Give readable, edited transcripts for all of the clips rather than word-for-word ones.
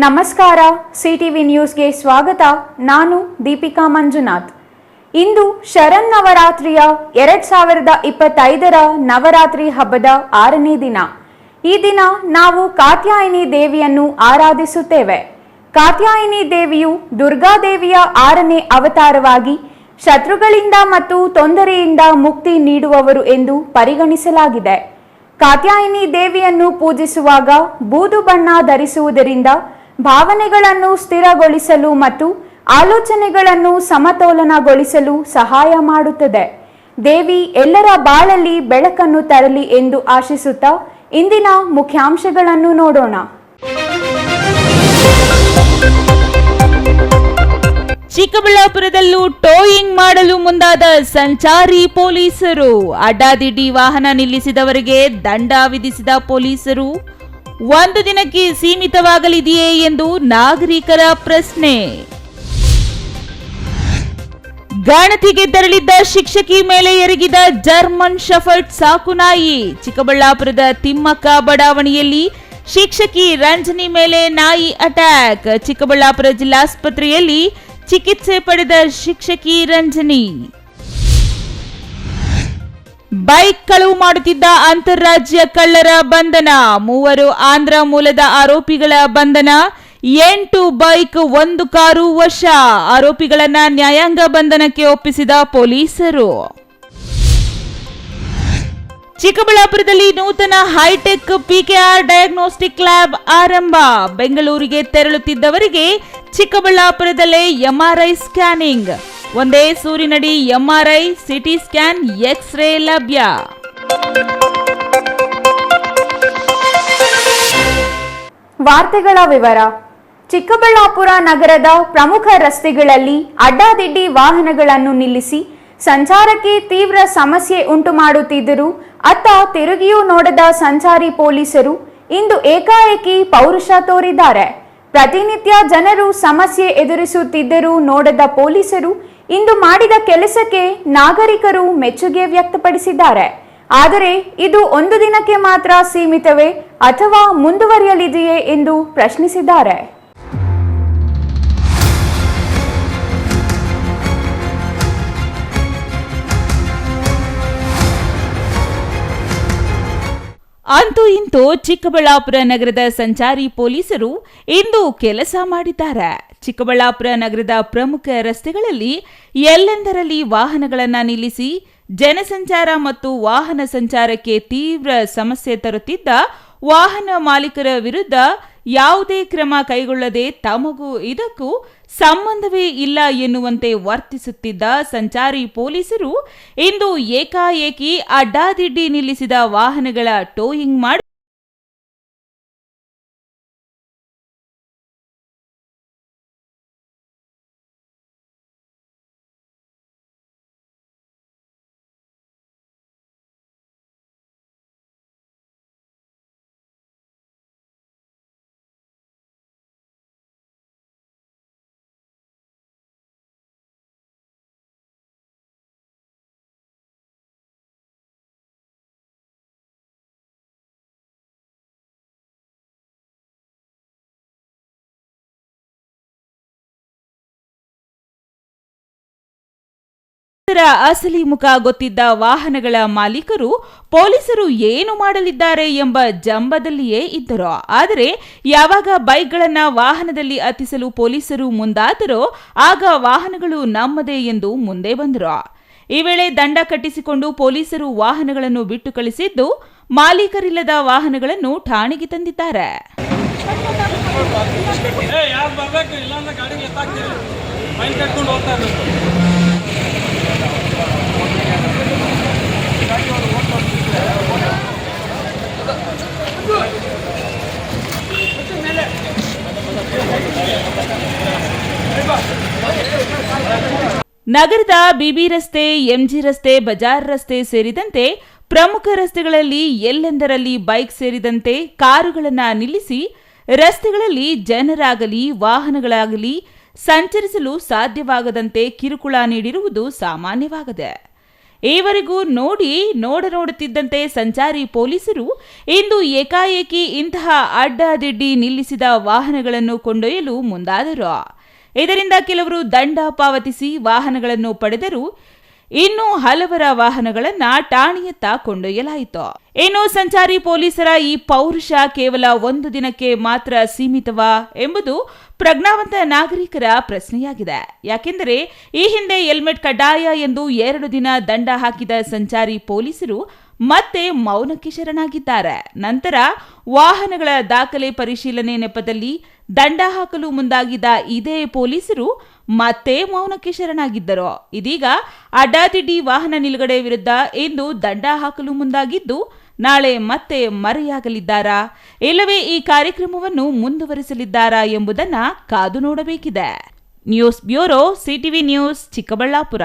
ನಮಸ್ಕಾರ. ಸಿಟಿವಿ ನ್ಯೂಸ್ಗೆ ಸ್ವಾಗತ. ನಾನು ದೀಪಿಕಾ ಮಂಜುನಾಥ್. ಇಂದು ಶರನ್ನವರಾತ್ರಿಯ 2025ರ ನವರಾತ್ರಿ ಹಬ್ಬದ 6ನೇ ದಿನ. ಈ ದಿನ ನಾವು ಕಾತ್ಯಾಯಿನಿ ದೇವಿಯನ್ನು ಆರಾಧಿಸುತ್ತೇವೆ. ಕಾತ್ಯಾಯಿನಿ ದೇವಿಯು ದುರ್ಗಾದೇವಿಯ 6ನೇ ಅವತಾರವಾಗಿ ಶತ್ರುಗಳಿಂದ ಮತ್ತು ತೊಂದರೆಯಿಂದ ಮುಕ್ತಿ ನೀಡುವವರು ಎಂದು ಪರಿಗಣಿಸಲಾಗಿದೆ. ಕಾತ್ಯಾಯಿನಿ ದೇವಿಯನ್ನು ಪೂಜಿಸುವಾಗ ಬೂದು ಬಣ್ಣ ಧರಿಸುವುದರಿಂದ ಭಾವನೆಗಳನ್ನು ಸ್ಥಿರಗೊಳಿಸಲು ಮತ್ತು ಆಲೋಚನೆಗಳನ್ನು ಸಮತೋಲನಗೊಳಿಸಲು ಸಹಾಯ ಮಾಡುತ್ತದೆ. ದೇವಿ ಎಲ್ಲರ ಬಾಳಲ್ಲಿ ಬೆಳಕನ್ನು ತರಲಿ ಎಂದು ಆಶಿಸುತ್ತಾ ಇಂದಿನ ಮುಖ್ಯಾಂಶಗಳನ್ನು ನೋಡೋಣ. ಚಿಕ್ಕಬಳ್ಳಾಪುರದಲ್ಲೂ ಟೋಯಿಂಗ್ ಮಾಡಲು ಮುಂದಾದ ಸಂಚಾರಿ ಪೊಲೀಸರು. ಅಡ್ಡಾದಿಡ್ಡಿ ವಾಹನ ನಿಲ್ಲಿಸಿದವರಿಗೆ ದಂಡ ವಿಧಿಸಿದ ಪೊಲೀಸರು. ಒಂದು ದಿನಕ್ಕೆ ಸೀಮಿತವಾಗಲಿದೆಯೇ ಎಂದು ನಾಗರಿಕರ ಪ್ರಶ್ನೆ. ಗಣತಿಗೆ ತೆರಳಿದ್ದ ಶಿಕ್ಷಕಿ ಮೇಲೆ ಎರಗಿದ ಜರ್ಮನ್ ಶೆಫರ್ಡ್ ಸಾಕುನಾಯಿ. ಚಿಕ್ಕಬಳ್ಳಾಪುರದ ತಿಮ್ಮಕ್ಕ ಬಡಾವಣೆಯಲ್ಲಿ ಶಿಕ್ಷಕಿ ರಂಜನಿ ಮೇಲೆ ನಾಯಿ ಅಟ್ಯಾಕ್. ಚಿಕ್ಕಬಳ್ಳಾಪುರ ಜಿಲ್ಲಾಸ್ಪತ್ರೆಯಲ್ಲಿ ಚಿಕಿತ್ಸೆ ಪಡೆದ ಶಿಕ್ಷಕಿ ರಂಜನಿ. ಬೈಕ್ ಕಳವು ಮಾಡುತ್ತಿದ್ದ ಅಂತಾರಾಜ್ಯ ಕಳ್ಳರ ಬಂಧನ. 3 ಆಂಧ್ರ ಮೂಲದ ಆರೋಪಿಗಳ ಬಂಧನ. 8 ಬೈಕ್ 1 ಕಾರು ವಶ. ಆರೋಪಿಗಳನ್ನ ನ್ಯಾಯಾಂಗ ಬಂಧನಕ್ಕೆ ಒಪ್ಪಿಸಿದ ಪೊಲೀಸರು. ಚಿಕ್ಕಬಳ್ಳಾಪುರದಲ್ಲಿ ನೂತನ ಹೈಟೆಕ್ ಪಿಕೆಆರ್ ಡಯಾಗ್ನೋಸ್ಟಿಕ್ ಲ್ಯಾಬ್ ಆರಂಭ. ಬೆಂಗಳೂರಿಗೆ ತೆರಳುತ್ತಿದ್ದವರಿಗೆ ಚಿಕ್ಕಬಳ್ಳಾಪುರದಲ್ಲೇ ಎಂಆರ್ಐ ಸ್ಕ್ಯಾನಿಂಗ್. ಒಂದೇ ಸೂರಿನಡಿ ಎಂಆರ್ಐ, ಸಿಟಿ ಸ್ಕ್ಯಾನ್, ಎಕ್ಸ್ರೇ ಲಭ್ಯ. ವಾರ್ತೆಗಳ ವಿವರ. ಚಿಕ್ಕಬಳ್ಳಾಪುರ ನಗರದ ಪ್ರಮುಖ ರಸ್ತೆಗಳಲ್ಲಿ ಅಡ್ಡಾದಿಡ್ಡಿ ವಾಹನಗಳನ್ನು ನಿಲ್ಲಿಸಿ ಸಂಚಾರಕ್ಕೆ ತೀವ್ರ ಸಮಸ್ಯೆ ಉಂಟು ಮಾಡುತ್ತಿದ್ದರು. ಅತ್ತ ತಿರುಗಿಯೂ ನೋಡದ ಸಂಚಾರಿ ಪೊಲೀಸರು ಇಂದು ಏಕಾಏಕಿ ಪೌರುಷ ತೋರಿದ್ದಾರೆ. ಪ್ರತಿನಿತ್ಯ ಜನರು ಸಮಸ್ಯೆ ಎದುರಿಸುತ್ತಿದ್ದರೂ ನೋಡದ ಪೊಲೀಸರು ಇಂದು ಮಾಡಿದ ಕೆಲಸಕ್ಕೆ ನಾಗರಿಕರು ಮೆಚ್ಚುಗೆ ವ್ಯಕ್ತಪಡಿಸಿದ್ದಾರೆ. ಆದರೆ ಇದು ಒಂದು ದಿನಕ್ಕೆ ಮಾತ್ರ ಸೀಮಿತವೇ ಅಥವಾ ಮುಂದುವರಿಯಲಿದೆಯೇ ಎಂದು ಪ್ರಶ್ನಿಸಿದ್ದಾರೆ. ಅಂತೂ ಇಂತೂ ಚಿಕ್ಕಬಳ್ಳಾಪುರ ನಗರದ ಸಂಚಾರಿ ಪೊಲೀಸರು ಇಂದು ಕೆಲಸ ಮಾಡಿದ್ದಾರೆ. ಚಿಕ್ಕಬಳ್ಳಾಪುರ ನಗರದ ಪ್ರಮುಖ ರಸ್ತೆಗಳಲ್ಲಿ ಎಲ್ಲೆಂದರಲ್ಲಿ ವಾಹನಗಳನ್ನು ನಿಲ್ಲಿಸಿ ಜನಸಂಚಾರ ಮತ್ತು ವಾಹನ ಸಂಚಾರಕ್ಕೆ ತೀವ್ರ ಸಮಸ್ಯೆ ತರುತ್ತಿದ್ದ ವಾಹನ ಮಾಲೀಕರ ವಿರುದ್ಧ ಯಾವುದೇ ಕ್ರಮ ಕೈಗೊಳ್ಳದೆ ತಮಗೂ ಇದಕ್ಕೂ ಸಂಬಂಧವೇ ಇಲ್ಲ ಎನ್ನುವಂತೆ ವರ್ತಿಸುತ್ತಿದ್ದ ಸಂಚಾರಿ ಪೊಲೀಸರು ಇಂದು ಏಕಾಏಕಿ ಅಡ್ಡಾದಿಡ್ಡಿ ನಿಲ್ಲಿಸಿದ ವಾಹನಗಳ ಟೋಯಿಂಗ್ ಮಾಡಿ ಅಸಲಿ ಮುಖ ಗೊತ್ತಿದ್ದ ವಾಹನಗಳ ಮಾಲೀಕರು ಪೊಲೀಸರು ಏನು ಮಾಡಲಿದ್ದಾರೆ ಎಂಬ ಜಂಬದಲ್ಲಿಯೇ ಇದ್ದರು. ಆದರೆ ಯಾವಾಗ ಬೈಕ್ಗಳನ್ನ ವಾಹನದಲ್ಲಿ ಹತ್ತಿಸಲು ಪೊಲೀಸರು ಮುಂದಾದರೋ ಆಗ ವಾಹನಗಳು ನಮ್ಮದೇ ಎಂದು ಮುಂದೆ ಬಂದರು. ಈ ವೇಳೆ ದಂಡ ಕಟ್ಟಿಸಿಕೊಂಡು ಪೊಲೀಸರು ವಾಹನಗಳನ್ನು ಬಿಟ್ಟು ಕಳಿಸಿದ್ದು ಮಾಲೀಕರಿಲ್ಲದ ವಾಹನಗಳನ್ನು ಠಾಣೆಗೆ ತಂದಿದ್ದಾರೆ. ನಗರದ ಬಿಬಿ ರಸ್ತೆ, ಎಂಜಿ ರಸ್ತೆ, ಬಜಾರ್ ರಸ್ತೆ ಸೇರಿದಂತೆ ಪ್ರಮುಖ ರಸ್ತೆಗಳಲ್ಲಿ ಎಲ್ಲೆಂದರಲ್ಲಿ ಬೈಕ್ ಸೇರಿದಂತೆ ಕಾರುಗಳನ್ನು ನಿಲ್ಲಿಸಿ ರಸ್ತೆಗಳಲ್ಲಿ ಜನರಾಗಲಿ ವಾಹನಗಳಾಗಲಿ ಸಂಚರಿಸಲು ಸಾಧ್ಯವಾಗದಂತೆ ಕಿರುಕುಳ ನೀಡಿರುವುದು ಸಾಮಾನ್ಯವಾಗಿದೆ. ಈವರೆಗೂ ನೋಡುತ್ತಿದ್ದಂತೆ ಸಂಚಾರಿ ಪೊಲೀಸರು ಇಂದು ಏಕಾಏಕಿ ಇಂತಹ ಅಡ್ಡಾದಿಡ್ಡಿ ನಿಲ್ಲಿಸಿದ ವಾಹನಗಳನ್ನು ಕೊಂಡೊಯ್ಯಲು ಮುಂದಾದರು. ಇದರಿಂದ ಕೆಲವರು ದಂಡ ಪಾವತಿಸಿ ವಾಹನಗಳನ್ನು ಪಡೆದರು. ಇನ್ನು ಹಲವರ ವಾಹನಗಳನ್ನ ಠಾಣೆಯತ್ತ ಕೊಂಡೊಯ್ಯಲಾಯಿತು. ಇನ್ನು ಸಂಚಾರಿ ಪೊಲೀಸರ ಈ ಪೌರುಷ ಕೇವಲ ಒಂದು ದಿನಕ್ಕೆ ಮಾತ್ರ ಸೀಮಿತವಾ ಎಂಬುದು ಪ್ರಜ್ಞಾವಂತ ನಾಗರಿಕರ ಪ್ರಶ್ನೆಯಾಗಿದೆ. ಯಾಕೆಂದರೆ ಈ ಹಿಂದೆ ಹೆಲ್ಮೆಟ್ ಕಡ್ಡಾಯ ಎಂದು 2 ದಿನ ದಂಡ ಹಾಕಿದ ಸಂಚಾರಿ ಪೊಲೀಸರು ಮತ್ತೆ ಮೌನಕ್ಕೆ ಶರಣಾಗಿದ್ದಾರೆ. ನಂತರ ವಾಹನಗಳ ದಾಖಲೆ ಪರಿಶೀಲನೆ ನೆಪದಲ್ಲಿ ದಂಡ ಹಾಕಲು ಮುಂದಾಗಿದ್ದ ಇದೇ ಪೊಲೀಸರು ಮತ್ತೆ ಮೌನಕ್ಕೆ ಶರಣಾಗಿದ್ದರು. ಇದೀಗ ಅಡ್ಡಾದಿಡ್ಡಿ ವಾಹನ ನಿಲುಗಡೆ ವಿರುದ್ಧ ಇಂದು ದಂಡ ಹಾಕಲು ಮುಂದಾಗಿದ್ದು ನಾಳೆ ಮತ್ತೆ ಮರೆಯಾಗಲಿದ್ದಾರಾ, ಇಲ್ಲವೇ ಈ ಕಾರ್ಯಕ್ರಮವನ್ನು ಮುಂದುವರಿಸಲಿದ್ದಾರಾ ಎಂಬುದನ್ನು ಕಾದು ನೋಡಬೇಕಿದೆ. News bureau, CTV news, Chikkaballapur.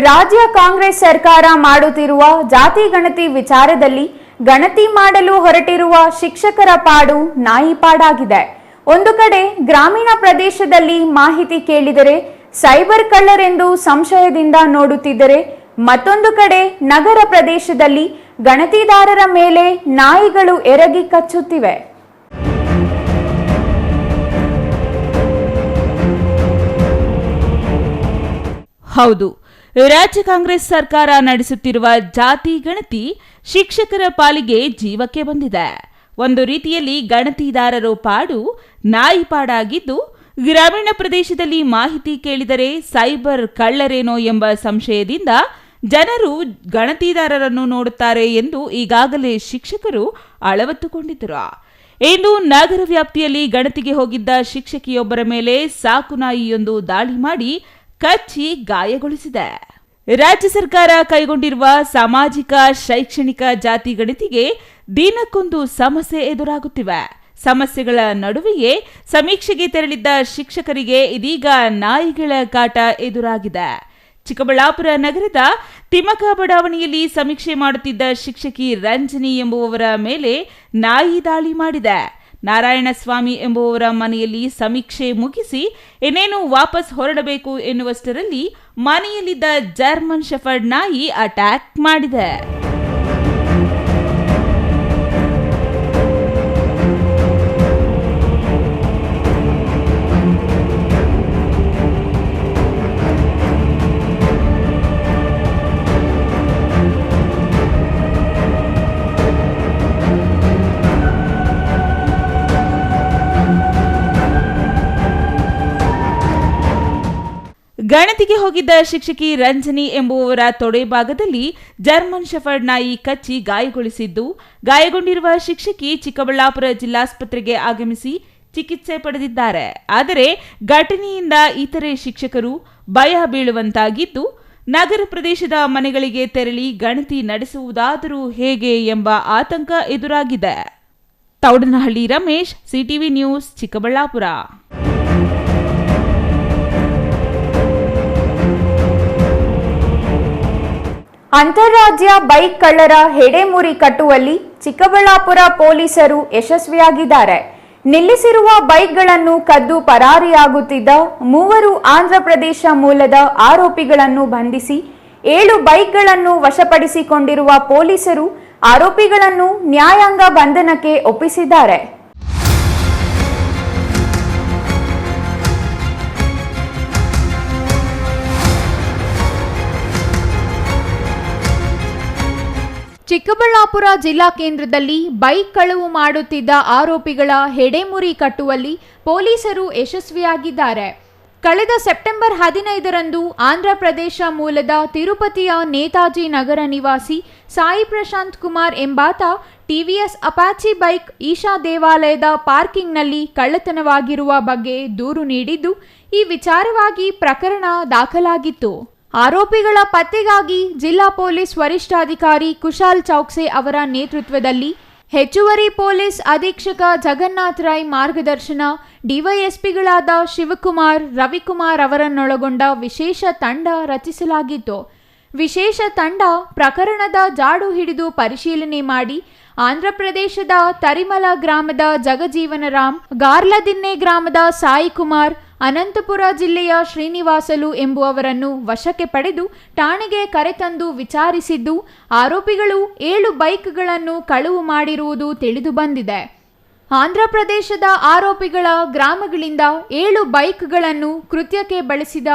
ರಾಜ್ಯ ಕಾಂಗ್ರೆಸ್ ಸರ್ಕಾರ ಮಾಡುತ್ತಿರುವ ಜಾತಿ ಗಣತಿ ವಿಚಾರದಲ್ಲಿ ಗಣತಿ ಮಾಡಲು ಹೊರಟಿರುವ ಶಿಕ್ಷಕರ ಪಾಡು ನಾಯಿ ಪಾಡಾಗಿದೆ. ಒಂದು ಕಡೆ ಗ್ರಾಮೀಣ ಪ್ರದೇಶದಲ್ಲಿ ಮಾಹಿತಿ ಕೇಳಿದರೆ ಸೈಬರ್ ಕಳ್ಳರೆಂದು ಸಂಶಯದಿಂದ ನೋಡುತ್ತಿದ್ದರೆ, ಮತ್ತೊಂದು ಕಡೆ ನಗರ ಪ್ರದೇಶದಲ್ಲಿ ಗಣತಿದಾರರ ಮೇಲೆ ನಾಯಿಗಳು ಎರಗಿ ಕಚ್ಚುತ್ತಿವೆ. ಹೌದು, ರಾಜ್ಯ ಕಾಂಗ್ರೆಸ್ ಸರ್ಕಾರ ನಡೆಸುತ್ತಿರುವ ಜಾತಿ ಗಣತಿ ಶಿಕ್ಷಕರ ಪಾಲಿಗೆ ಜೀವಕ್ಕೆ ಬಂದಿದೆ. ಒಂದು ರೀತಿಯಲ್ಲಿ ಗಣತಿದಾರರು ಪಾಡು ನಾಯಿ ಪಾಡಾಗಿದ್ದು, ಗ್ರಾಮೀಣ ಪ್ರದೇಶದಲ್ಲಿ ಮಾಹಿತಿ ಕೇಳಿದರೆ ಸೈಬರ್ ಕಳ್ಳರೇನೋ ಎಂಬ ಸಂಶಯದಿಂದ ಜನರು ಗಣತಿದಾರರನ್ನು ನೋಡುತ್ತಾರೆ ಎಂದು ಈಗಾಗಲೇ ಶಿಕ್ಷಕರು ಅಳವತ್ತುಕೊಂಡಿದ್ದರು. ಇಂದು ನಗರ ವ್ಯಾಪ್ತಿಯಲ್ಲಿ ಗಣತಿಗೆ ಹೋಗಿದ್ದ ಶಿಕ್ಷಕಿಯೊಬ್ಬರ ಮೇಲೆ ಸಾಕುನಾಯಿಯೊಂದು ದಾಳಿ ಮಾಡಿ ಕಚ್ಚಿ ಗಾಯಗೊಳಿಸಿದೆ. ರಾಜ್ಯ ಸರ್ಕಾರ ಕೈಗೊಂಡಿರುವ ಸಾಮಾಜಿಕ ಶೈಕ್ಷಣಿಕ ಜಾತಿ ಗಣತಿಗೆ ದಿನಕ್ಕೊಂದು ಸಮಸ್ಯೆ ಎದುರಾಗುತ್ತಿವೆ. ಸಮಸ್ಯೆಗಳ ನಡುವೆಯೇ ಸಮೀಕ್ಷೆಗೆ ತೆರಳಿದ್ದ ಶಿಕ್ಷಕರಿಗೆ ಇದೀಗ ನಾಯಿಗಳ ಕಾಟ ಎದುರಾಗಿದೆ. ಚಿಕ್ಕಬಳ್ಳಾಪುರ ನಗರದ ತಿಮ್ಮಕ ಬಡಾವಣೆಯಲ್ಲಿ ಸಮೀಕ್ಷೆ ಮಾಡುತ್ತಿದ್ದ ಶಿಕ್ಷಕಿ ರಂಜನಿ ಎಂಬುವವರ ಮೇಲೆ ನಾಯಿ ದಾಳಿ ಮಾಡಿದೆ. ನಾರಾಯಣಸ್ವಾಮಿ ಎಂಬುವವರ ಮನೆಯಲ್ಲಿ ಸಮೀಕ್ಷೆ ಮುಗಿಸಿ ಇನ್ನೇನು ವಾಪಸ್ ಹೊರಡಬೇಕು ಎನ್ನುವಷ್ಟರಲ್ಲಿ ಮನೆಯಲ್ಲಿದ್ದ ಜರ್ಮನ್ ಶೆಫರ್ಡ್ ನಾಯಿ ಅಟ್ಯಾಕ್ ಮಾಡಿದೆ. ಗಣತಿಗೆ ಹೋಗಿದ್ದ ಶಿಕ್ಷಕಿ ರಂಜನಿ ಎಂಬುವವರ ತೊಡೆ ಭಾಗದಲ್ಲಿ ಜರ್ಮನ್ ಶೆಫರ್ಡ್ ನಾಯಿ ಕಚ್ಚಿ ಗಾಯಗೊಳಿಸಿದ್ದು, ಗಾಯಗೊಂಡಿರುವ ಶಿಕ್ಷಕಿ ಚಿಕ್ಕಬಳ್ಳಾಪುರ ಜಿಲ್ಲಾಸ್ಪತ್ರೆಗೆ ಆಗಮಿಸಿ ಚಿಕಿತ್ಸೆ ಪಡೆದಿದ್ದಾರೆ. ಆದರೆ ಘಟನೆಯಿಂದ ಇತರೆ ಶಿಕ್ಷಕರು ಭಯ ಬೀಳುವಂತಾಗಿದ್ದು, ನಗರ ಪ್ರದೇಶದ ಮನೆಗಳಿಗೆ ತೆರಳಿ ಗಣತಿ ನಡೆಸುವುದಾದರೂ ಹೇಗೆ ಎಂಬ ಆತಂಕ ಎದುರಾಗಿದೆ. Thoudanahalli Ramesh, CTV news, Chikkaballapur. ಅಂತಾರಾಜ್ಯ ಬೈಕ್ ಕಳ್ಳರ ಹೆಡೆಮುರಿ ಕಟ್ಟುವಲ್ಲಿ ಚಿಕ್ಕಬಳ್ಳಾಪುರ ಪೊಲೀಸರು ಯಶಸ್ವಿಯಾಗಿದ್ದಾರೆ. ನಿಲ್ಲಿಸಿರುವ ಬೈಕ್ಗಳನ್ನು ಕದ್ದು ಪರಾರಿಯಾಗುತ್ತಿದ್ದ 3 ಆಂಧ್ರಪ್ರದೇಶ ಮೂಲದ ಆರೋಪಿಗಳನ್ನು ಬಂಧಿಸಿ 7 ಬೈಕ್ಗಳನ್ನು ವಶಪಡಿಸಿಕೊಂಡಿರುವ ಪೊಲೀಸರು ಆರೋಪಿಗಳನ್ನು ನ್ಯಾಯಾಂಗ ಬಂಧನಕ್ಕೆ ಒಪ್ಪಿಸಿದ್ದಾರೆ. ಚಿಕ್ಕಬಳ್ಳಾಪುರ ಜಿಲ್ಲಾ ಕೇಂದ್ರದಲ್ಲಿ ಬೈಕ್ ಕಳವು ಮಾಡುತ್ತಿದ್ದ ಆರೋಪಿಗಳ ಹೆಡೆಮುರಿ ಕಟ್ಟುವಲ್ಲಿ ಪೊಲೀಸರು ಯಶಸ್ವಿಯಾಗಿದ್ದಾರೆ. ಕಳೆದ ಸೆಪ್ಟೆಂಬರ್ 15ರಂದು ಆಂಧ್ರಪ್ರದೇಶ ಮೂಲದ ತಿರುಪತಿಯ ನೇತಾಜಿ ನಗರ ನಿವಾಸಿ ಸಾಯಿ ಪ್ರಶಾಂತ್ ಕುಮಾರ್ ಎಂಬಾತ ಟಿವಿಎಸ್ ಅಪಾಚಿ ಬೈಕ್ ಈಶಾ ದೇವಾಲಯದ ಪಾರ್ಕಿಂಗ್ನಲ್ಲಿ ಕಳ್ಳತನವಾಗಿರುವ ಬಗ್ಗೆ ದೂರು ನೀಡಿದ್ದು, ಈ ವಿಚಾರವಾಗಿ ಪ್ರಕರಣ ದಾಖಲಾಗಿತ್ತು. ಆರೋಪಿಗಳ ಪತ್ತೆಗಾಗಿ ಜಿಲ್ಲಾ ಪೊಲೀಸ್ ವರಿಷ್ಠಾಧಿಕಾರಿ ಕುಶಾಲ್ ಚೌಕ್ಸೆ ಅವರ ನೇತೃತ್ವದಲ್ಲಿ ಹೆಚ್ಚುವರಿ ಪೊಲೀಸ್ ಅಧೀಕ್ಷಕ ಜಗನ್ನಾಥ್ ರಾಯ್ ಮಾರ್ಗದರ್ಶನ, ಡಿವೈಎಸ್ಪಿಗಳಾದ ಶಿವಕುಮಾರ್, ರವಿಕುಮಾರ್ ಅವರನ್ನೊಳಗೊಂಡ ವಿಶೇಷ ತಂಡ ರಚಿಸಲಾಗಿತ್ತು. ವಿಶೇಷ ತಂಡ ಪ್ರಕರಣದ ಜಾಡು ಹಿಡಿದು ಪರಿಶೀಲನೆ ಮಾಡಿ ಆಂಧ್ರಪ್ರದೇಶದ ತರಿಮಲ ಗ್ರಾಮದ ಜಗಜೀವನರಾಮ್, ಗಾರ್ಲದಿನ್ನೆ ಗ್ರಾಮದ ಸಾಯಿ ಕುಮಾರ್, ಅನಂತಪುರ ಜಿಲ್ಲೆಯ ಶ್ರೀನಿವಾಸಲು ಎಂಬುವವರನ್ನು ವಶಕ್ಕೆ ಪಡೆದು ಠಾಣೆಗೆ ಕರೆತಂದು ವಿಚಾರಿಸಿದ್ದು, ಆರೋಪಿಗಳು 7 ಬೈಕ್ಗಳನ್ನು ಕಳವು ಮಾಡಿರುವುದು ತಿಳಿದು ಬಂದಿದೆ. ಆಂಧ್ರಪ್ರದೇಶದ ಆರೋಪಿಗಳ ಗ್ರಾಮಗಳಿಂದ 7 ಬೈಕ್ಗಳನ್ನು ಕೃತ್ಯಕ್ಕೆ ಬಳಸಿದ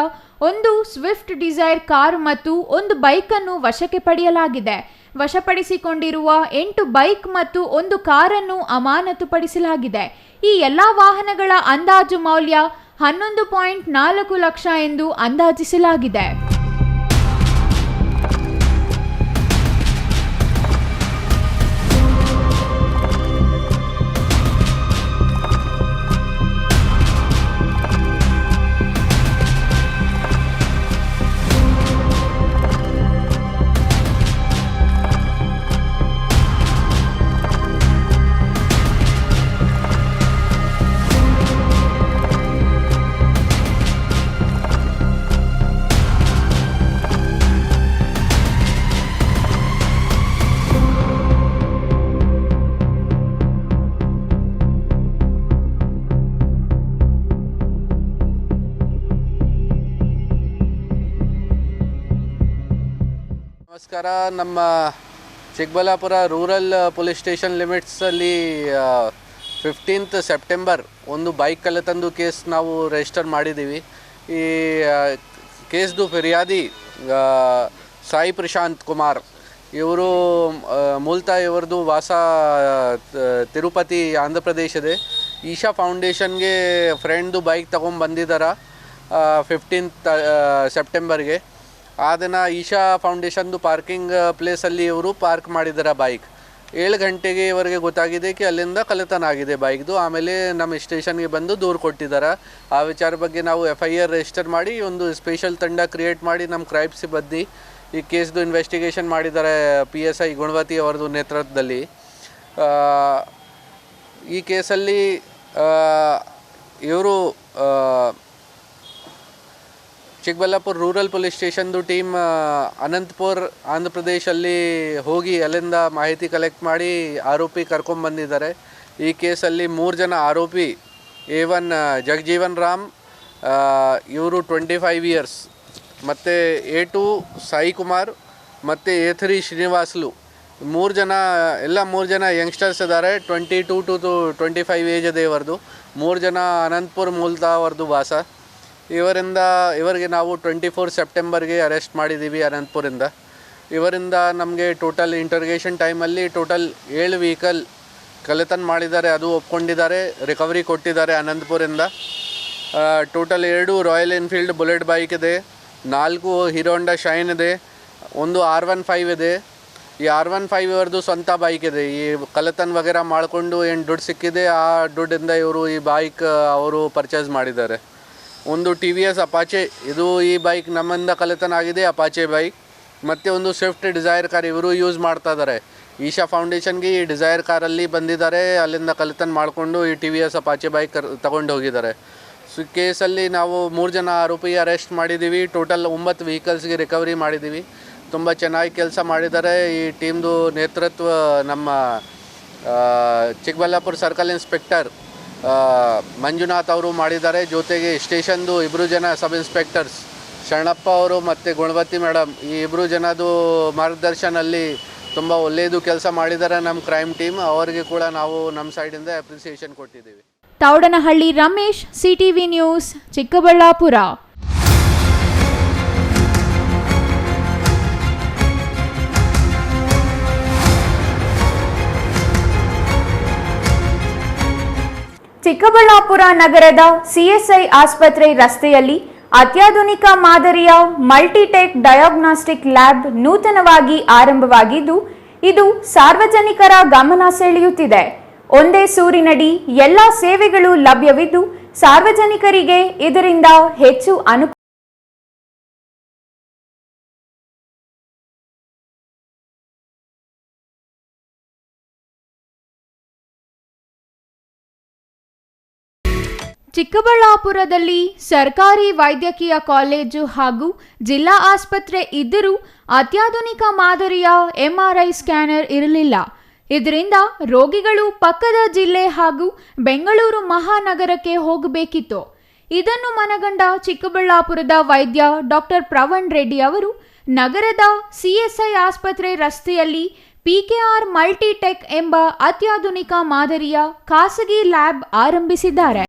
ಒಂದು ಸ್ವಿಫ್ಟ್ ಡಿಸೈರ್ ಕಾರು ಮತ್ತು 1 ಬೈಕನ್ನು ವಶಕ್ಕೆ ಪಡೆಯಲಾಗಿದೆ. ವಶಪಡಿಸಿಕೊಂಡಿರುವ 8 ಬೈಕ್ ಮತ್ತು 1 ಕಾರನ್ನು ಅಮಾನತುಪಡಿಸಲಾಗಿದೆ. ಈ ಎಲ್ಲಾ ವಾಹನಗಳ ಅಂದಾಜು ಮೌಲ್ಯ 11.4 ಲಕ್ಷ ಎಂದು ಅಂದಾಜಿಸಲಾಗಿದೆ. ನಮಸ್ಕಾರ. ನಮ್ಮ ಚಿಕ್ಕಬಳ್ಳಾಪುರ ರೂರಲ್ ಪೊಲೀಸ್ ಸ್ಟೇಷನ್ ಲಿಮಿಟ್ಸಲ್ಲಿ 15th ಸೆಪ್ಟೆಂಬರ್ ಒಂದು ಬೈಕ್ ಕಳ್ಳತಂದು ಕೇಸ್ ನಾವು ರಿಜಿಸ್ಟರ್ ಮಾಡಿದ್ದೀವಿ. ಈ ಕೇಸ್ದು ಫಿರ್ಯಾದಿ ಸಾಯಿ ಪ್ರಶಾಂತ್ ಕುಮಾರ್ ಇವರು ಮೂಲತಃ ಇವರದು ವಾಸ ತಿರುಪತಿ ಆಂಧ್ರ ಪ್ರದೇಶದೆ. ಈಶಾ ಫೌಂಡೇಶನ್ಗೆ ಫ್ರೆಂಡ್ದು ಬೈಕ್ ತೊಗೊಂಡು ಬಂದಿದ್ದಾರೆ 15th ಸೆಪ್ಟೆಂಬರ್ಗೆ. ಆ ದಿನ ಈಶಾ ಫೌಂಡೇಶನ್ದು ಪಾರ್ಕಿಂಗ್ ಪ್ಲೇಸಲ್ಲಿ ಇವರು ಪಾರ್ಕ್ ಮಾಡಿದ್ದಾರೆ ಬೈಕ್. 7 ಗಂಟೆಗೆ ಇವರಿಗೆ ಗೊತ್ತಾಗಿದೆ ಕಿ ಅಲ್ಲಿಂದ ಕಳ್ಳತನ ಆಗಿದೆ ಬೈಕ್ದು. ಆಮೇಲೆ ನಮ್ಮ ಸ್ಟೇಷನ್ಗೆ ಬಂದು ದೂರು ಕೊಟ್ಟಿದ್ದಾರೆ. ಆ ವಿಚಾರ ಬಗ್ಗೆ ನಾವು FIR ರಿಜಿಸ್ಟರ್ ಮಾಡಿ ಒಂದು ಸ್ಪೆಷಲ್ ತಂಡ ಕ್ರಿಯೇಟ್ ಮಾಡಿ ನಮ್ಮ ಕ್ರೈಮ್ ಸಿಬ್ಬಂದಿ ಈ ಕೇಸ್ದು ಇನ್ವೆಸ್ಟಿಗೇಷನ್ ಮಾಡಿದ್ದಾರೆ PSI ಗುಣವತಿ ಅವರದು ನೇತೃತ್ವದಲ್ಲಿ. ಈ ಕೇಸಲ್ಲಿ ಇವರು ಚಿಕ್ಕಬಳ್ಳಾಪುರ ರೂರಲ್ ಪೊಲೀಸ್ ಸ್ಟೇಷನ್ದು ಟೀಮ್ ಅನಂತಪುರ ಆಂಧ್ರ ಪ್ರದೇಶಲ್ಲಿ ಹೋಗಿ ಅಲ್ಲಿಂದ ಮಾಹಿತಿ ಕಲೆಕ್ಟ್ ಮಾಡಿ ಆರೋಪಿ ಕರ್ಕೊಂಬಂದಿದ್ದಾರೆ. ಈ ಕೇಸಲ್ಲಿ 3 ಜನ ಆರೋಪಿ A1 ಜಗಜೀವನ್ ರಾಮ್, ಇವರು 25 ಇಯರ್ಸ್, ಮತ್ತು A2 ಸಾಯಿ ಕುಮಾರ್ ಮತ್ತು A3 ಶ್ರೀನಿವಾಸಲು, 3 ಜನ ಎಲ್ಲ 3 ಜನ ಯಂಗ್ಸ್ಟರ್ಸ್ ಇದ್ದಾರೆ. 22 to 25 ಏಜ್ ಇದೆ ಇವರದು. 3 ಜನ ಅನಂತಪುರ ಮೂಲತಃ ಅವರದು ವಾಸ. ಇವರಿಗೆ ನಾವು 24 ಸೆಪ್ಟೆಂಬರ್ಗೆ ಅರೆಸ್ಟ್ ಮಾಡಿದ್ದೀವಿ ಅನಂತಪುರಿಂದ. ಇವರಿಂದ ನಮಗೆ ಟೋಟಲ್ ಇಂಟರ್ಗೇಷನ್ ಟೈಮಲ್ಲಿ ಟೋಟಲ್ 7 ವೆಹಿಕಲ್ ಕಳ್ಳತನ ಮಾಡಿದ್ದಾರೆ, ಅದು ಒಪ್ಕೊಂಡಿದ್ದಾರೆ, ರಿಕವರಿ ಕೊಟ್ಟಿದ್ದಾರೆ ಅನಂತಪುರಿಂದ. Total 2 Royal Enfield bullet bike ಇದೆ, 4 ಹೀರೋ ಹೋಂಡಾ ಶೈನ್ ಇದೆ, ಒಂದು R15 ಇದೆ. ಈ R15 ಇವರದು ಸ್ವಂತ ಬೈಕ್ ಇದೆ. ಈ ಕಳ್ಳತನ ವಗೇರ ಮಾಡಿಕೊಂಡು ಏನು ದುಡ್ಡು ಸಿಕ್ಕಿದೆ ಆ ದುಡ್ಡಿಂದ ಇವರು ಈ ಬೈಕ್ ಅವರು ಪರ್ಚೇಸ್ ಮಾಡಿದ್ದಾರೆ. ಒಂದು TVS ಅಪಾಚೆ, ಇದು ಈ ಬೈಕ್ ನಮ್ಮಿಂದ ಕಳ್ಳತನ ಆಗಿದೆ, ಅಪಾಚೆ ಬೈಕ್. ಮತ್ತು ಒಂದು ಸ್ವಿಫ್ಟ್ ಡಿಸೈರ್ ಕಾರ್ ಇವರು ಯೂಸ್ ಮಾಡ್ತಾ ಇದ್ದಾರೆ. ಈಶಾ ಫೌಂಡೇಶನ್ಗೆ ಈ ಡಿಸೈರ್ ಕಾರಲ್ಲಿ ಬಂದಿದ್ದಾರೆ, ಅಲ್ಲಿಂದ ಕಳ್ಳತನ ಮಾಡಿಕೊಂಡು ಈ TVS ಅಪಾಚೆ ಬೈಕ್ ತಗೊಂಡು ಹೋಗಿದ್ದಾರೆ. ಸೊ ಕೇಸಲ್ಲಿ ನಾವು 3 ಜನ ಆರೋಪಿ ಅರೆಸ್ಟ್ ಮಾಡಿದ್ದೀವಿ. ಟೋಟಲ್ 9 ವೆಹಿಕಲ್ಸ್ಗೆ ರಿಕವರಿ ಮಾಡಿದ್ದೀವಿ. ತುಂಬ ಚೆನ್ನಾಗಿ ಕೆಲಸ ಮಾಡಿದ್ದಾರೆ. ಈ ಟೀಮ್ದು ನೇತೃತ್ವ ನಮ್ಮ ಚಿಕ್ಕಬಳ್ಳಾಪುರ ಸರ್ಕಲ್ ಇನ್ಸ್ಪೆಕ್ಟರ್ ಮಂಜುನಾಥ್ ಅವರು ಮಾಡಿದ್ದಾರೆ. ಜೊತೆಗೆ ಸ್ಟೇಷನ್ದು 2 ಜನ ಸಬ್ ಇನ್ಸ್ಪೆಕ್ಟರ್ಸ್ ಶರಣಪ್ಪ ಅವರು ಮತ್ತು ಗುಣವತಿ ಮೇಡಮ್, ಈ 2 ಜನದು ಮಾರ್ಗದರ್ಶನಲ್ಲಿ ತುಂಬ ಒಳ್ಳೆಯದು ಕೆಲಸ ಮಾಡಿದ್ದಾರೆ ನಮ್ಮ ಕ್ರೈಮ್ ಟೀಮ್. ಅವರಿಗೆ ಕೂಡ ನಾವು ನಮ್ಮ ಸೈಡಿಂದ ಅಪ್ರಿಸಿಯೇಷನ್ ಕೊಟ್ಟಿದ್ದೀವಿ. Thoudanahalli Ramesh, CTV news, Chikkaballapur. ಚಿಕ್ಕಬಳ್ಳಾಪುರ ನಗರದ CSI ಆಸ್ಪತ್ರೆ ರಸ್ತೆಯಲ್ಲಿ ಅತ್ಯಾಧುನಿಕ ಮಾದರಿಯ ಮಲ್ಟಿಟೆಕ್ ಡಯಾಗ್ನಾಸ್ಟಿಕ್ ಲ್ಯಾಬ್ ನೂತನವಾಗಿ ಆರಂಭವಾಗಿದ್ದು, ಇದು ಸಾರ್ವಜನಿಕರ ಗಮನ ಸೆಳೆಯುತ್ತಿದೆ. ಒಂದೇ ಸೂರಿನಡಿ ಎಲ್ಲ ಸೇವೆಗಳು ಲಭ್ಯವಿದ್ದು, ಸಾರ್ವಜನಿಕರಿಗೆ ಇದರಿಂದ ಹೆಚ್ಚು ಅನುಕೂಲ. ಚಿಕ್ಕಬಳ್ಳಾಪುರದಲ್ಲಿ ಸರ್ಕಾರಿ ವೈದ್ಯಕೀಯ ಕಾಲೇಜು ಹಾಗೂ ಜಿಲ್ಲಾ ಆಸ್ಪತ್ರೆ ಇದ್ದರೂ ಅತ್ಯಾಧುನಿಕ ಮಾದರಿಯ MRI ಸ್ಕ್ಯಾನರ್ ಇರಲಿಲ್ಲ. ಇದರಿಂದ ರೋಗಿಗಳು ಪಕ್ಕದ ಜಿಲ್ಲೆ ಹಾಗೂ ಬೆಂಗಳೂರು ಮಹಾನಗರಕ್ಕೆ ಹೋಗಬೇಕಿತ್ತು. ಇದನ್ನು ಮನಗಂಡ ಚಿಕ್ಕಬಳ್ಳಾಪುರದ ವೈದ್ಯ ಡಾಕ್ಟರ್ ಪ್ರವಣ್ ರೆಡ್ಡಿ ಅವರು ನಗರದ ಸಿಎಸ್ಐ ಆಸ್ಪತ್ರೆ ರಸ್ತೆಯಲ್ಲಿ ಪಿಕೆಆರ್ ಮಲ್ಟಿಟೆಕ್ ಎಂಬ ಅತ್ಯಾಧುನಿಕ ಮಾದರಿಯ ಖಾಸಗಿ ಲ್ಯಾಬ್ ಆರಂಭಿಸಿದ್ದಾರೆ.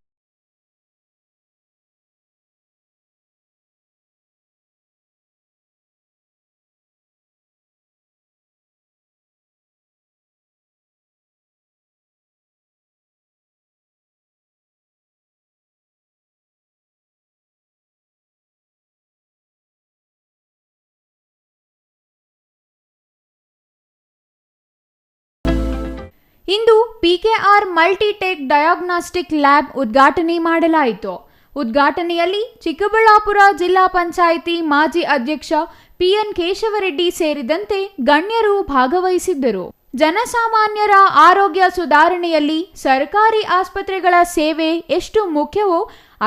ಇಂದು ಪಿಕೆಆರ್ ಮಲ್ಟಿಟೆಕ್ ಡಯಾಗ್ನಾಸ್ಟಿಕ್ ಲ್ಯಾಬ್ ಉದ್ಘಾಟನೆ ಮಾಡಲಾಯಿತು. ಉದ್ಘಾಟನೆಯಲ್ಲಿ ಚಿಕ್ಕಬಳ್ಳಾಪುರ ಜಿಲ್ಲಾ ಪಂಚಾಯಿತಿ ಮಾಜಿ ಅಧ್ಯಕ್ಷ ಪಿಎನ್ ಕೇಶವರೆಡ್ಡಿ ಸೇರಿದಂತೆ ಗಣ್ಯರು ಭಾಗವಹಿಸಿದ್ದರು. ಜನಸಾಮಾನ್ಯರ ಆರೋಗ್ಯ ಸುಧಾರಣೆಯಲ್ಲಿ ಸರ್ಕಾರಿ ಆಸ್ಪತ್ರೆಗಳ ಸೇವೆ ಎಷ್ಟು ಮುಖ್ಯವೋ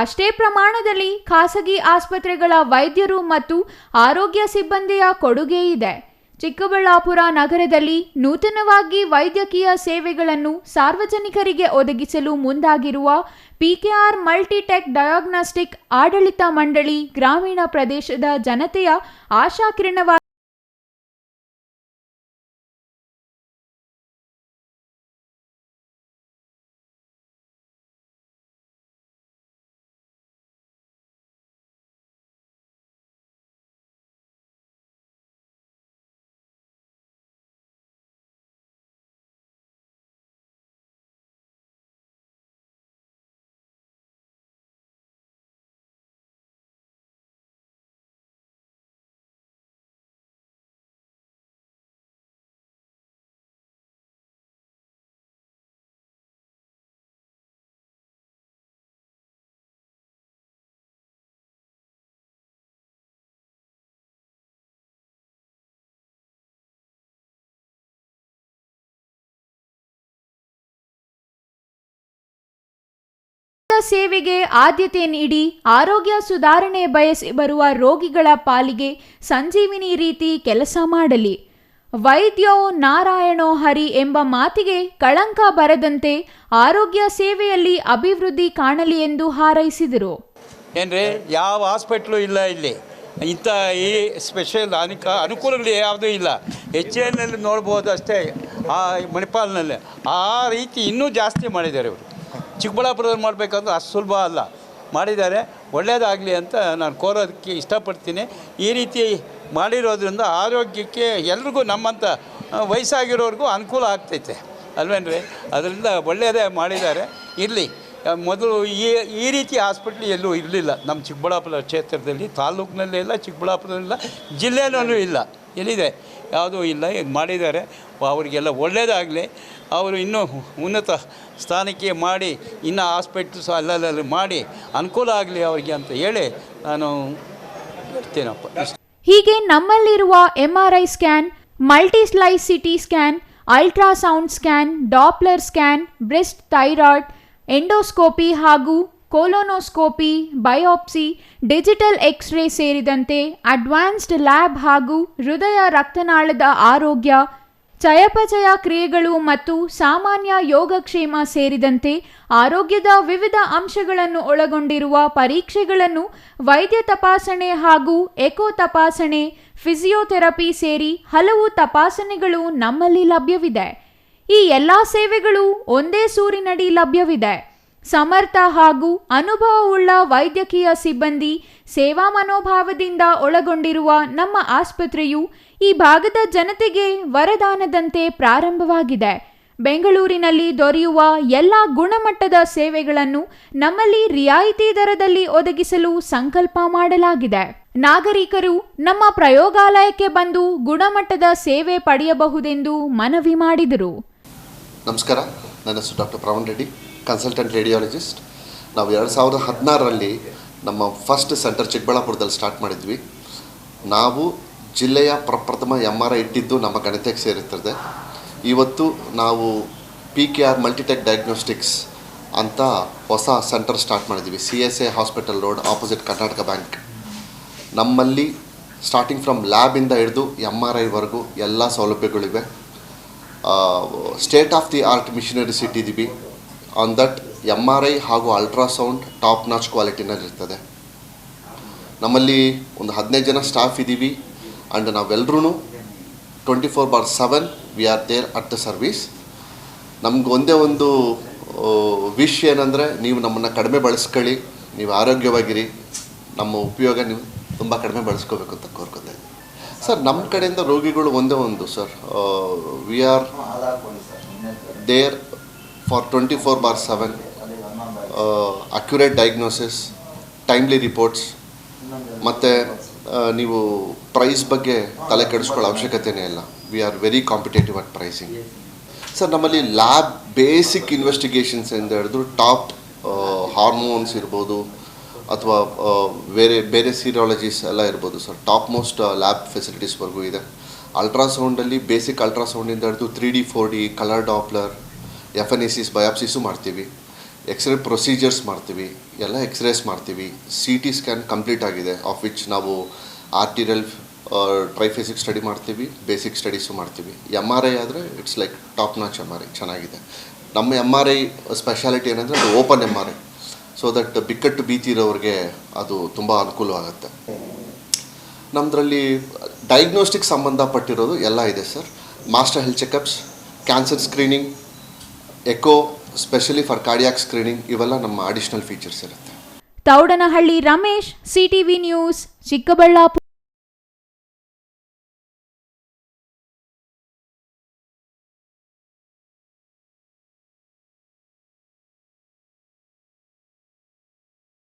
ಅಷ್ಟೇ ಪ್ರಮಾಣದಲ್ಲಿ ಖಾಸಗಿ ಆಸ್ಪತ್ರೆಗಳ ವೈದ್ಯರು ಮತ್ತು ಆರೋಗ್ಯ ಸಿಬ್ಬಂದಿಯ ಕೊಡುಗೆ ಇದೆ. ಚಿಕ್ಕಬಳ್ಳಾಪುರ ನಗರದಲ್ಲಿ ನೂತನವಾಗಿ ವೈದ್ಯಕೀಯ ಸೇವೆಗಳನ್ನು ಸಾರ್ವಜನಿಕರಿಗೆ ಒದಗಿಸಲು ಮುಂದಾಗಿರುವ ಪಿಕೆಆರ್ ಮಲ್ಟಿಟೆಕ್ ಡಯಾಗ್ನಾಸ್ಟಿಕ್ ಆಡಳಿತ ಮಂಡಳಿ ಗ್ರಾಮೀಣ ಪ್ರದೇಶದ ಜನತೆಯ ಆಶಾಕಿರಣವಾಗಿದೆ. ಸೇವೆಗೆ ಆದ್ಯತೆ ನೀಡಿ ಆರೋಗ್ಯ ಸುಧಾರಣೆ ಬಯಸಿ ಬರುವ ರೋಗಿಗಳ ಪಾಲಿಗೆ ಸಂಜೀವಿನಿ ರೀತಿ ಕೆಲಸ ಮಾಡಲಿ. ವೈದ್ಯೋ ನಾರಾಯಣೋ ಹರಿ ಎಂಬ ಮಾತಿಗೆ ಕಳಂಕ ಬರದಂತೆ ಆರೋಗ್ಯ ಸೇವೆಯಲ್ಲಿ ಅಭಿವೃದ್ಧಿ ಕಾಣಲಿ ಎಂದು ಹಾರೈಸಿದರು. ಏನ್ರಿ ಯಾವ ಹಾಸ್ಪಿಟ್ಲು ಇಲ್ಲ ಇಲ್ಲಿ, ಇಂಥ ಈ ಸ್ಪೆಷಲ್ ಅನುಕೂಲಗಳು ಯಾವುದೂ ಇಲ್ಲ. HCLನಲ್ಲಿ ನೋಡ್ಬೋದು ಅಷ್ಟೇ, ಆ ಮಣಿಪಾಲ್ನಲ್ಲಿ ಆ ರೀತಿ ಇನ್ನೂ ಜಾಸ್ತಿ ಮಾಡಿದ್ದಾರೆ ಇವರು. ಚಿಕ್ಕಬಳ್ಳಾಪುರದಲ್ಲಿ ಮಾಡಬೇಕಂದ್ರೆ ಅಷ್ಟು ಸುಲಭ ಅಲ್ಲ, ಮಾಡಿದ್ದಾರೆ. ಒಳ್ಳೆಯದಾಗಲಿ ಅಂತ ನಾನು ಕೋರೋದಕ್ಕೆ ಇಷ್ಟಪಡ್ತೀನಿ. ಈ ರೀತಿ ಮಾಡಿರೋದ್ರಿಂದ ಆರೋಗ್ಯಕ್ಕೆ ಎಲ್ರಿಗೂ ನಮ್ಮಂಥ ವಯಸ್ಸಾಗಿರೋರಿಗೂ ಅನುಕೂಲ ಆಗ್ತೈತೆ ಅಲ್ವೇನ್ರಿ. ಅದರಿಂದ ಒಳ್ಳೆಯದೇ ಮಾಡಿದ್ದಾರೆ. ಇರಲಿ, ಮೊದಲು ಈ ರೀತಿ ಹಾಸ್ಪಿಟ್ಲ್ ಎಲ್ಲೂ ಇರಲಿಲ್ಲ ನಮ್ಮ ಚಿಕ್ಕಬಳ್ಳಾಪುರ ಕ್ಷೇತ್ರದಲ್ಲಿ, ತಾಲೂಕಿನಲ್ಲೇ ಇಲ್ಲ, ಚಿಕ್ಕಬಳ್ಳಾಪುರದಲ್ಲಿಲ್ಲ, ಜಿಲ್ಲೆಯಲ್ಲೂ ಇಲ್ಲ, ಎಲ್ಲಿದೆ ಯಾವುದೂ ಇಲ್ಲ. ಇದು ಮಾಡಿದ್ದಾರೆ, ಅವರಿಗೆಲ್ಲ ಒಳ್ಳೆಯದಾಗಲಿ. ಅವರು ಇನ್ನೂ ಉನ್ನತ ಸ್ಥಾನಕ್ಕೆ ಮಾಡಿ ಇನ್ನೂ ಹಾಸ್ಪಿಟ್ಲ್ಸ್ ಅಲ್ಲಲ್ಲಿ ಮಾಡಿ ಅನುಕೂಲ ಆಗಲಿ ಅವರಿಗೆ ಅಂತ ಹೇಳಿ ನಾನು ಹೇಳ್ತೇನಪ್ಪ. ಹೀಗೆ ನಮ್ಮಲ್ಲಿರುವ MRI scan, multislice CT scan, ultrasound scan, Doppler scan, breast thyroid, endoscopy ಹಾಗೂ ಕೋಲೋನೋಸ್ಕೋಪಿ, ಬಯೋಪ್ಸಿ, ಡಿಜಿಟಲ್ ಎಕ್ಸ್ರೇ ಸೇರಿದಂತೆ ಅಡ್ವಾನ್ಸ್ಡ್ ಲ್ಯಾಬ್ ಹಾಗೂ ಹೃದಯ ರಕ್ತನಾಳದ ಆರೋಗ್ಯ, ಚಯಾಪಚಯ ಕ್ರಿಯೆಗಳು ಮತ್ತು ಸಾಮಾನ್ಯ ಯೋಗಕ್ಷೇಮ ಸೇರಿದಂತೆ ಆರೋಗ್ಯದ ವಿವಿಧ ಅಂಶಗಳನ್ನು ಒಳಗೊಂಡಿರುವ ಪರೀಕ್ಷೆಗಳನ್ನು, ವೈದ್ಯ ತಪಾಸಣೆ ಹಾಗೂ ಎಕೋ ತಪಾಸಣೆ, ಫಿಸಿಯೋಥೆರಪಿ ಸೇರಿ ಹಲವು ತಪಾಸಣೆಗಳು ನಮ್ಮಲ್ಲಿ ಲಭ್ಯವಿದೆ. ಈ ಎಲ್ಲ ಸೇವೆಗಳು ಒಂದೇ ಸೂರಿನಡಿ ಲಭ್ಯವಿದೆ. ಸಮರ್ಥ ಹಾಗೂ ಅನುಭವವುಳ್ಳ ವೈದ್ಯಕೀಯ ಸಿಬ್ಬಂದಿ ಸೇವಾ ಮನೋಭಾವದಿಂದ ಒಳಗೊಂಡಿರುವ ನಮ್ಮ ಆಸ್ಪತ್ರೆಯು ಈ ಭಾಗದ ಜನತೆಗೆ ವರದಾನದಂತೆ ಪ್ರಾರಂಭವಾಗಿದೆ. ಬೆಂಗಳೂರಿನಲ್ಲಿ ದೊರೆಯುವ ಎಲ್ಲ ಗುಣಮಟ್ಟದ ಸೇವೆಗಳನ್ನು ನಮ್ಮಲ್ಲಿ ರಿಯಾಯಿತಿ ದರದಲ್ಲಿ ಒದಗಿಸಲು ಸಂಕಲ್ಪ ಮಾಡಲಾಗಿದೆ. ನಾಗರಿಕರು ನಮ್ಮ ಪ್ರಯೋಗಾಲಯಕ್ಕೆ ಬಂದು ಗುಣಮಟ್ಟದ ಸೇವೆ ಪಡೆಯಬಹುದೆಂದು ಮನವಿ ಮಾಡಿದರು. ನಮಸ್ಕಾರ, ನನ್ನ ಹೆಸರು ಡಾಕ್ಟರ್ ಪ್ರವಣ್ ರೆಡ್ಡಿ, ಕನ್ಸಲ್ಟೆಂಟ್ ರೇಡಿಯಾಲಜಿಸ್ಟ್. ನಾವು 2016ರಲ್ಲಿ ನಮ್ಮ ಫಸ್ಟ್ ಸೆಂಟರ್ ಚಿಕ್ಕಬಳ್ಳಾಪುರದಲ್ಲಿ ಸ್ಟಾರ್ಟ್ ಮಾಡಿದ್ವಿ. ನಾವು ಜಿಲ್ಲೆಯ ಪ್ರಪ್ರಥಮ MRI ಇಟ್ಟಿದ್ದು ನಮ್ಮ ಗಣತೆಗೆ ಸೇರುತ್ತದೆ. ಇವತ್ತು ನಾವು PKR ಮಲ್ಟಿಟೆಕ್ ಡಯಾಗ್ನೋಸ್ಟಿಕ್ಸ್ ಅಂತ ಹೊಸ ಸೆಂಟರ್ ಸ್ಟಾರ್ಟ್ ಮಾಡಿದ್ವಿ, CSI hospital road opposite Karnataka bank. ನಮ್ಮಲ್ಲಿ ಸ್ಟಾರ್ಟಿಂಗ್ ಫ್ರಮ್ ಲ್ಯಾಬಿಂದ ಹಿಡಿದು MRIವರೆಗೂ ಎಲ್ಲ ಸೌಲಭ್ಯಗಳಿವೆ. State of the art machineries ಇಟ್ಟಿದ್ದೀವಿ. ಆನ್ ದಟ್ MRI ಹಾಗೂ ಅಲ್ಟ್ರಾಸೌಂಡ್ ಟಾಪ್ ನಾಚ್ ಕ್ವಾಲಿಟಿನಲ್ಲಿ ಇರ್ತದೆ. ನಮ್ಮಲ್ಲಿ ಒಂದು 15 ಜನ ಸ್ಟಾಫ್ ಇದ್ದೀವಿ. ಆ್ಯಂಡ್ ನಾವೆಲ್ಲರೂ 24/7 we are there at the service. ನಮ್ಗೆ ಒಂದೇ ಒಂದು ವಿಶ್ ಏನಂದರೆ, ನೀವು ನಮ್ಮನ್ನು ಕಡಿಮೆ ಬಳಸ್ಕೊಳ್ಳಿ, ನೀವು ಆರೋಗ್ಯವಾಗಿರಿ, ನಮ್ಮ ಉಪಯೋಗ ನೀವು ತುಂಬ ಕಡಿಮೆ ಬಳಸ್ಕೋಬೇಕು ಅಂತ ಕೋರ್ಕೊತಾ ಇದ್ದೀವಿ. ಸರ್, ನಮ್ಮ ಕಡೆಯಿಂದ ರೋಗಿಗಳು ಒಂದೇ ಒಂದು sir, we are there for 24/7, accurate diagnosis, timely reports. ಮತ್ತು ನೀವು ಪ್ರೈಸ್ ಬಗ್ಗೆ ತಲೆ ಕೆಡಿಸ್ಕೊಳ್ಳೋ ಅವಶ್ಯಕತೆಯೇ ಇಲ್ಲ. We are very competitive at pricing. Sir, ನಮ್ಮಲ್ಲಿ ಲ್ಯಾಬ್ ಬೇಸಿಕ್ ಇನ್ವೆಸ್ಟಿಗೇಷನ್ಸಿಂದ ಹಿಡಿದು ಟಾಪ್ ಹಾರ್ಮೋನ್ಸ್ ಇರ್ಬೋದು, ಅಥವಾ ಬೇರೆ ಸೀರಿಯಾಲಜೀಸ್ ಎಲ್ಲ ಇರ್ಬೋದು ಸರ್. ಟಾಪ್ ಮೋಸ್ಟ್ ಲ್ಯಾಬ್ ಫೆಸಿಲಿಟೀಸ್ವರೆಗೂ ಇದೆ. ಅಲ್ಟ್ರಾಸೌಂಡಲ್ಲಿ ಬೇಸಿಕ್ ಅಲ್ಟ್ರಾಸೌಂಡಿಂದ ಹಿಡಿದು 3D 4D colour Doppler, FNACs ಬಯಾಪ್ಸಿಸು ಮಾಡ್ತೀವಿ, ಎಕ್ಸ್ರೇ ಪ್ರೊಸೀಜರ್ಸ್ ಮಾಡ್ತೀವಿ, ಎಲ್ಲ ಎಕ್ಸ್ರೇಸ್ ಮಾಡ್ತೀವಿ. CT ಸ್ಕ್ಯಾನ್ ಕಂಪ್ಲೀಟ್ ಆಗಿದೆ, ಆಫ್ ವಿಚ್ ನಾವು ಆರ್ಟಿರಿಯಲ್ ಟ್ರೈಫೇಸಿಕ್ ಸ್ಟಡಿ ಮಾಡ್ತೀವಿ, ಬೇಸಿಕ್ ಸ್ಟಡೀಸು ಮಾಡ್ತೀವಿ. MRI ಆದರೆ it's like top notch MRI ಚೆನ್ನಾಗಿದೆ. ನಮ್ಮ MRI ಸ್ಪೆಷಾಲಿಟಿ ಏನಂದರೆ ಅದು ಓಪನ್ MRI, ಸೊ ದಟ್ ಬಿಕ್ಕಟ್ಟು ಭೀತಿ ಇರೋರಿಗೆ ಅದು ತುಂಬ ಅನುಕೂಲವಾಗುತ್ತೆ. ನಮ್ಮದ್ರಲ್ಲಿ ಡಯಾಗ್ನೋಸ್ಟಿಕ್ ಸಂಬಂಧಪಟ್ಟಿರೋದು ಎಲ್ಲ ಇದೆ ಸರ್. Master health checkups, cancer screening, echo, specially for cardiac screening, ಇವೆಲ್ಲ ನಮ್ಮ ಅಡಿಷನಲ್ ಫೀಚರ್ಸ್ ಇರುತ್ತೆ. Taudanahalli Ramesh, CTV news, Chikkaballapur.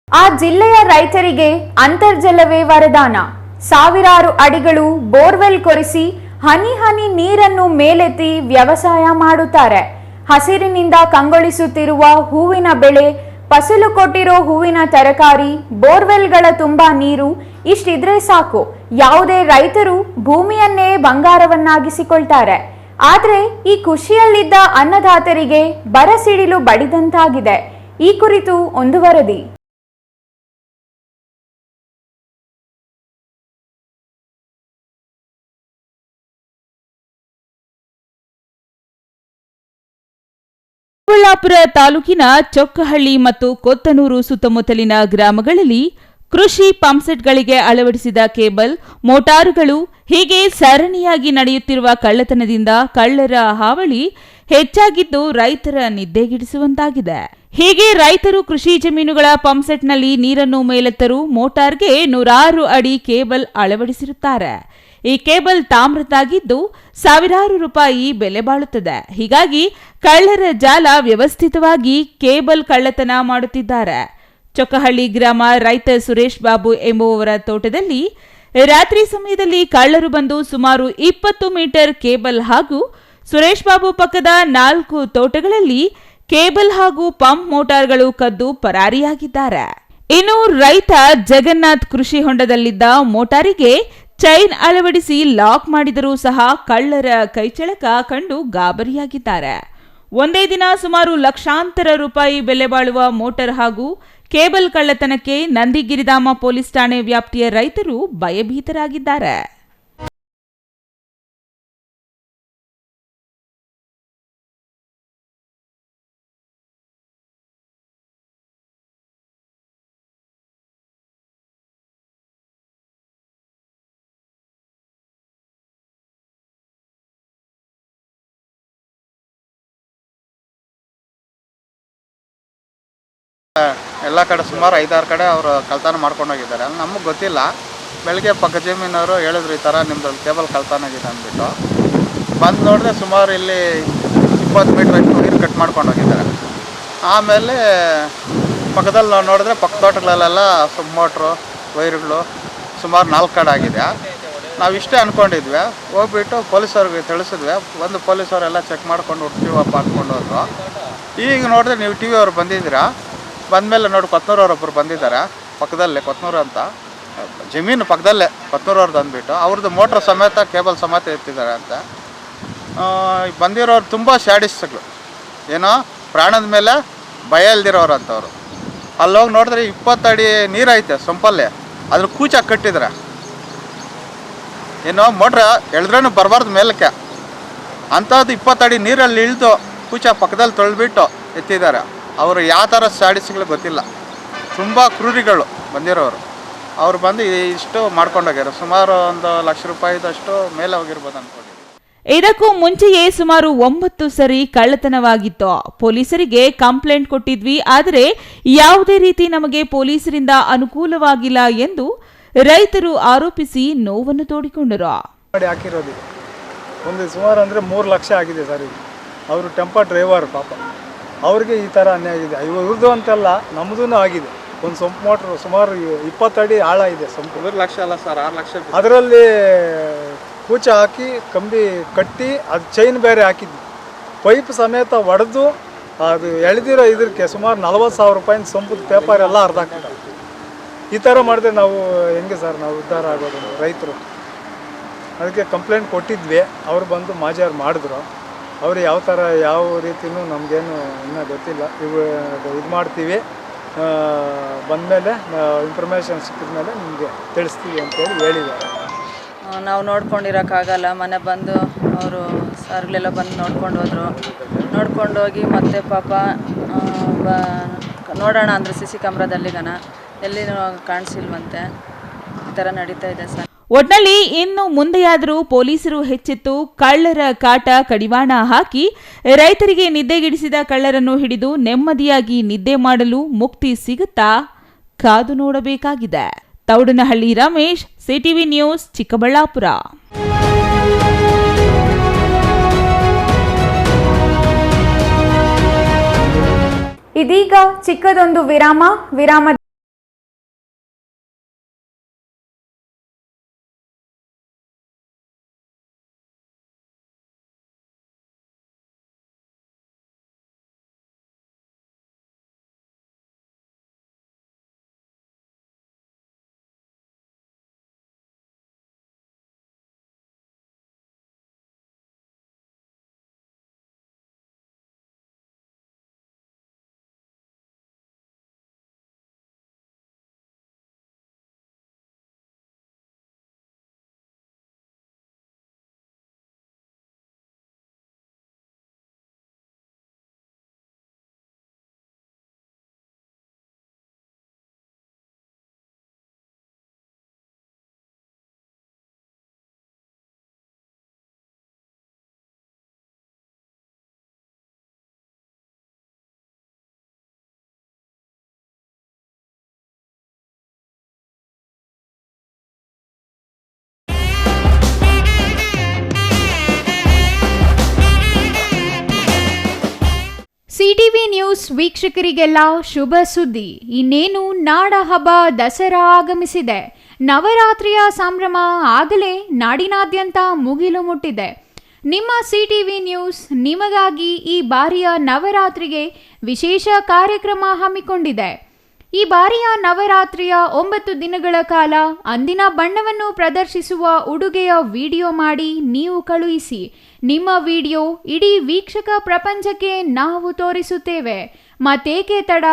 ಆ ಜಿಲ್ಲೆಯ ರೈತರಿಗೆ ಅಂತರ್ಜಲವೇ ವರದಾನ. ಸಾವಿರಾರು ಅಡಿಗಳು ಬೋರ್ವೆಲ್ ಕೊರೆಸಿ ಹನಿ ಹನಿ ನೀರನ್ನು ಮೇಲೆತ್ತಿ ವ್ಯವಸಾಯ ಮಾಡುತ್ತಾರೆ. ಹಸಿರಿನಿಂದ ಕಂಗೊಳಿಸುತ್ತಿರುವ ಹೂವಿನ ಬೆಳೆ, ಫಸಲು ಕೊಟ್ಟಿರೋ ಹೂವಿನ ತರಕಾರಿ, ಬೋರ್ವೆಲ್ಗಳ ತುಂಬಾ ನೀರು ಇಷ್ಟಿದ್ರೆ ಸಾಕು, ಯಾವುದೇ ರೈತರು ಭೂಮಿಯನ್ನೇ ಬಂಗಾರವನ್ನಾಗಿಸಿಕೊಳ್ತಾರೆ. ಆದ್ರೆ ಈ ಖುಷಿಯಲ್ಲಿದ್ದ ಅನ್ನದಾತರಿಗೆ ಬರಸಿಡಿಲು ಬಡಿದಂತಾಗಿದೆ. ಈ ಕುರಿತು ಒಂದು ವರದಿ. ಚಿಕ್ಕಬಳ್ಳಾಪುರ ತಾಲೂಕಿನ ಚೊಕ್ಕಹಳ್ಳಿ ಮತ್ತು ಕೊತ್ತನೂರು ಸುತ್ತಮುತ್ತಲಿನ ಗ್ರಾಮಗಳಲ್ಲಿ ಕೃಷಿ ಪಂಪ್ಸೆಟ್ಗಳಿಗೆ ಅಳವಡಿಸಿದ ಕೇಬಲ್, ಮೋಟಾರುಗಳು ಹೀಗೆ ಸರಣಿಯಾಗಿ ನಡೆಯುತ್ತಿರುವ ಕಳ್ಳತನದಿಂದ ಕಳ್ಳರ ಹಾವಳಿ ಹೆಚ್ಚಾಗಿದ್ದು ರೈತರ ನಿದ್ದೆಗೆಡಿಸುವಂತಾಗಿದೆ. ಹೀಗೆ ರೈತರು ಕೃಷಿ ಜಮೀನುಗಳ ಪಂಪ್ಸೆಟ್ನಲ್ಲಿ ನೀರನ್ನು ಮೇಲೆತ್ತರು ಮೋಟಾರ್ಗೆ 100 ಅಡಿ ಕೇಬಲ್ ಅಳವಡಿಸಿರುತ್ತಾರೆ. ಈ ಕೇಬಲ್ ತಾಮ್ರದ್ದಾಗಿದ್ದು ಸಾವಿರಾರು ರೂಪಾಯಿ ಬೆಲೆ ಬಾಳುತ್ತದೆ. ಹೀಗಾಗಿ ಕಳ್ಳರ ಜಾಲ ವ್ಯವಸ್ಥಿತವಾಗಿ ಕೇಬಲ್ ಕಳ್ಳತನ ಮಾಡುತ್ತಿದ್ದಾರೆ. ಚೊಕ್ಕಹಳ್ಳಿ ಗ್ರಾಮ ರೈತ ಸುರೇಶ್ ಬಾಬು ಎಂಬುವವರ ತೋಟದಲ್ಲಿ ರಾತ್ರಿ ಸಮಯದಲ್ಲಿ ಕಳ್ಳರು ಬಂದು ಸುಮಾರು 20 ಮೀಟರ್ ಕೇಬಲ್ ಹಾಗೂ ಸುರೇಶ್ ಬಾಬು ಪಕ್ಕದ 4 ತೋಟಗಳಲ್ಲಿ ಕೇಬಲ್ ಹಾಗೂ ಪಂಪ್ ಮೋಟಾರ್ಗಳು ಕದ್ದು ಪರಾರಿಯಾಗಿದ್ದಾರೆ. ಇನ್ನು ರೈತ ಜಗನ್ನಾಥ್ ಕೃಷಿ ಹೊಂಡದಲ್ಲಿದ್ದ ಮೋಟಾರಿಗೆ ಚೈನ್ ಅಳವಡಿಸಿ ಲಾಕ್ ಮಾಡಿದರೂ ಸಹ ಕಳ್ಳರ ಕೈಚಳಕ ಕಂಡು ಗಾಬರಿಯಾಗಿದ್ದಾರೆ. ಒಂದೇ ದಿನ ಸುಮಾರು ಲಕ್ಷಾಂತರ ರೂಪಾಯಿ ಬೆಲೆ ಬಾಳುವ ಮೋಟಾರ್ ಹಾಗೂ ಕೇಬಲ್ ಕಳ್ಳತನಕ್ಕೆ ನಂದಿಗಿರಿಧಾಮ ಪೊಲೀಸ್ ಠಾಣೆ ವ್ಯಾಪ್ತಿಯ ರೈತರು ಭಯಭೀತರಾಗಿದ್ದಾರೆ. ಎಲ್ಲ ಕಡೆ ಸುಮಾರು 5-6 ಕಡೆ ಅವರು ಕಳ್ತನ ಮಾಡ್ಕೊಂಡು ಹೋಗಿದ್ದಾರೆ. ನಮಗೆ ಗೊತ್ತಿಲ್ಲ. ಬೆಳಗ್ಗೆ ಪಕ್ಕ ಜಮೀನವರು ಹೇಳಿದ್ರು ಈ ಥರ ನಿಮ್ಮದು ಕೇಬಲ್ ಕಳ್ತನ ಆಗಿದೆ ಅಂದ್ಬಿಟ್ಟು. ಬಂದು ನೋಡಿದ್ರೆ ಸುಮಾರು ಇಲ್ಲಿ 20 ಮೀಟ್ರಷ್ಟು ನೀರು ಕಟ್ ಮಾಡ್ಕೊಂಡು ಹೋಗಿದ್ದಾರೆ. ಆಮೇಲೆ ಪಕ್ಕದಲ್ಲಿ ನೋಡಿದ್ರೆ ಪಕ್ಕ ತೋಟಗಳಲ್ಲೆಲ್ಲ ಮೋಟ್ರು ವೈರ್ಗಳು ಸುಮಾರು 4 ಕಡೆ ಆಗಿದೆ. ನಾವು ಇಷ್ಟೇ ಅಂದ್ಕೊಂಡಿದ್ವಿ. ಹೋಗ್ಬಿಟ್ಟು ಪೊಲೀಸವ್ರಿಗೆ ತಿಳಿಸಿದ್ವಿ. ಒಂದು ಪೊಲೀಸವರೆಲ್ಲ ಚೆಕ್ ಮಾಡ್ಕೊಂಡು ಹುಡ್ತೀವಪ್ಪ ಅಂದ್ಕೊಂಡು ಹೋದ್ರು. ಈಗ ನೋಡಿದ್ರೆ ನೀವು TV ಅವ್ರು ಬಂದಿದ್ದೀರಾ. ಬಂದಮೇಲೆ ನೋಡಿ ಕೊತ್ನೂರವ್ರೊಬ್ಬರು ಬಂದಿದ್ದಾರೆ ಪಕ್ಕದಲ್ಲೇ, ಕೊತ್ನೂರು ಅಂತ ಜಮೀನು ಪಕ್ಕದಲ್ಲೇ ಕೊತ್ನೂರವ್ರದ್ದು ಅಂದ್ಬಿಟ್ಟು ಅವ್ರದ್ದು ಮೋಟ್ರ್ ಸಮೇತ ಕೇಬಲ್ ಸಮೇತ ಎತ್ತಿದ್ದಾರೆ ಅಂತ. ಬಂದಿರೋರು ತುಂಬ ಸ್ಯಾಡಿಸ್ಟ್ಗಳು, ಏನೋ ಪ್ರಾಣದ ಮೇಲೆ ಭಯ ಇಲ್ದಿರೋರು ಅಂತವ್ರು. ಅಲ್ಲೋಗಿ ನೋಡಿದ್ರೆ 20 ಅಡಿ ನೀರೈತೆ ಸೊಂಪಲ್ಲೇ, ಅದ್ರ ಕೂಚಾಗಿ ಕಟ್ಟಿದ್ರೆ ಏನೋ ಮೋಟ್ರ್ ಎಳೆದ್ರೂ ಬರಬಾರ್ದು ಮೇಲಕ್ಕೆ. ಅಂಥದ್ದು 20 ಅಡಿ ನೀರಲ್ಲಿ ಇಳಿದು ಕೂಚ ಪಕ್ಕದಲ್ಲಿ ತೊಳೆದ್ಬಿಟ್ಟು ಎತ್ತಿದ್ದಾರೆ. ಅವರು ಯಾವ ಥರ ಸ್ಟ್ಯಾಟಿಸ್ಗಳು ಗೊತ್ತಿಲ್ಲ, ತುಂಬ ಕ್ರೂರಿಗಳು ಬಂದಿರೋರು. ಅವ್ರು ಬಂದು ಇಷ್ಟು ಮಾಡ್ಕೊಂಡೋಗ್ಯಾರ. ಸುಮಾರು 1 ಲಕ್ಷ ರೂಪಾಯಿದಷ್ಟು ಮೇಲೆ ಹೋಗಿರ್ಬೋದು ಅಂದ್ಕೊಂಡಿದ್ದೀನಿ. ಇದಕ್ಕೂ ಮುಂಚೆಯೇ ಸುಮಾರು 9 ಸರಿ ಕಳ್ಳತನವಾಗಿತ್ತು. ಪೊಲೀಸರಿಗೆ ಕಂಪ್ಲೇಂಟ್ ಕೊಟ್ಟಿದ್ವಿ, ಆದರೆ ಯಾವುದೇ ರೀತಿ ನಮಗೆ ಪೊಲೀಸರಿಂದ ಅನುಕೂಲವಾಗಿಲ್ಲ ಎಂದು ರೈತರು ಆರೋಪಿಸಿ ನೋವನ್ನು ತೋಡಿಕೊಂಡರು. ಹಾಕಿರೋದು ಒಂದು ಸುಮಾರು ಅಂದರೆ 3 ಲಕ್ಷ ಆಗಿದೆ ಸರ್. ಇದು ಅವರು ಟೆಂಪೋ ಡ್ರೈವರ್ ಪಾಪ, ಅವ್ರಿಗೆ ಈ ಥರ ಅನ್ಯಾಯ ಆಗಿದೆ. ಇವ್ರದ್ದು ಅಂತೆಲ್ಲ ನಮ್ಮದೂ ಆಗಿದೆ. ಒಂದು ಸಂಪ್ ಮೋಟ್ರು ಸುಮಾರು 20 ಅಡಿ ಆಳ ಇದೆ ಸಂಪು. 3 ಲಕ್ಷ ಅಲ್ಲ ಸರ್, 6 ಲಕ್ಷ. ಅದರಲ್ಲಿ ಕೂಚ ಹಾಕಿ ಕಂಬಿ ಕಟ್ಟಿ ಅದು ಚೈನ್ ಬೇರೆ ಹಾಕಿದ್ವಿ, ಪೈಪ್ ಸಮೇತ ಒಡೆದು ಅದು ಎಳೆದಿರೋ ಇದಕ್ಕೆ ಸುಮಾರು 40,000 ರೂಪಾಯಿನ ಸಂಪದ ಪೇಪರ್ ಎಲ್ಲ ಅರ್ಧ ಹಾಕಿದ್ದಾರೆ. ಈ ಥರ ಮಾಡಿದ್ರೆ ನಾವು ಹೆಂಗೆ ಸರ್ ನಾವು ಉದ್ಧಾರ ಆಗೋದು ರೈತರು? ಅದಕ್ಕೆ ಕಂಪ್ಲೇಂಟ್ ಕೊಟ್ಟಿದ್ವಿ, ಅವರು ಬಂದು ಮಾಜಾರು ಮಾಡಿದ್ರು. ಅವರು ಯಾವ ರೀತಿಯೂ ನಮಗೇನು ಇನ್ನೂ ಗೊತ್ತಿಲ್ಲ. ಇದು ಮಾಡ್ತೀವಿ, ಬಂದಮೇಲೆ ಇನ್ಫಾರ್ಮೇಷನ್ ಸಿಕ್ಕಿದ ಮೇಲೆ ನಿಮಗೆ ತಿಳಿಸ್ತೀವಿ ಅಂತೇಳಿ ಹೇಳಿದ್ದಾರೆ. ನಾವು ನೋಡ್ಕೊಂಡಿರೋಕ್ಕಾಗಲ್ಲ. ಮನೆ ಬಂದು ಅವರು ಸರ್ಗಳೆಲ್ಲ ಬಂದು ನೋಡ್ಕೊಂಡು ಹೋದರು. ನೋಡ್ಕೊಂಡು ಹೋಗಿ ಮತ್ತೆ ಪಾಪ ನೋಡೋಣ ಅಂದರೆ CC ಕ್ಯಾಮ್ರಾದಲ್ಲಿಗನ ಎಲ್ಲಿ ಕಾಣಿಸಿಲ್ವಂತೆ. ಈ ಥರ ನಡೀತಾ ಇದೆ ಸರ್. ಒಟ್ನಲ್ಲಿ ಇನ್ನು ಮುಂದೆಯಾದರೂ ಪೊಲೀಸರು ಹೆಚ್ಚೆತ್ತು ಕಳ್ಳರ ಕಾಟ ಕಡಿವಾಣ ಹಾಕಿ ರೈತರಿಗೆ ನಿದ್ದೆಗೆಡಿಸಿದ ಕಳ್ಳರನ್ನು ಹಿಡಿದು ನೆಮ್ಮದಿಯಾಗಿ ನಿದ್ದೆ ಮಾಡಲು ಮುಕ್ತಿ ಸಿಗುತ್ತಾ ಕಾದು ನೋಡಬೇಕಾಗಿದೆ. Thoudanahalli Ramesh, CTV news, Chikkaballapur. ಇದೀಗ ಚಿಕ್ಕದೊಂದು ವಿರಾಮ. CTV ನ್ಯೂಸ್ ವೀಕ್ಷಕರಿಗೆಲ್ಲ ಶುಭ ಸುದ್ದಿ. ಇನ್ನೇನು ನಾಡ ಹಬ್ಬ ದಸರಾ ಆಗಮಿಸಿದೆ. ನವರಾತ್ರಿಯ ಸಂಭ್ರಮ ಆಗಲೇ ನಾಡಿನಾದ್ಯಂತ ಮುಗಿಲು ಮುಟ್ಟಿದೆ. ನಿಮ್ಮ CTV ನ್ಯೂಸ್ ನಿಮಗಾಗಿ ಈ ಬಾರಿಯ ನವರಾತ್ರಿಗೆ ವಿಶೇಷ ಕಾರ್ಯಕ್ರಮ ಹಮ್ಮಿಕೊಂಡಿದೆ. ಈ ಬಾರಿಯ ನವರಾತ್ರಿಯ 9 ದಿನಗಳ ಕಾಲ ಅಂದಿನ ಬಣ್ಣವನ್ನು ಪ್ರದರ್ಶಿಸುವ ಉಡುಗೆಯ ವಿಡಿಯೋ ಮಾಡಿ ನೀವು ಕಳುಹಿಸಿ. ನಿಮ್ಮ ವಿಡಿಯೋ ಇಡೀ ವೀಕ್ಷಕ ಪ್ರಪಂಚಕ್ಕೆ ನಾವು ತೋರಿಸುತ್ತೇವೆ. ಮತ್ತೇಕೆ ತಡ,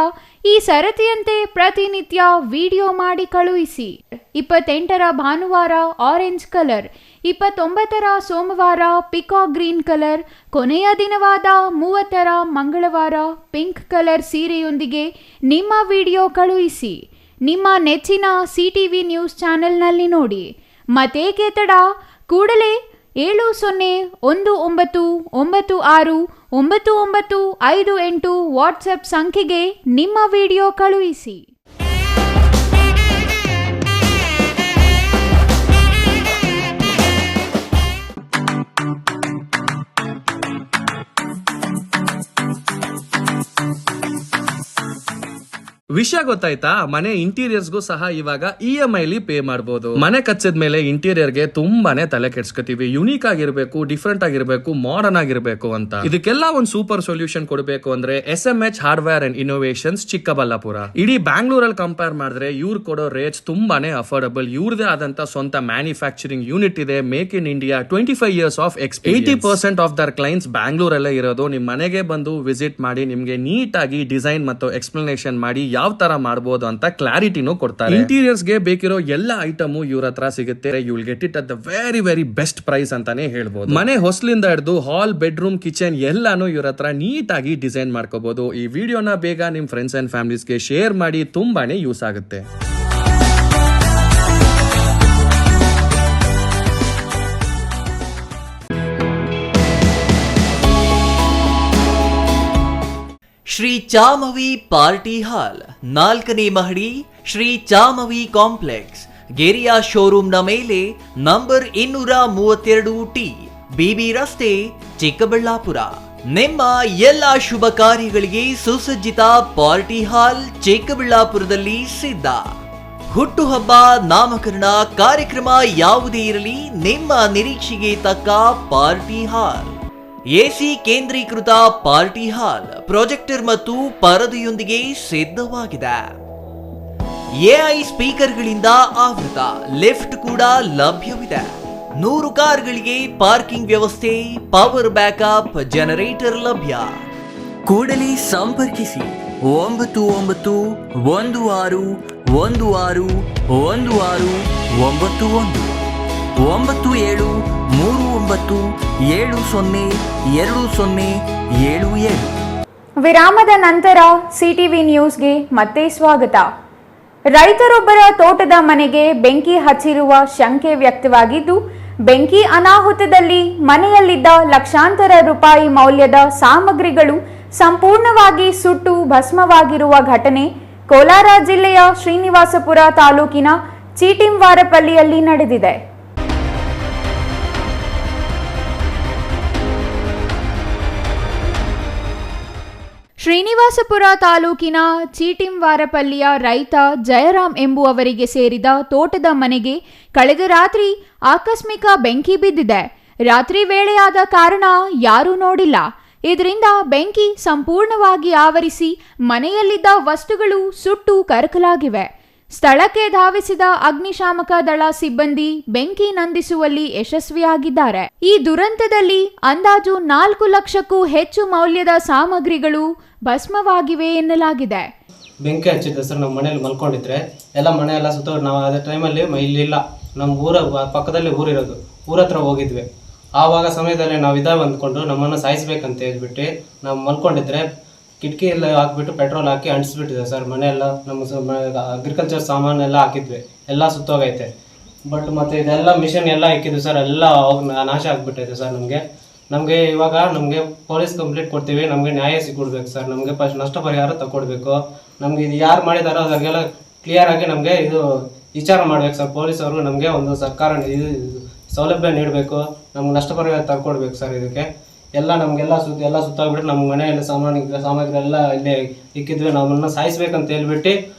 ಈ ಸರತಿಯಂತೆ ಪ್ರತಿನಿತ್ಯ ವಿಡಿಯೋ ಮಾಡಿ ಕಳುಹಿಸಿ. 28ರ ಭಾನುವಾರ ಆರೆಂಜ್ ಕಲರ್, 29ರ ಸೋಮವಾರ ಪಿಕಾಕ್ ಗ್ರೀನ್ ಕಲರ್, ಕೊನೆಯ ದಿನವಾದ 30ರ ಮಂಗಳವಾರ ಪಿಂಕ್ ಕಲರ್ ಸೀರೆಯೊಂದಿಗೆ ನಿಮ್ಮ ವಿಡಿಯೋ ಕಳುಹಿಸಿ. ನಿಮ್ಮ ನೆಚ್ಚಿನ CTV ನ್ಯೂಸ್ ಚಾನೆಲ್ನಲ್ಲಿ ನೋಡಿ. ಮತ್ತೇಕೆ ತಡ, ಕೂಡಲೇ 7019969958 ವಾಟ್ಸಪ್ ಸಂಖ್ಯೆಗೆ ನಿಮ್ಮ ವಿಡಿಯೋ ಕಳುಹಿಸಿ. ವಿಷಯ ಗೊತ್ತಾಯ್ತಾ? ಮನೆ ಇಂಟೀರಿಯರ್ಸ್ಗೂ ಸಹ ಇವಾಗ EMI ಪೇ ಮಾಡಬಹುದು. ಮನೆ ಕಚ್ಚಿದ ಮೇಲೆ ಇಂಟೀರಿಯರ್ಗೆ ತುಂಬಾನೇ ತಲೆ ಕೆಡ್ಸ್ಕೊತೀವಿ. ಯುನೀಕ್ ಆಗಿರ್ಬೇಕು, ಡಿಫ್ರೆಂಟ್ ಆಗಿರ್ಬೇಕು, ಮಾಡರ್ನ್ ಆಗಿರ್ಬೇಕು ಅಂತ. ಇದಕ್ಕೆಲ್ಲ ಒಂದು ಸೂಪರ್ ಸೊಲ್ಯೂಷನ್ ಕೊಡಬೇಕು ಅಂದ್ರೆ SMH hardware and innovations Chikkaballapur. ಇಡೀ ಬ್ಯಾಂಗ್ಳೂರಲ್ಲಿ ಕಂಪೇರ್ ಮಾಡಿದ್ರೆ ಇವ್ರು ಕೊಡೋ ರೇಟ್ಸ್ ತುಂಬಾನೇ ಅಫೋರ್ಡಬಲ್. ಇವ್ರದೇ ಆದಂತ ಸ್ವಂತ ಮ್ಯಾನುಫ್ಯಾಕ್ಚರಿಂಗ್ ಯೂನಿಟ್ ಇದೆ. Make in India 25 years of experience. 80% of their clients ಬ್ಯಾಂಗ್ಳೂರಲ್ಲೇ ಇರೋದು. ನಿಮ್ ಮನೆಗೆ ಬಂದು ವಿಸಿಟ್ ಮಾಡಿ ನಿಮ್ಗೆ ನೀಟ್ ಆಗಿ ಡಿಸೈನ್ ಮತ್ತು ಎಕ್ಸ್ಪ್ಲನೇಷನ್ ಮಾಡಿ ಯಾವ ತರ ಮಾಡಬಹುದು ಅಂತ ಕ್ಲಾರಿಟಿನೂ ಕೊಡ್ತಾರೆ. ಇಂಟೀರಿಯರ್ಸ್ ಗೆ ಬೇಕಿರೋ ಎಲ್ಲ ಐಟಮ್ ಇವ್ರ ಹತ್ರ ಸಿಗುತ್ತೆ. You will get it at the very very best price ಅಂತಾನೆ ಹೇಳ್ಬೋದು. ಮನೆ ಹೊಸ್ಲಿಂದ ಹಿಡಿದು ಹಾಲ್, ಬೆಡ್ರೂಮ್, ಕಿಚನ್ ಎಲ್ಲಾನು ಇವ್ರ ಹತ್ರ ನೀಟಾಗಿ ಡಿಸೈನ್ ಮಾಡ್ಕೋಬಹುದು. ಈ ವಿಡಿಯೋನ ಬೇಗ ನಿಮ್ ಫ್ರೆಂಡ್ಸ್ ಅಂಡ್ ಫ್ಯಾಮಿಲೀಸ್ಗೆ ಶೇರ್ ಮಾಡಿ, ತುಂಬಾನೇ ಯೂಸ್ ಆಗುತ್ತೆ. ಶ್ರೀ ಚಾಮವಿ ಪಾರ್ಟಿ ಹಾಲ್, 4ನೇ ಮಹಡಿ, ಶ್ರೀ ಚಾಮವಿ ಕಾಂಪ್ಲೆಕ್ಸ್, ಗೆರಿಯಾ ಶೋರೂಮ್ನ ಮೇಲೆ, ನಂಬರ್ 232T, ಬಿಬಿ ರಸ್ತೆ, ಚಿಕ್ಕಬಳ್ಳಾಪುರ. ನಿಮ್ಮ ಎಲ್ಲ ಶುಭ ಕಾರ್ಯಗಳಿಗೆ ಸುಸಜ್ಜಿತ ಪಾರ್ಟಿ ಹಾಲ್ ಚಿಕ್ಕಬಳ್ಳಾಪುರದಲ್ಲಿ ಸಿದ್ಧ. ಹುಟ್ಟುಹಬ್ಬ, ನಾಮಕರಣ, ಕಾರ್ಯಕ್ರಮ ಯಾವುದೇ ಇರಲಿ, ನಿಮ್ಮ ನಿರೀಕ್ಷೆಗೆ ತಕ್ಕ ಪಾರ್ಟಿ ಹಾಲ್. ಎಸಿ ಕೇಂದ್ರೀಕೃತ ಪಾರ್ಟಿ ಹಾಲ್, ಪ್ರೊಜೆಕ್ಟರ್ ಮತ್ತು ಪರದೆಯೊಂದಿಗೆ ಸಿದ್ಧವಾಗಿದೆ. ಎಐ ಸ್ಪೀಕರ್ಗಳಿಂದ ಆವೃತ, ಲಿಫ್ಟ್ ಕೂಡ ಲಭ್ಯವಿದೆ. 100 ಕಾರ್ಗಳಿಗೆ ಪಾರ್ಕಿಂಗ್ ವ್ಯವಸ್ಥೆ, ಪವರ್ ಬ್ಯಾಕಪ್, ಜನರೇಟರ್ ಲಭ್ಯ. ಕೂಡಲೇ ಸಂಪರ್ಕಿಸಿ 9916161691 9739702077. ವಿರಾಮದ ನಂತರ ಸಿಟಿವಿ ನ್ಯೂಸ್ಗೆ ಮತ್ತೆ ಸ್ವಾಗತ. ರೈತರೊಬ್ಬರ ತೋಟದ ಮನೆಗೆ ಬೆಂಕಿ ಹಚ್ಚಿರುವ ಶಂಕೆ ವ್ಯಕ್ತವಾಗಿದ್ದು, ಬೆಂಕಿ ಅನಾಹುತದಲ್ಲಿ ಮನೆಯಲ್ಲಿದ್ದ ಲಕ್ಷಾಂತರ ರೂಪಾಯಿ ಮೌಲ್ಯದ ಸಾಮಗ್ರಿಗಳು ಸಂಪೂರ್ಣವಾಗಿ ಸುಟ್ಟು ಭಸ್ಮವಾಗಿರುವ ಘಟನೆ ಕೋಲಾರ ಜಿಲ್ಲೆಯ ಶ್ರೀನಿವಾಸಪುರ ತಾಲೂಕಿನ ಚೀಟಿಂವಾರಪಲ್ಲಿಯಲ್ಲಿ ನಡೆದಿದೆ. ಶ್ರೀನಿವಾಸಪುರ ತಾಲೂಕಿನ ಚೀಟಿಂವಾರಪಲ್ಲಿಯ ರೈತ ಜಯರಾಮ್ ಎಂಬುವವರಿಗೆ ಸೇರಿದ ತೋಟದ ಮನೆಗೆ ಕಳೆದ ರಾತ್ರಿ ಆಕಸ್ಮಿಕ ಬೆಂಕಿ ಬಿದ್ದಿದೆ. ರಾತ್ರಿ ವೇಳೆಯಾದ ಕಾರಣ ಯಾರೂ ನೋಡಿಲ್ಲ. ಇದರಿಂದ ಬೆಂಕಿ ಸಂಪೂರ್ಣವಾಗಿ ಆವರಿಸಿ ಮನೆಯಲ್ಲಿದ್ದ ವಸ್ತುಗಳು ಸುಟ್ಟು ಕರಕಲಾಗಿವೆ. ಸ್ಥಳಕ್ಕೆ ಧಾವಿಸಿದ ಅಗ್ನಿಶಾಮಕ ದಳ ಸಿಬ್ಬಂದಿ ಬೆಂಕಿ ನಂದಿಸುವಲ್ಲಿ ಯಶಸ್ವಿಯಾಗಿದ್ದಾರೆ. ಈ ದುರಂತದಲ್ಲಿ ಅಂದಾಜು 4 ಲಕ್ಷಕ್ಕೂ ಹೆಚ್ಚು ಮೌಲ್ಯದ ಸಾಮಗ್ರಿಗಳು ಭಸ್ಮವಾಗಿವೆ ಎನ್ನಲಾಗಿದೆ. ಬೆಂಕಿ ಹಚ್ಚಿದ್ದೆ ಸರ್. ನಮ್ಮ ಮನೇಲಿ ಮಲ್ಕೊಂಡಿದ್ರೆ ಎಲ್ಲ ಮನೆ ಎಲ್ಲ ಸುತ್ತ. ನಾವು ಅದೇ ಟೈಮಲ್ಲಿ ಇಲ್ಲಿಲ್ಲ, ನಮ್ಮ ಊರ ಪಕ್ಕದಲ್ಲಿ ಊರಿರೋದು, ಊರ ಹತ್ರ ಹೋಗಿದ್ವಿ. ಆವಾಗ ಸಮಯದಲ್ಲಿ ನಾವು ಇದಾವೆ ಅಂದ್ಕೊಂಡು ನಮ್ಮನ್ನು ಸಾಯಿಸ್ಬೇಕಂತ ಹೇಳ್ಬಿಟ್ಟು ನಾವು ಮಲ್ಕೊಂಡಿದ್ರೆ ಕಿಟಕಿ ಎಲ್ಲ ಹಾಕ್ಬಿಟ್ಟು ಪೆಟ್ರೋಲ್ ಹಾಕಿ ಅಂಟಿಸ್ಬಿಟ್ಟಿದೆ ಸರ್. ಮನೆಯೆಲ್ಲ ನಮ್ಮ ಅಗ್ರಿಕಲ್ಚರ್ ಸಾಮಾನೆಲ್ಲ ಹಾಕಿದ್ವಿ, ಎಲ್ಲ ಸುತ್ತೋಗೈತೆ. ಬಟ್ ಮತ್ತು ಇದೆಲ್ಲ ಮಿಷನ್ ಎಲ್ಲ ಇಕ್ಕಿದ್ವಿ ಸರ್, ಎಲ್ಲ ನಾಶ ಆಗಿಬಿಟ್ಟೈತೆ ಸರ್. ನಮಗೆ ಇವಾಗ ಪೊಲೀಸ್ ಕಂಪ್ಲೇಂಟ್ ಕೊಡ್ತೀವಿ, ನಮಗೆ ನ್ಯಾಯ ಸಿಕ್ಕೊಡ್ಬೇಕು ಸರ್. ನಮಗೆ ಫಸ್ಟ್ ನಷ್ಟ ಪರಿಹಾರ ತಗೊಡ್ಬೇಕು. ನಮ್ಗೆ ಇದು ಯಾರು ಮಾಡಿದಾರೋ ಅದರಿಗೆಲ್ಲ ಕ್ಲಿಯರ್ ಆಗಿ ನಮಗೆ ಇದು ವಿಚಾರ ಮಾಡ್ಬೇಕು ಸರ್. ಪೊಲೀಸವರು ನಮಗೆ ಒಂದು ಸರ್ಕಾರ ಇದು ಸೌಲಭ್ಯ ನೀಡಬೇಕು, ನಮ್ಗೆ ನಷ್ಟ ಪರಿಹಾರ ತಗೊಡ್ಬೇಕು ಸರ್. ಇದಕ್ಕೆ ಎಲ್ಲ ನಮಗೆಲ್ಲ ಸುತ್ತಾಗ್ಬಿಟ್ಟು ನಮ್ಮ ಮನೆಯಲ್ಲಿ ಸಾಮಗ್ರಿ ಎಲ್ಲ ಇಲ್ಲೇ ಇಕ್ಕಿದ್ವಿ. ನಮ್ಮನ್ನು ಸಾಯಿಸ್ಬೇಕಂತ ಹೇಳ್ಬಿಟ್ಟು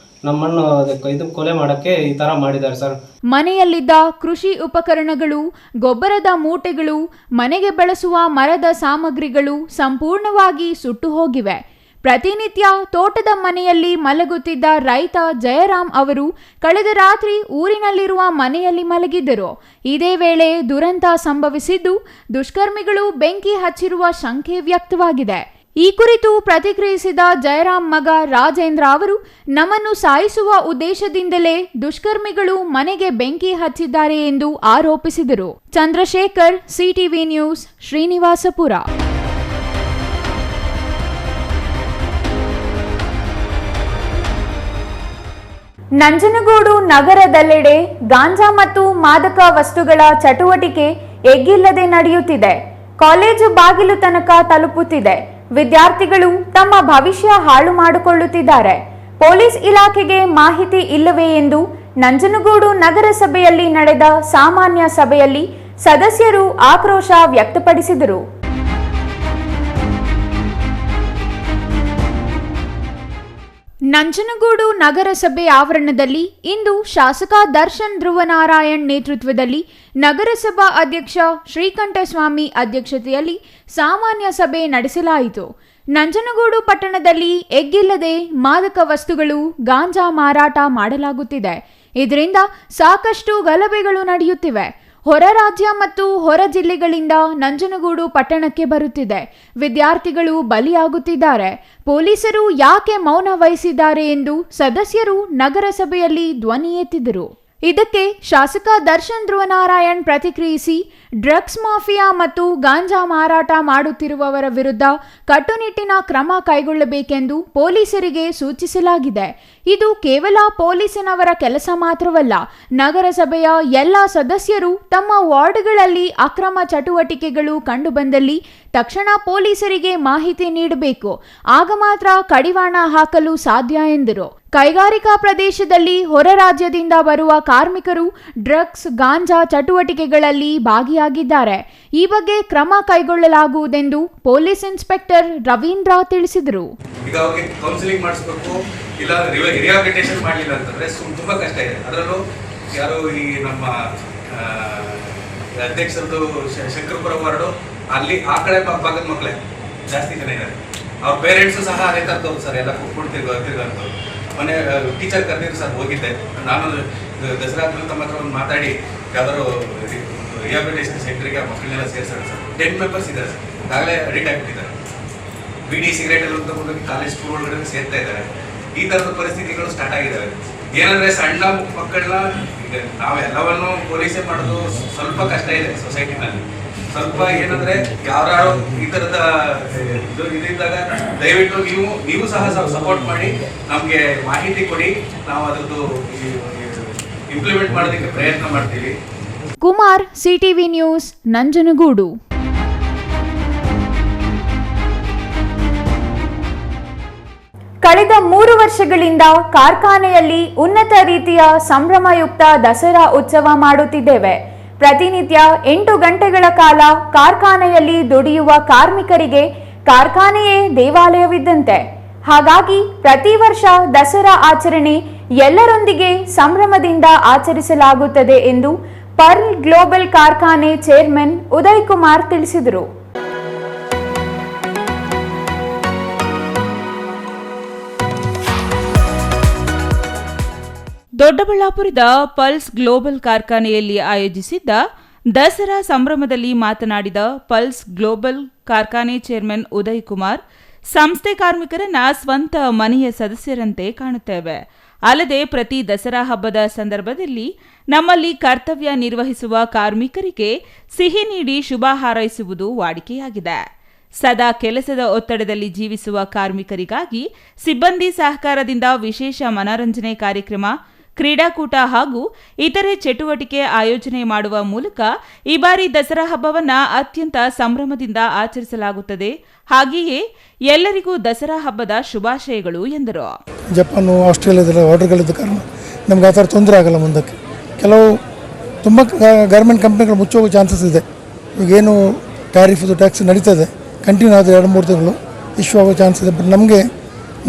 ನಮ್ಮನ್ನು ಇದು ಕೊಲೆ ಮಾಡೋಕ್ಕೆ ಈ ಥರ ಮಾಡಿದ್ದಾರೆ ಸರ್. ಮನೆಯಲ್ಲಿದ್ದ ಕೃಷಿ ಉಪಕರಣಗಳು, ಗೊಬ್ಬರದ ಮೂಟೆಗಳು, ಮನೆಗೆ ಬಳಸುವ ಮರದ ಸಾಮಗ್ರಿಗಳು ಸಂಪೂರ್ಣವಾಗಿ ಸುಟ್ಟು ಹೋಗಿವೆ. ಪ್ರತಿನಿತ್ಯ ತೋಟದ ಮನೆಯಲ್ಲಿ ಮಲಗುತ್ತಿದ್ದ ರೈತ ಜಯರಾಮ್ ಅವರು ಕಳೆದ ರಾತ್ರಿ ಊರಿನಲ್ಲಿರುವ ಮನೆಯಲ್ಲಿ ಮಲಗಿದ್ದರು. ಇದೇ ವೇಳೆ ದುರಂತ ಸಂಭವಿಸಿದ್ದು, ದುಷ್ಕರ್ಮಿಗಳು ಬೆಂಕಿ ಹಚ್ಚಿರುವ ಶಂಕೆ ವ್ಯಕ್ತವಾಗಿದೆ. ಈ ಕುರಿತು ಪ್ರತಿಕ್ರಿಯಿಸಿದ ಜಯರಾಮ್ ಮಗ ರಾಜೇಂದ್ರ ಅವರು, ನಮ್ಮನ್ನು ಸಾಯಿಸುವ ಉದ್ದೇಶದಿಂದಲೇ ದುಷ್ಕರ್ಮಿಗಳು ಮನೆಗೆ ಬೆಂಕಿ ಹಚ್ಚಿದ್ದಾರೆ ಎಂದು ಆರೋಪಿಸಿದರು. Chandrashekar, CTV news, Srinivaspura. ನಂಜನಗೂಡು ನಗರದೆಲ್ಲೆಡೆ ಗಾಂಜಾ ಮತ್ತು ಮಾದಕ ವಸ್ತುಗಳ ಚಟುವಟಿಕೆ ಎಗ್ಗಿಲ್ಲದೆ ನಡೆಯುತ್ತಿದೆ. ಕಾಲೇಜು ಬಾಗಿಲು ತನಕ ತಲುಪುತ್ತಿದೆ. ವಿದ್ಯಾರ್ಥಿಗಳು ತಮ್ಮ ಭವಿಷ್ಯ ಹಾಳು ಮಾಡಿಕೊಳ್ಳುತ್ತಿದ್ದಾರೆ. ಪೊಲೀಸ್ ಇಲಾಖೆಗೆ ಮಾಹಿತಿ ಇಲ್ಲವೇ ಎಂದು ನಂಜನಗೂಡು ನಗರಸಭೆಯಲ್ಲಿ ನಡೆದ ಸಾಮಾನ್ಯ ಸಭೆಯಲ್ಲಿ ಸದಸ್ಯರು ಆಕ್ರೋಶ ವ್ಯಕ್ತಪಡಿಸಿದರು. ನಂಜನಗೂಡು ನಗರಸಭೆ ಆವರಣದಲ್ಲಿ ಇಂದು ಶಾಸಕ ದರ್ಶನ್ ಧ್ರುವನಾರಾಯಣ್ ನೇತೃತ್ವದಲ್ಲಿ ನಗರಸಭಾ ಅಧ್ಯಕ್ಷ ಶ್ರೀಕಂಠಸ್ವಾಮಿ ಅಧ್ಯಕ್ಷತೆಯಲ್ಲಿ ಸಾಮಾನ್ಯ ಸಭೆ ನಡೆಸಲಾಯಿತು. ನಂಜನಗೂಡು ಪಟ್ಟಣದಲ್ಲಿ ಎಗ್ಗಿಲ್ಲದೆ ಮಾದಕ ವಸ್ತುಗಳು, ಗಾಂಜಾ ಮಾರಾಟ ಮಾಡಲಾಗುತ್ತಿದೆ. ಇದರಿಂದ ಸಾಕಷ್ಟು ಗಲಭೆಗಳು ನಡೆಯುತ್ತಿವೆ. ಹೊರ ರಾಜ್ಯ ಮತ್ತು ಹೊರ ಜಿಲ್ಲೆಗಳಿಂದ ನಂಜನಗೂಡು ಪಟ್ಟಣಕ್ಕೆ ಬರುತ್ತಿದೆ. ವಿದ್ಯಾರ್ಥಿಗಳು ಬಲಿಯಾಗುತ್ತಿದ್ದಾರೆ. ಪೊಲೀಸರು ಯಾಕೆ ಮೌನ ವಹಿಸಿದ್ದಾರೆ ಎಂದು ಸದಸ್ಯರು ನಗರಸಭೆಯಲ್ಲಿ ಧ್ವನಿ ಎತ್ತಿದರು. ಇದಕ್ಕೆ ಶಾಸಕ ದರ್ಶನ್ ಧ್ರುವನಾರಾಯಣ್ ಪ್ರತಿಕ್ರಿಯಿಸಿ, ಡ್ರಗ್ಸ್ ಮಾಫಿಯಾ ಮತ್ತು ಗಾಂಜಾ ಮಾರಾಟ ಮಾಡುತ್ತಿರುವವರ ವಿರುದ್ಧ ಕಟ್ಟುನಿಟ್ಟಿನ ಕ್ರಮ ಕೈಗೊಳ್ಳಬೇಕೆಂದು ಪೊಲೀಸರಿಗೆ ಸೂಚಿಸಲಾಗಿದೆ. ಇದು ಕೇವಲ ಪೊಲೀಸಿನವರ ಕೆಲಸ ಮಾತ್ರವಲ್ಲ. ನಗರಸಭೆಯ ಎಲ್ಲ ಸದಸ್ಯರು ತಮ್ಮ ವಾರ್ಡ್ಗಳಲ್ಲಿ ಅಕ್ರಮ ಚಟುವಟಿಕೆಗಳು ಕಂಡುಬಂದಲ್ಲಿ ತಕ್ಷಣ ಪೊಲೀಸರಿಗೆ ಮಾಹಿತಿ ನೀಡಬೇಕು. ಆಗ ಮಾತ್ರ ಕಡಿವಾಣ ಹಾಕಲು ಸಾಧ್ಯ ಎಂದರು. ಕೈಗಾರಿಕಾ ಪ್ರದೇಶದಲ್ಲಿ ಹೊರ ರಾಜ್ಯದಿಂದ ಬರುವ ಕಾರ್ಮಿಕರು ಡ್ರಗ್ಸ್, ಗಾಂಜಾ ಚಟುವಟಿಕೆಗಳಲ್ಲಿ ಭಾಗಿಯಾಗಿದ್ದಾರೆ. ಈ ಬಗ್ಗೆ ಕ್ರಮ ಕೈಗೊಳ್ಳಲಾಗುವುದೆಂದು ಪೊಲೀಸ್ ಇನ್ಸ್ಪೆಕ್ಟರ್ ರವೀಂದ್ರ ತಿಳಿಸಿದರು. ಈಗ ಅವ್ರಿಗೆ ಕೌನ್ಸಿಲಿಂಗ್ ಮಾಡಿಸ್ಬೇಕು, ಇಲ್ಲ ರಿಹಾಬಿಲಿಟೇಷನ್ ಮಾಡಲಿಲ್ಲ ಅಂತಂದ್ರೆ ತುಂಬಾ ಕಷ್ಟ ಇದೆ. ಅದರಲ್ಲೂ ಯಾರು ಈ ನಮ್ಮ ಅಧ್ಯಕ್ಷರದು ಶಂಕರಪುರ ವಾರ್ಡು, ಅಲ್ಲಿ ಆ ಕಡೆ ಭಾಗದ ಮಕ್ಕಳೇ ಜಾಸ್ತಿ ಜನ ಇದ್ದಾರೆ. ಅವ್ರ ಪೇರೆಂಟ್ಸು ಸಹ ಅದೇ ತರದವ್ರು ಸರ್, ಎಲ್ಲ ಕೂತ್ಕೊಂಡು ತಿರ್ಗಂತವ್ರು. ಮೊನ್ನೆ ಟೀಚರ್ ಕರೆದಿದ್ರು ಸರ್, ಹೋಗಿದ್ದೆ ನಾನು. ದಸರಾ ಆದ್ಮೇಲೆ ತಮ್ಮ ಹತ್ರ ಒಂದು ಮಾತಾಡಿ ಯಾವ್ದಾದ್ರು ರಿಹಾಬಿಲಿಟೇಷನ್ ಸೆಂಟರ್ಗೆ ಮಕ್ಕಳನ್ನೆಲ್ಲ ಸೇರಿಸೋಣ ಸರ್. 10 ಮೆಂಬರ್ಸ್ ಇದ್ದಾರೆ ಸರ್, ಈಗಾಗಲೇ ಅಡಿಕ್ಟ್ ಆಗಿಬಿಟ್ಟಿದ್ದಾರೆ. ಬಿಡಿ ಸಿಗರೇಟ್ ಎಲ್ಲ ತಗೊಂಡೋಗಿ ಕಾಲೇಜ್ ಸ್ಕೂಲ್ ಒಳಗಡೆ ಸೇರ್ತಾ ಇದ್ದಾರೆ. ಈ ಥರದ ಪರಿಸ್ಥಿತಿಗಳು ಸ್ಟಾರ್ಟ್ ಆಗಿದ್ದಾವೆ. ಏನಂದರೆ ಸಣ್ಣ ಮಕ್ಕಳನ್ನ ಈಗ ನಾವೆಲ್ಲವನ್ನು ಪೊಲೀಸೇ ಮಾಡೋದು ಸ್ವಲ್ಪ ಕಷ್ಟ ಇದೆ ಸೊಸೈಟಿನಲ್ಲಿ. ಸ್ವಲ್ಪ ಏನಂದರೆ ಯಾರು ಈ ಥರದ ಇದ್ದಾಗ ದಯವಿಟ್ಟು ನೀವು ಸಹ ಸಪೋರ್ಟ್ ಮಾಡಿ, ನಮಗೆ ಮಾಹಿತಿ ಕೊಡಿ. ನಾವು ಅದರದ್ದು ಇಂಪ್ಲಿಮೆಂಟ್ ಮಾಡೋದಕ್ಕೆ ಪ್ರಯತ್ನ ಮಾಡ್ತೀವಿ. Kumar, CTV news, Nanjangud. ಕಳೆದ 3 ವರ್ಷಗಳಿಂದ ಕಾರ್ಖಾನೆಯಲ್ಲಿ ಉನ್ನತ ರೀತಿಯ ಸಂಭ್ರಮಯುಕ್ತ ದಸರಾ ಉತ್ಸವ ಮಾಡುತ್ತಿದ್ದೇವೆ. ಪ್ರತಿನಿತ್ಯ 8 ಗಂಟೆಗಳ ಕಾಲ ಕಾರ್ಖಾನೆಯಲ್ಲಿ ದುಡಿಯುವ ಕಾರ್ಮಿಕರಿಗೆ ಕಾರ್ಖಾನೆಯೇ ದೇವಾಲಯವಿದ್ದಂತೆ. ಹಾಗಾಗಿ ಪ್ರತಿ ವರ್ಷ ದಸರಾ ಆಚರಣೆ ಎಲ್ಲರೊಂದಿಗೆ ಸಂಭ್ರಮದಿಂದ ಆಚರಿಸಲಾಗುತ್ತದೆ ಎಂದು ಪರ್ಲ್ ಗ್ಲೋಬಲ್ ಕಾರ್ಖಾನೆ ಚೇರ್ಮನ್ ಉದಯ್ ಕುಮಾರ್ ತಿಳಿಸಿದರು. ದೊಡ್ಡಬಳ್ಳಾಪುರದ ಪಲ್ಸ್ ಗ್ಲೋಬಲ್ ಕಾರ್ಖಾನೆಯಲ್ಲಿ ಆಯೋಜಿಸಿದ್ದ ದಸರಾ ಸಂಭ್ರಮದಲ್ಲಿ ಮಾತನಾಡಿದ ಪಲ್ಸ್ ಗ್ಲೋಬಲ್ ಕಾರ್ಖಾನೆ ಚೇರ್ಮನ್ ಉದಯ್ ಕುಮಾರ್, ಸಂಸ್ಥೆ ಕಾರ್ಮಿಕರನ್ನ ಸ್ವಂತ ಮನೆಯ ಸದಸ್ಯರಂತೆ ಕಾಣುತ್ತೇವೆ. ಅಲ್ಲದೆ ಪ್ರತಿ ದಸರಾ ಹಬ್ಬದ ಸಂದರ್ಭದಲ್ಲಿ ನಮ್ಮಲ್ಲಿ ಕರ್ತವ್ಯ ನಿರ್ವಹಿಸುವ ಕಾರ್ಮಿಕರಿಗೆ ಸಿಹಿ ನೀಡಿ ಶುಭ ಹಾರೈಸುವುದು ವಾಡಿಕೆಯಾಗಿದೆ. ಸದಾ ಕೆಲಸದ ಒತ್ತಡದಲ್ಲಿ ಜೀವಿಸುವ ಕಾರ್ಮಿಕರಿಗಾಗಿ ಸಿಬ್ಬಂದಿ ಸಹಕಾರದಿಂದ ವಿಶೇಷ ಮನರಂಜನೆ ಕಾರ್ಯಕ್ರಮ, ಕ್ರೀಡಾಕೂಟ ಹಾಗೂ ಇತರೆ ಚಟುವಟಿಕೆ ಆಯೋಜನೆ ಮಾಡುವ ಮೂಲಕ ಈ ಬಾರಿ ದಸರಾ ಹಬ್ಬವನ್ನ ಅತ್ಯಂತ ಸಂಭ್ರಮದಿಂದ ಆಚರಿಸಲಾಗುತ್ತದೆ. ಹಾಗೆಯೇ ಎಲ್ಲರಿಗೂ ದಸರಾ ಹಬ್ಬದ ಶುಭಾಶಯಗಳು ಎಂದರು. ಜಪಾನು, ಆಸ್ಟ್ರೇಲಿಯಾದ ಆರ್ಡರ್ಗಳಿದ್ದ ಕಾರಣ ನಮ್ಗೆ ಆ ಥರ ತೊಂದರೆ ಆಗಲ್ಲ. ಮುಂದಕ್ಕೆ ಕೆಲವು ತುಂಬ ಗಾರ್ಮೆಂಟ್ ಕಂಪ್ನಿಗಳು ಮುಚ್ಚೋಗೋ ಚಾನ್ಸಸ್ ಇದೆ. ಈಗೇನು ಟ್ಯಾರಿಫ್ದು ಟ್ಯಾಕ್ಸ್ ನಡೀತದೆ, ಕಂಟಿನ್ಯೂ ಆದರೆ 2-3 ತಿಂಗಳು ಇಶ್ಯೂ ಆಗೋ ಚಾನ್ಸ್ ಇದೆ. ಬಟ್ ನಮಗೆ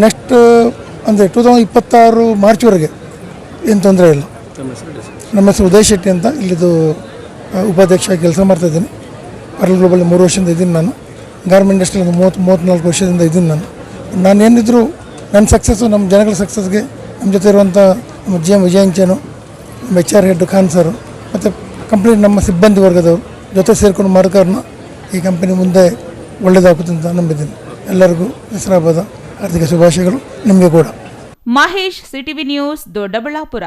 ನೆಕ್ಸ್ಟ್ ಅಂದರೆ 2026 ಮಾರ್ಚ್ವರೆಗೆ ಏನು ತೊಂದರೆ ಇಲ್ಲ. ನಮ್ಮ ಹೆಸರು ಉದಯ್ ಶೆಟ್ಟಿ ಅಂತ, ಇಲ್ಲಿದು ಉಪಾಧ್ಯಕ್ಷ ಕೆಲಸ ಮಾಡ್ತಾಯಿದ್ದೀನಿ. ಪರ್ಲ್ ಗ್ಲೋಬಲ್ 3 ವರ್ಷದಿಂದ ಇದ್ದೀನಿ. ನಾನು ಗಾರ್ಮೆಂಟ್ ಇಂಡಸ್ಟ್ರಿಯಲ್ಲಿ 34 ವರ್ಷದಿಂದ ಇದ್ದೀನಿ. ನಾನೇನಿದ್ರು ನನ್ನ ಸಕ್ಸಸ್ಸು, ನಮ್ಮ ಜನಗಳ ಸಕ್ಸಸ್ಗೆ ನಮ್ಮ ಜೊತೆ ಇರುವಂಥ ನಮ್ಮ GM ವಿಜಯಂಚನು, ನಮ್ಮ HR ಹೆಡ್ ಖಾನ್ ಸರು ಮತ್ತು ಕಂಪ್ಲೀಟ್ ನಮ್ಮ ಸಿಬ್ಬಂದಿ ವರ್ಗದವರು ಜೊತೆ ಸೇರಿಕೊಂಡು ಮಾಡೋಕಾರಣ ಈ ಕಂಪನಿ ಮುಂದೆ ಒಳ್ಳೆಯದಾಗುತ್ತೆ ಅಂತ ನಂಬಿದ್ದೀನಿ. ಎಲ್ಲರಿಗೂ ದಸರಾ ಹಬ್ಬದ ಆರ್ಥಿಕ ಶುಭಾಶಯಗಳು. ನಿಮಗೆ ಕೂಡ. Mahesh, CTV news, Doddaballapur.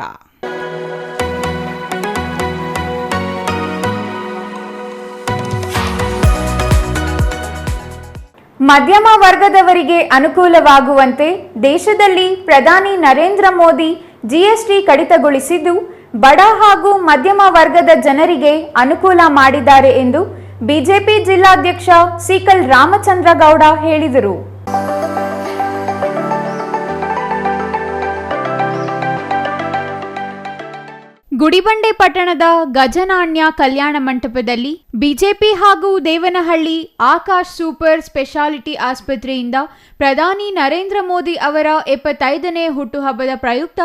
ಮಧ್ಯಮ ವರ್ಗದವರಿಗೆ ಅನುಕೂಲವಾಗುವಂತೆ ದೇಶದಲ್ಲಿ ಪ್ರಧಾನಿ ನರೇಂದ್ರ ಮೋದಿ GST ಕಡಿತಗೊಳಿಸಿದ್ದು ಬಡ ಹಾಗೂ ಮಧ್ಯಮ ವರ್ಗದ ಜನರಿಗೆ ಅನುಕೂಲ ಮಾಡಿದ್ದಾರೆ ಎಂದು ಬಿಜೆಪಿ ಜಿಲ್ಲಾಧ್ಯಕ್ಷ ಸೀಕಲ್ ರಾಮಚಂದ್ರ ಗೌಡ ಹೇಳಿದರು. ಗುಡಿಬಂಡೆ ಪಟ್ಟಣದ ಗಜನಾಣ್ಯ ಕಲ್ಯಾಣ ಮಂಟಪದಲ್ಲಿ ಬಿಜೆಪಿ ಹಾಗೂ ದೇವನಹಳ್ಳಿ ಆಕಾಶ್ ಸೂಪರ್ ಸ್ಪೆಷಾಲಿಟಿ ಆಸ್ಪತ್ರೆಯಿಂದ ಪ್ರಧಾನಿ ನರೇಂದ್ರ ಮೋದಿ ಅವರ 75ನೇ ಹುಟ್ಟುಹಬ್ಬದ ಪ್ರಯುಕ್ತ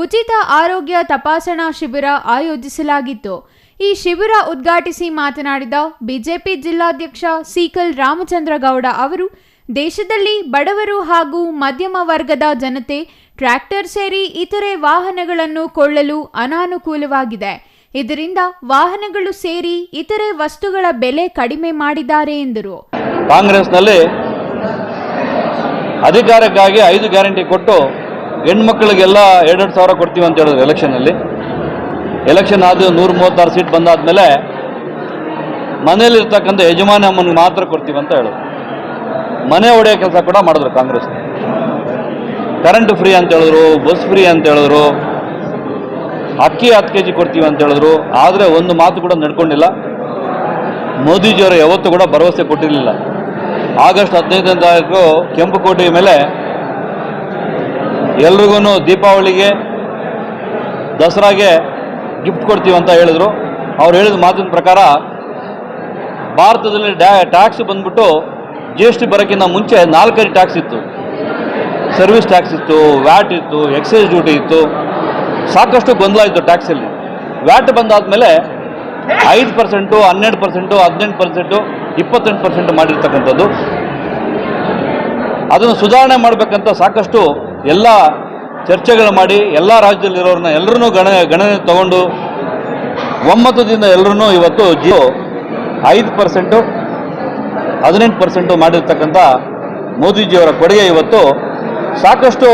ಉಚಿತ ಆರೋಗ್ಯ ತಪಾಸಣಾ ಶಿಬಿರ ಆಯೋಜಿಸಲಾಗಿತ್ತು. ಈ ಶಿಬಿರ ಉದ್ಘಾಟಿಸಿ ಮಾತನಾಡಿದ ಬಿಜೆಪಿ ಜಿಲ್ಲಾಧ್ಯಕ್ಷ ಸೀಕಲ್ ರಾಮಚಂದ್ರ ಗೌಡ ಅವರು, ದೇಶದಲ್ಲಿ ಬಡವರು ಹಾಗೂ ಮಧ್ಯಮ ವರ್ಗದ ಜನತೆ ಟ್ರ್ಯಾಕ್ಟರ್ ಸೇರಿ ಇತರೆ ವಾಹನಗಳನ್ನು ಕೊಳ್ಳಲು ಅನಾನುಕೂಲವಾಗಿದೆ. ಇದರಿಂದ ವಾಹನಗಳು ಸೇರಿ ಇತರೆ ವಸ್ತುಗಳ ಬೆಲೆ ಕಡಿಮೆ ಮಾಡಿದ್ದಾರೆ ಎಂದರು. ಕಾಂಗ್ರೆಸ್ನಲ್ಲಿ ಅಧಿಕಾರಕ್ಕಾಗಿ 5 ಗ್ಯಾರಂಟಿ ಕೊಟ್ಟು ಹೆಣ್ಮಕ್ಳಿಗೆಲ್ಲ 2,000 ಕೊಡ್ತೀವಿ ಅಂತ ಹೇಳಿದ್ರು. ಎಲೆಕ್ಷನ್ ಆದ 136 ಸೀಟ್ ಬಂದಾದ್ಮೇಲೆ ಮನೆಯಲ್ಲಿರ್ತಕ್ಕಂಥ ಯಜಮಾನಿ ಅಮ್ಮನಿಗೆ ಮಾತ್ರ ಕೊಡ್ತೀವಿ ಅಂತ ಹೇಳಿದ್ರು. ಮನೆ ಒಡೆಯೋ ಕೆಲಸ ಕೂಡ ಮಾಡಿದ್ರು ಕಾಂಗ್ರೆಸ್. ಕರೆಂಟ್ ಫ್ರೀ ಅಂತ ಹೇಳಿದ್ರು, ಬಸ್ ಫ್ರೀ ಅಂತ ಹೇಳಿದ್ರು, ಅಕ್ಕಿ 10 kg ಕೊಡ್ತೀವಿ ಅಂತ ಹೇಳಿದ್ರು. ಆದರೆ ಒಂದು ಮಾತು ಕೂಡ ನಡ್ಕೊಂಡಿಲ್ಲ. ಮೋದಿಜಿಯವರು ಯಾವತ್ತೂ ಕೂಡ ಭರವಸೆ ಕೊಟ್ಟಿರಲಿಲ್ಲ. ಆಗಸ್ಟ್ 15ನೇ ತಾರೀಕು ಕೆಂಪುಕೋಟೆ ಮೇಲೆ ಎಲ್ರಿಗೂ ದೀಪಾವಳಿಗೆ ದಸರಾಗೆ ಗಿಫ್ಟ್ ಕೊಡ್ತೀವಿ ಅಂತ ಹೇಳಿದ್ರು. ಅವ್ರು ಹೇಳಿದ ಮಾತಿನ ಪ್ರಕಾರ ಭಾರತದಲ್ಲಿ ಟ್ಯಾಕ್ಸ್ ಬಂದ್ಬಿಟ್ಟು GST ಬರೋಕ್ಕಿಂತ ಮುಂಚೆ 4 ಟ್ಯಾಕ್ಸ್ ಇತ್ತು. ಸರ್ವಿಸ್ ಟ್ಯಾಕ್ಸ್ ಇತ್ತು, ವ್ಯಾಟ್ ಇತ್ತು, ಎಕ್ಸೈಸ್ ಡ್ಯೂಟಿ ಇತ್ತು. ಸಾಕಷ್ಟು ಗೊಂದಲ ಇತ್ತು ಟ್ಯಾಕ್ಸಲ್ಲಿ. ವ್ಯಾಟ್ ಬಂದಾದಮೇಲೆ 5%, 12%, 18%, 28% ಮಾಡಿರ್ತಕ್ಕಂಥದ್ದು. ಅದನ್ನು ಸುಧಾರಣೆ ಮಾಡಬೇಕಂತ ಸಾಕಷ್ಟು ಎಲ್ಲ ಚರ್ಚೆಗಳು ಮಾಡಿ ಎಲ್ಲ ರಾಜ್ಯದಲ್ಲಿರೋರನ್ನ ಎಲ್ಲರೂ ಗಣನೆ ತಗೊಂಡು ಒಮ್ಮತದಿಂದ ಎಲ್ಲರೂ ಇವತ್ತು 5%, 18% ಮಾಡಿರ್ತಕ್ಕಂಥ ಮೋದಿಜಿಯವರ ಕೊಡುಗೆ ಇವತ್ತು ಸಾಕಷ್ಟು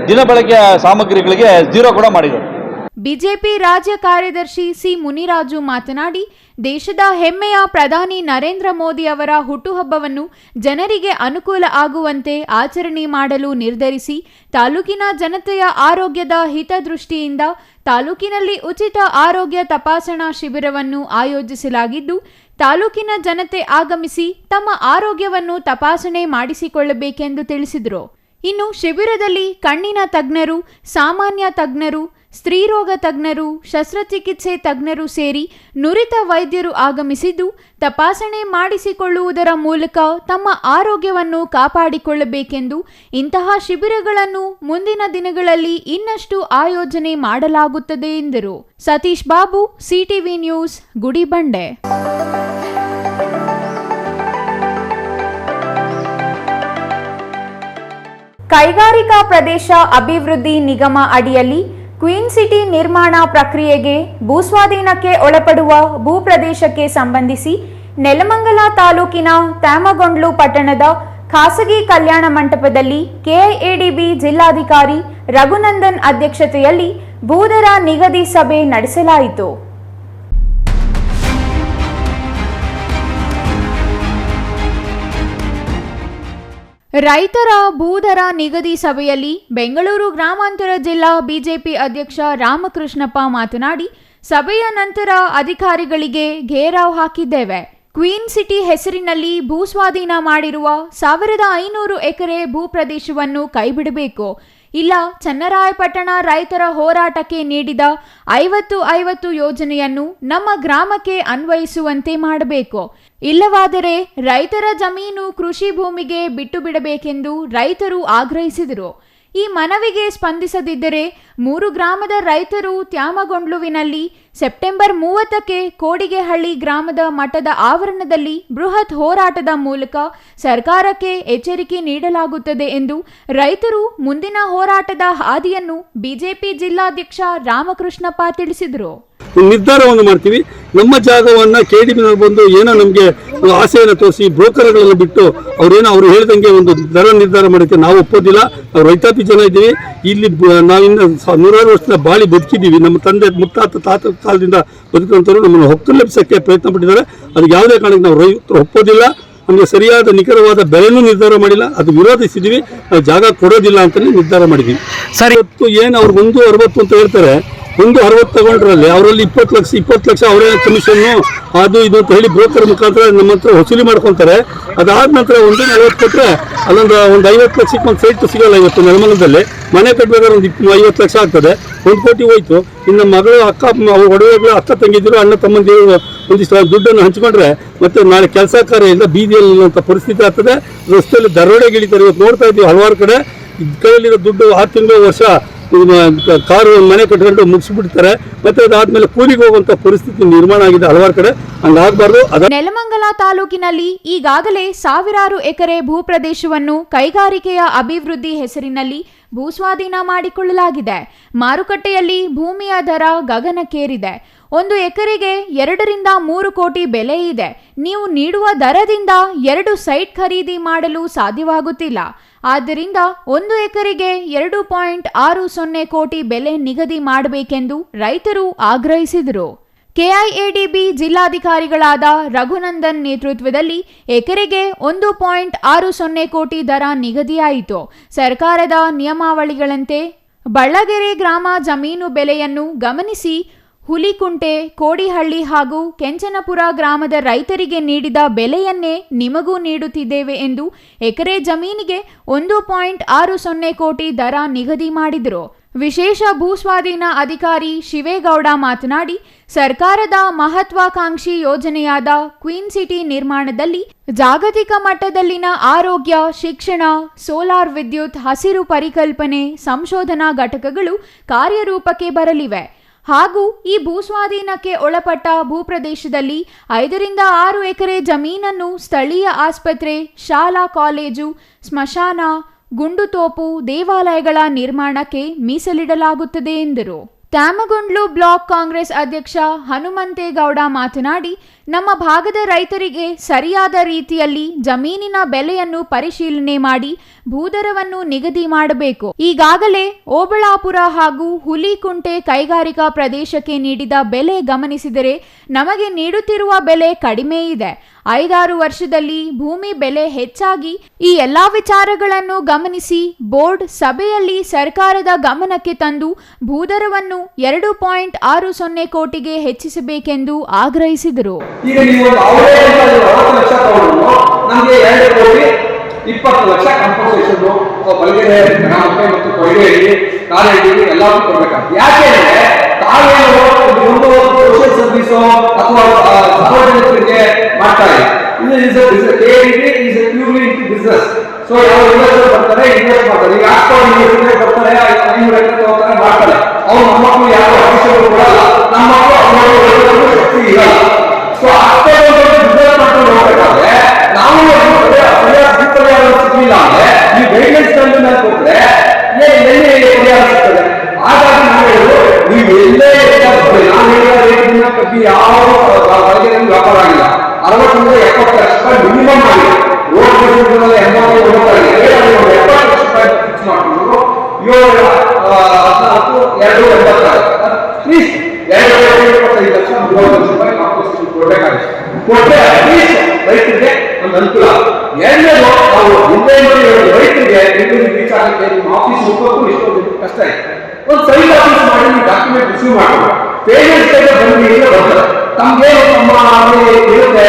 ದಿನಬಳಕೆಯ ಸಾಮಗ್ರಿಗಳಿಗೆ 0 ಕೂಡ ಮಾಡಿದರು. ಬಿಜೆಪಿ ರಾಜ್ಯ ಕಾರ್ಯದರ್ಶಿ ಸಿ ಮುನಿರಾಜು ಮಾತನಾಡಿ, ದೇಶದ ಹೆಮ್ಮೆಯ ಪ್ರಧಾನಿ ನರೇಂದ್ರ ಮೋದಿ ಅವರ ಹುಟ್ಟುಹಬ್ಬವನ್ನು ಜನರಿಗೆ ಅನುಕೂಲ ಆಗುವಂತೆ ಆಚರಣೆ ಮಾಡಲು ನಿರ್ಧರಿಸಿ ತಾಲೂಕಿನ ಜನತೆಯ ಆರೋಗ್ಯದ ಹಿತದೃಷ್ಟಿಯಿಂದ ತಾಲೂಕಿನಲ್ಲಿ ಉಚಿತ ಆರೋಗ್ಯ ತಪಾಸಣಾ ಶಿಬಿರವನ್ನು ಆಯೋಜಿಸಲಾಗಿದ್ದು, ತಾಲೂಕಿನ ಜನತೆ ಆಗಮಿಸಿ ತಮ್ಮ ಆರೋಗ್ಯವನ್ನು ತಪಾಸಣೆ ಮಾಡಿಸಿಕೊಳ್ಳಬೇಕೆಂದು ತಿಳಿಸಿದರು. ಇನ್ನು ಶಿಬಿರದಲ್ಲಿ ಕಣ್ಣಿನ ತಜ್ಞರು, ಸಾಮಾನ್ಯ ತಜ್ಞರು, ಸ್ತ್ರೀರೋಗ ತಜ್ಞರು, ಶಸ್ತ್ರಚಿಕಿತ್ಸೆ ತಜ್ಞರು ಸೇರಿ ನುರಿತ ವೈದ್ಯರು ಆಗಮಿಸಿದ್ದು, ತಪಾಸಣೆ ಮಾಡಿಸಿಕೊಳ್ಳುವುದರ ಮೂಲಕ ತಮ್ಮ ಆರೋಗ್ಯವನ್ನು ಕಾಪಾಡಿಕೊಳ್ಳಬೇಕೆಂದು ಇಂತಹ ಶಿಬಿರಗಳನ್ನು ಮುಂದಿನ ದಿನಗಳಲ್ಲಿ ಇನ್ನಷ್ಟು ಆಯೋಜನೆ ಮಾಡಲಾಗುತ್ತದೆ ಎಂದರು. Satish Babu, CTV news, Gudibande. ಕೈಗಾರಿಕಾ ಪ್ರದೇಶ ಅಭಿವೃದ್ಧಿ ನಿಗಮ ಅಡಿಯಲ್ಲಿ ಕ್ವೀನ್ ಸಿಟಿ ನಿರ್ಮಾಣ ಪ್ರಕ್ರಿಯೆಗೆ ಭೂಸ್ವಾಧೀನಕ್ಕೆ ಒಳಪಡುವ ಭೂಪ್ರದೇಶಕ್ಕೆ ಸಂಬಂಧಿಸಿ ನೆಲಮಂಗಲ ತಾಲೂಕಿನ ತ್ಯಾಮಗೊಂಡ್ಲು ಪಟ್ಟಣದ ಖಾಸಗಿ ಕಲ್ಯಾಣ ಮಂಟಪದಲ್ಲಿ ಕೆಐಎಡಿಬಿ ಜಿಲ್ಲಾಧಿಕಾರಿ ರಘುನಂದನ್ ಅಧ್ಯಕ್ಷತೆಯಲ್ಲಿ ಭೂದರ ನಿಗದಿ ಸಭೆ ನಡೆಸಲಾಯಿತು. ರೈತರ ಭೂದರ ನಿಗದಿ ಸಭೆಯಲ್ಲಿ ಬೆಂಗಳೂರು ಗ್ರಾಮಾಂತರ ಜಿಲ್ಲಾ ಬಿಜೆಪಿ ಅಧ್ಯಕ್ಷ ರಾಮಕೃಷ್ಣಪ್ಪ ಮಾತನಾಡಿ, ಸಭೆಯ ನಂತರ ಅಧಿಕಾರಿಗಳಿಗೆ ಘೇರಾವ್ ಹಾಕಿದ್ದೇವೆ. ಕ್ವೀನ್ ಸಿಟಿ ಹೆಸರಿನಲ್ಲಿ ಭೂಸ್ವಾಧೀನ ಮಾಡಿರುವ 1500 ಎಕರೆ ಭೂಪ್ರದೇಶವನ್ನು ಕೈಬಿಡಬೇಕು. ಇಲ್ಲ ಚನ್ನರಾಯಪಟ್ಟಣ ರೈತರ ಹೋರಾಟಕ್ಕೆ ನೀಡಿದ 50-50 ಯೋಜನೆಯನ್ನು ನಮ್ಮ ಗ್ರಾಮಕ್ಕೆ ಅನ್ವಯಿಸುವಂತೆ ಮಾಡಬೇಕು. ಇಲ್ಲವಾದರೆ ರೈತರ ಜಮೀನು ಕೃಷಿ ಭೂಮಿಗೆ ಬಿಟ್ಟು ಬಿಡಬೇಕೆಂದು ರೈತರು ಆಗ್ರಹಿಸಿದರು. ಈ ಮನವಿಗೆ ಸ್ಪಂದಿಸದಿದ್ದರೆ 3 ಗ್ರಾಮದ ರೈತರು ತ್ಯಾಮಗೊಂಡ್ಲುವಿನಲ್ಲಿ ಸೆಪ್ಟೆಂಬರ್ 30ಕ್ಕೆ ಕೋಡಿಗೆಹಳ್ಳಿ ಗ್ರಾಮದ ಮಠದ ಆವರಣದಲ್ಲಿ ಬೃಹತ್ ಹೋರಾಟದ ಮೂಲಕ ಸರ್ಕಾರಕ್ಕೆ ಎಚ್ಚರಿಕೆ ನೀಡಲಾಗುತ್ತದೆ ಎಂದು ರೈತರು ಮುಂದಿನ ಹೋರಾಟದ ಹಾದಿಯನ್ನು ಬಿಜೆಪಿ ಜಿಲ್ಲಾಧ್ಯಕ್ಷ ರಾಮಕೃಷ್ಣಪ್ಪ ತಿಳಿಸಿದರು. ನಿರ್ಧಾರವನ್ನು ಮಾಡ್ತೀವಿ. ನಮ್ಮ ಜಾಗವನ್ನ ಕೆಡಿಬಿನವರು ಬಂದು ಏನೋ ನಮಗೆ ಆಸೆಯನ್ನು ತೋರಿಸಿ ಬ್ರೋಕರ್ಗಳನ್ನು ಬಿಟ್ಟು ಅವ್ರು ಹೇಳಿದಂಗೆ ಒಂದು ದರ ನಿರ್ಧಾರ ಮಾಡೋಕ್ಕೆ ನಾವು ಒಪ್ಪೋದಿಲ್ಲ. ನಾವು ರೈತಾಪಿ ಜನ ಇದ್ದೀವಿ. ಇಲ್ಲಿ ನಾವಿನ್ನ 100 ವರ್ಷದ ಬಾಳಿ ಬದುಕಿದ್ದೀವಿ. ನಮ್ಮ ತಂದೆ ತಾತ ಕಾಲದಿಂದ ಬದುಕುವಂಥವ್ರು ನಮ್ಮನ್ನು ಹೊಕ್ಕಲೆಬ್ಸಕ್ಕೆ ಪ್ರಯತ್ನ ಪಟ್ಟಿದ್ದಾರೆ. ಅದಕ್ಕೆ ಯಾವುದೇ ಕಾರಣಕ್ಕೆ ನಾವು ರೈತರು ಒಪ್ಪೋದಿಲ್ಲ. ನಮಗೆ ಸರಿಯಾದ ನಿಖರವಾದ ಬೆಲೆನೂ ನಿರ್ಧಾರ ಮಾಡಿಲ್ಲ. ಅದು ವಿರೋಧಿಸಿದ್ದೀವಿ. ನಾವು ಜಾಗ ಕೊಡೋದಿಲ್ಲ ಅಂತಲೇ ನಿರ್ಧಾರ ಮಾಡಿದ್ದೀವಿ. ಸರಿ, ಇವತ್ತು ಏನು ಅವ್ರು 160 ಅಂತ ಹೇಳ್ತಾರೆ, 160 ತಗೊಂಡ್ರಲ್ಲಿ ಅವರಲ್ಲಿ 20 ಲಕ್ಷ ಅವರೇ ಕಮಿಷನ್ನು ಅದು ಇದು ಅಂತ ಹೇಳಿ ಬ್ರೋಕರ್ ಮುಖಾಂತರ ನಮ್ಮ ಹತ್ರ ವಸೂಲಿ ಮಾಡ್ಕೊತಾರೆ. ಅದಾದ ನಂತರ 140 ಕೊಟ್ಟರೆ ಅಲ್ಲೊಂದು 50 ಲಕ್ಷಕ್ಕೆ ಒಂದು ಸೈಟ್ ಸಿಗಲ್ಲ. ಇವತ್ತು ನೆಲಮಂಗಲದಲ್ಲಿ ಮನೆ ಕಟ್ಟಬೇಕಾದ್ರೆ ಒಂದು 50 ಲಕ್ಷ ಆಗ್ತದೆ. 1 ಕೋಟಿ ಹೋಯ್ತು. ಇನ್ನು ಮಗಳು ಅಕ್ಕ ಒಡವೆಗಳು ಅಕ್ಕ ತಂಗಿದ್ರು ಅಣ್ಣ ತಮ್ಮಂದಿರು ಒಂದಿಷ್ಟು ದುಡ್ಡನ್ನು ಹಂಚ್ಕೊಂಡ್ರೆ ಮತ್ತೆ ನಾಳೆ ಕೆಲಸ ಕಾರ್ಯದಿಂದ ಬೀದಿಯಲ್ಲಿ ಇರುವಂಥ ಪರಿಸ್ಥಿತಿ ಆಗ್ತದೆ. ರಸ್ತೆಯಲ್ಲಿ ದರೋಡೆಗಿಳಿತಾರೆ. ಇವತ್ತು ನೋಡ್ತಾ ಇದ್ದೀವಿ ಹಲವಾರು ಕಡೆ ಕೈಯಲ್ಲಿರೋ ದುಡ್ಡು 6 ತಿಂಗಳು ವರ್ಷ ಕಾರು ಮನೆ ಕಟ್ಕೊಂಡು ಮುಗಿಸ್ಬಿಡ್ತಾರೆ. ಮತ್ತೆ ಅದಾದ್ಮೇಲೆ ಕೂಲಿಗೆ ಹೋಗುವಂತ ಪರಿಸ್ಥಿತಿ ನಿರ್ಮಾಣ ಆಗಿದೆ ಹಲವಾರು ಕಡೆ. ಹಂಗಾಗಬಾರ್ದು. ನೆಲಮಂಗಲ ತಾಲೂಕಿನಲ್ಲಿ ಈಗಾಗಲೇ ಸಾವಿರಾರು ಎಕರೆ ಭೂಪ್ರದೇಶವನ್ನು ಕೈಗಾರಿಕೆಯ ಅಭಿವೃದ್ಧಿ ಹೆಸರಿನಲ್ಲಿ ಭೂಸ್ವಾಧೀನ ಮಾಡಿಕೊಳ್ಳಲಾಗಿದೆ. ಮಾರುಕಟ್ಟೆಯಲ್ಲಿ ಭೂಮಿಯ ದರ ಗಗನಕ್ಕೇರಿದೆ. 1 ಎಕರೆಗೆ 2 ರಿಂದ 3 ಕೋಟಿ ಬೆಲೆ ಇದೆ. ನೀವು ನೀಡುವ ದರದಿಂದ 2 ಸೈಟ್ ಖರೀದಿ ಮಾಡಲು ಸಾಧ್ಯವಾಗುತ್ತಿಲ್ಲ. ಆದ್ದರಿಂದ 1 ಎಕರೆಗೆ 2.60 ಕೋಟಿ ಬೆಲೆ ನಿಗದಿ ಮಾಡಬೇಕೆಂದು ರೈತರು ಆಗ್ರಹಿಸಿದರು. ಕೆಐಎಡಿಬಿ ಜಿಲ್ಲಾಧಿಕಾರಿಗಳಾದ ರಘುನಂದನ್ ನೇತೃತ್ವದಲ್ಲಿ ಎಕರೆಗೆ 1.60 ಕೋಟಿ ದರ ನಿಗದಿಯಾಯಿತು. ಸರ್ಕಾರದ ನಿಯಮಾವಳಿಗಳಂತೆ ಬಳ್ಳಗೆರೆ ಗ್ರಾಮ ಜಮೀನು ಬೆಲೆಯನ್ನು ಗಮನಿಸಿ ಹುಲಿಕುಂಟೆ, ಕೋಡಿಹಳ್ಳಿ ಹಾಗೂ ಕೆಂಚನಪುರ ಗ್ರಾಮದ ರೈತರಿಗೆ ನೀಡಿದ ಬೆಲೆಯನ್ನೇ ನಿಮಗೂ ನೀಡುತ್ತಿದ್ದೇವೆ ಎಂದು ಎಕರೆ ಜಮೀನಿಗೆ 1.60 ಕೋಟಿ ದರ ನಿಗದಿ ಮಾಡಿದರು. ವಿಶೇಷ ಭೂಸ್ವಾಧೀನ ಅಧಿಕಾರಿ ಶಿವೇಗೌಡ ಮಾತನಾಡಿ, ಸರ್ಕಾರದ ಮಹತ್ವಾಕಾಂಕ್ಷಿ ಯೋಜನೆಯಾದ ಕ್ವೀನ್ ಸಿಟಿ ನಿರ್ಮಾಣದಲ್ಲಿ ಜಾಗತಿಕ ಮಟ್ಟದಲ್ಲಿನ ಆರೋಗ್ಯ, ಶಿಕ್ಷಣ, ಸೋಲಾರ್ ವಿದ್ಯುತ್, ಹಸಿರು ಪರಿಕಲ್ಪನೆ, ಸಂಶೋಧನಾ ಘಟಕಗಳು ಕಾರ್ಯರೂಪಕ್ಕೆ ಬರಲಿವೆ. ಹಾಗೂ ಈ ಭೂಸ್ವಾಧೀನಕ್ಕೆ ಒಳಪಟ್ಟ ಭೂಪ್ರದೇಶದಲ್ಲಿ 5 ರಿಂದ 6 ಎಕರೆ ಜಮೀನನ್ನು ಸ್ಥಳೀಯ ಆಸ್ಪತ್ರೆ, ಶಾಲಾ ಕಾಲೇಜು, ಸ್ಮಶಾನ, ಗುಂಡುತೋಪು, ದೇವಾಲಯಗಳ ನಿರ್ಮಾಣಕ್ಕೆ ಮೀಸಲಿಡಲಾಗುತ್ತದೆ ಎಂದರು. ತ್ಯಾಮಗೊಂಡ್ಲು ಬ್ಲಾಕ್ ಕಾಂಗ್ರೆಸ್ ಅಧ್ಯಕ್ಷ ಹನುಮಂತೇಗೌಡ ಮಾತನಾಡಿ, ನಮ್ಮ ಭಾಗದ ರೈತರಿಗೆ ಸರಿಯಾದ ರೀತಿಯಲ್ಲಿ ಜಮೀನಿನ ಬೆಲೆಯನ್ನು ಪರಿಶೀಲನೆ ಮಾಡಿ ಭೂದರವನ್ನು ನಿಗದಿ ಮಾಡಬೇಕು. ಈಗಾಗಲೇ ಓಬಳಾಪುರ ಹಾಗೂ ಹುಲಿಕುಂಟೆ ಕೈಗಾರಿಕಾ ಪ್ರದೇಶಕ್ಕೆ ನೀಡಿದ ಬೆಲೆ ಗಮನಿಸಿದರೆ ನಮಗೆ ನೀಡುತ್ತಿರುವ ಬೆಲೆ ಕಡಿಮೆ ಇದೆ. 5-6 ವರ್ಷದಲ್ಲಿ ಭೂಮಿ ಬೆಲೆ ಹೆಚ್ಚಾಗಿ ಈ ಎಲ್ಲಾ ವಿಚಾರಗಳನ್ನು ಗಮನಿಸಿ ಬೋರ್ಡ್ ಸಭೆಯಲ್ಲಿ ಸರ್ಕಾರದ ಗಮನಕ್ಕೆ ತಂದು ಭೂದರವನ್ನು 2.60 ಕೋಟಿಗೆ ಹೆಚ್ಚಿಸಬೇಕೆಂದು ಆಗ್ರಹಿಸಿದರು. ಈಗ ನೀವು 40 ಲಕ್ಷ ತಗೊಂಡು ನಮಗೆ 2 ಕೋಟಿ 20 ಲಕ್ಷ ಕಂಪನ್ಸೇಷನ್ ಬಲಗೆರೆ ಗ್ರಾಮಕ್ಕೆ ಮತ್ತು ಕೊಯ್ಗೆಯಲ್ಲಿ ಕಾಲೇಜಿಗೆ ಎಲ್ಲವೂ ಕೊಡಬೇಕಾಗ್ತದೆ. ಯಾಕೆ ಅಂದ್ರೆ ತಾವೇನು ಒಂದು ಸೋಷಿಯಲ್ ಸರ್ವಿಸ್ ಅಥವಾ ಸಾರ್ವಜನಿಕರಿಗೆ ಮಾಡ್ತಾ ಇಲ್ಲ. ಇದು ಪ್ಯೂರ್ಲಿ ಇಂಟು ಬಿಸ್ನೆಸ್. ಸೊ ಯಾವ ಇನ್ವೆಸ್ಟರ್ ಬರ್ತಾರೆ, ಇನ್ವೆಸ್ಟ್ ಮಾಡ್ತಾರೆ. ಈಗ ಬರ್ತಾರೆ, 500 ಎಕರೆ ತಗೋತಾರೆ, ಮಾಡ್ತಾರೆ. ಅವ್ರು ನಮ್ಮ ಮಕ್ಕಳು ಯಾವ ಭವಿಷ್ಯಗಳು ಕೊಡಲ್ಲ, ನಮ್ಮ ಮಕ್ಕಳು ಶಕ್ತಿ ಇರಲ್ಲ. ಸೊ ಬಿಸ್ನೆಸ್ ಮಾಡ್ಕೊಂಡು ಹೋಗ್ಬೇಕಾದ್ರೆ ನಾವು ಸಿಗಲಿಲ್ಲ ಅಂದ್ರೆ ನೀವು ಗೈಡ್ಲೈನ್ಸ್ ಕೊಟ್ಟರೆ ಎಲ್ಲಿ ಪರಿಹಾರ ಸಿಗ್ತದೆ. ಹಾಗಾಗಿ ನಾವು ಹೇಳೋದು, ನೀವು ಎಲ್ಲೇ ನಾನು ಹೇಳಿದ ಕಬ್ಬಿ ಯಾವ ವ್ಯಾಪಾರ ಆಗಿಲ್ಲ. 60 ರಿಂದ 70 ಲಕ್ಷ ರೂಪಾಯಿ ಮಿನಿಮಮ್ ಆಗಿದೆ. ರೋಡ್ 80 ಲಕ್ಷ ರೂಪಾಯಿ ಫಿಕ್ಸ್ ಮಾಡಿಕೊಂಡು 7 14 2 ಅಟ್ಲೀಸ್ಟ್ 2.25 ಲಕ್ಷ 30 ಲಕ್ಷ ರೂಪಾಯಿ ಕಾಂಪನ್ಸೇಷನ್ ಕೊಡಬೇಕಾಗುತ್ತೆ. ಕೊಟ್ಟರೆ ಅಟ್ಲೀಸ್ಟ್ ರೈತರಿಗೆ ಒಂದು ಅನುಕೂಲ. ಎರಡನೇದು, ನಾವು ಹಿಂದೆ ರೈತರಿಗೆ ಬೆಂಗಳೂರಿಗೆ ರೀಚ್ ಆಗಕ್ಕೆ ನಿಮ್ಮ ಆಫೀಸ್ ಹೋಗೋಕ್ಕೂ ಇಷ್ಟೊಂದು ಕಷ್ಟ ಇದೆ. ಒಂದು ಸೈಟ್ ಆಫೀಸ್ ಮಾಡಿ ನೀವು ಡಾಕ್ಯುಮೆಂಟ್ ರಿಸೀವ್ ಮಾಡ್ಕೊಂಡು ಪೇಮೆಂಟ್ ಬಂದು ಬರ್ತಾರೆ. ತಮಗೆ ಇರುತ್ತೆ.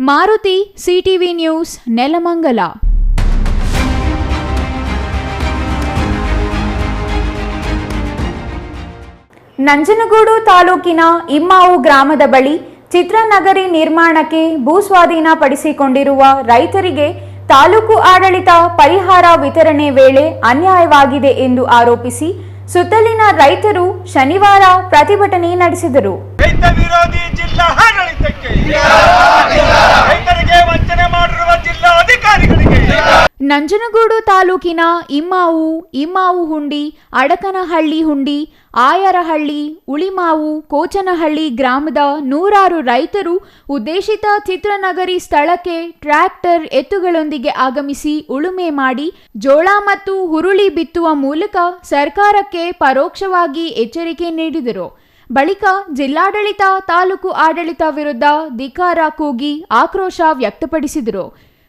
Maruti, CTV news, Nelamangala. ನಂಜನಗೂಡು ತಾಲೂಕಿನ ಇಮ್ಮಾವು ಗ್ರಾಮದ ಬಳಿ ಚಿತ್ರನಗರಿ ನಿರ್ಮಾಣಕ್ಕೆ ಭೂಸ್ವಾಧೀನ ಪಡಿಸಿಕೊಂಡಿರುವ ರೈತರಿಗೆ ತಾಲೂಕು ಆಡಳಿತ ಪರಿಹಾರ ವಿತರಣೆ ವೇಳೆ ಅನ್ಯಾಯವಾಗಿದೆ ಎಂದು ಆರೋಪಿಸಿ ಸುತ್ತಲಿನ ರೈತರು ಶನಿವಾರ ಪ್ರತಿಭಟನೆ ನಡೆಸಿದರು. ರೈತ ವಿರೋಧಿ ಜಿಲ್ಲಾ ಆಡಳಿತಕ್ಕೆ, ರೈತರಿಗೆ ವಂಚನೆ ಮಾಡಿರುವ ಜಿಲ್ಲಾಧಿಕಾರಿಗಳಿಗೆ. ನಂಜನಗೂಡು ತಾಲೂಕಿನ ಇಮ್ಮಾವು ಹುಂಡಿ, ಅಡಕನಹಳ್ಳಿ ಹುಂಡಿ, ಆಯರಹಳ್ಳಿ, ಉಳಿಮಾವು, ಕೋಚನಹಳ್ಳಿ ಗ್ರಾಮದ 100 ರೈತರು ಉದ್ದೇಶಿತ ಚಿತ್ರನಗರಿ ಸ್ಥಳಕ್ಕೆ ಟ್ರ್ಯಾಕ್ಟರ್ ಎತ್ತುಗಳೊಂದಿಗೆ ಆಗಮಿಸಿ ಉಳುಮೆ ಮಾಡಿ ಜೋಳ ಮತ್ತು ಹುರುಳಿ ಬಿತ್ತುವ ಮೂಲಕ ಸರ್ಕಾರಕ್ಕೆ ಪರೋಕ್ಷವಾಗಿ ಎಚ್ಚರಿಕೆ ನೀಡಿದರು. ಬಳಿಕ ಜಿಲ್ಲಾಡಳಿತ, ತಾಲೂಕು ಆಡಳಿತ ವಿರುದ್ಧ ಧಿಕ್ಕಾರ ಕೂಗಿ ಆಕ್ರೋಶ ವ್ಯಕ್ತಪಡಿಸಿದರು.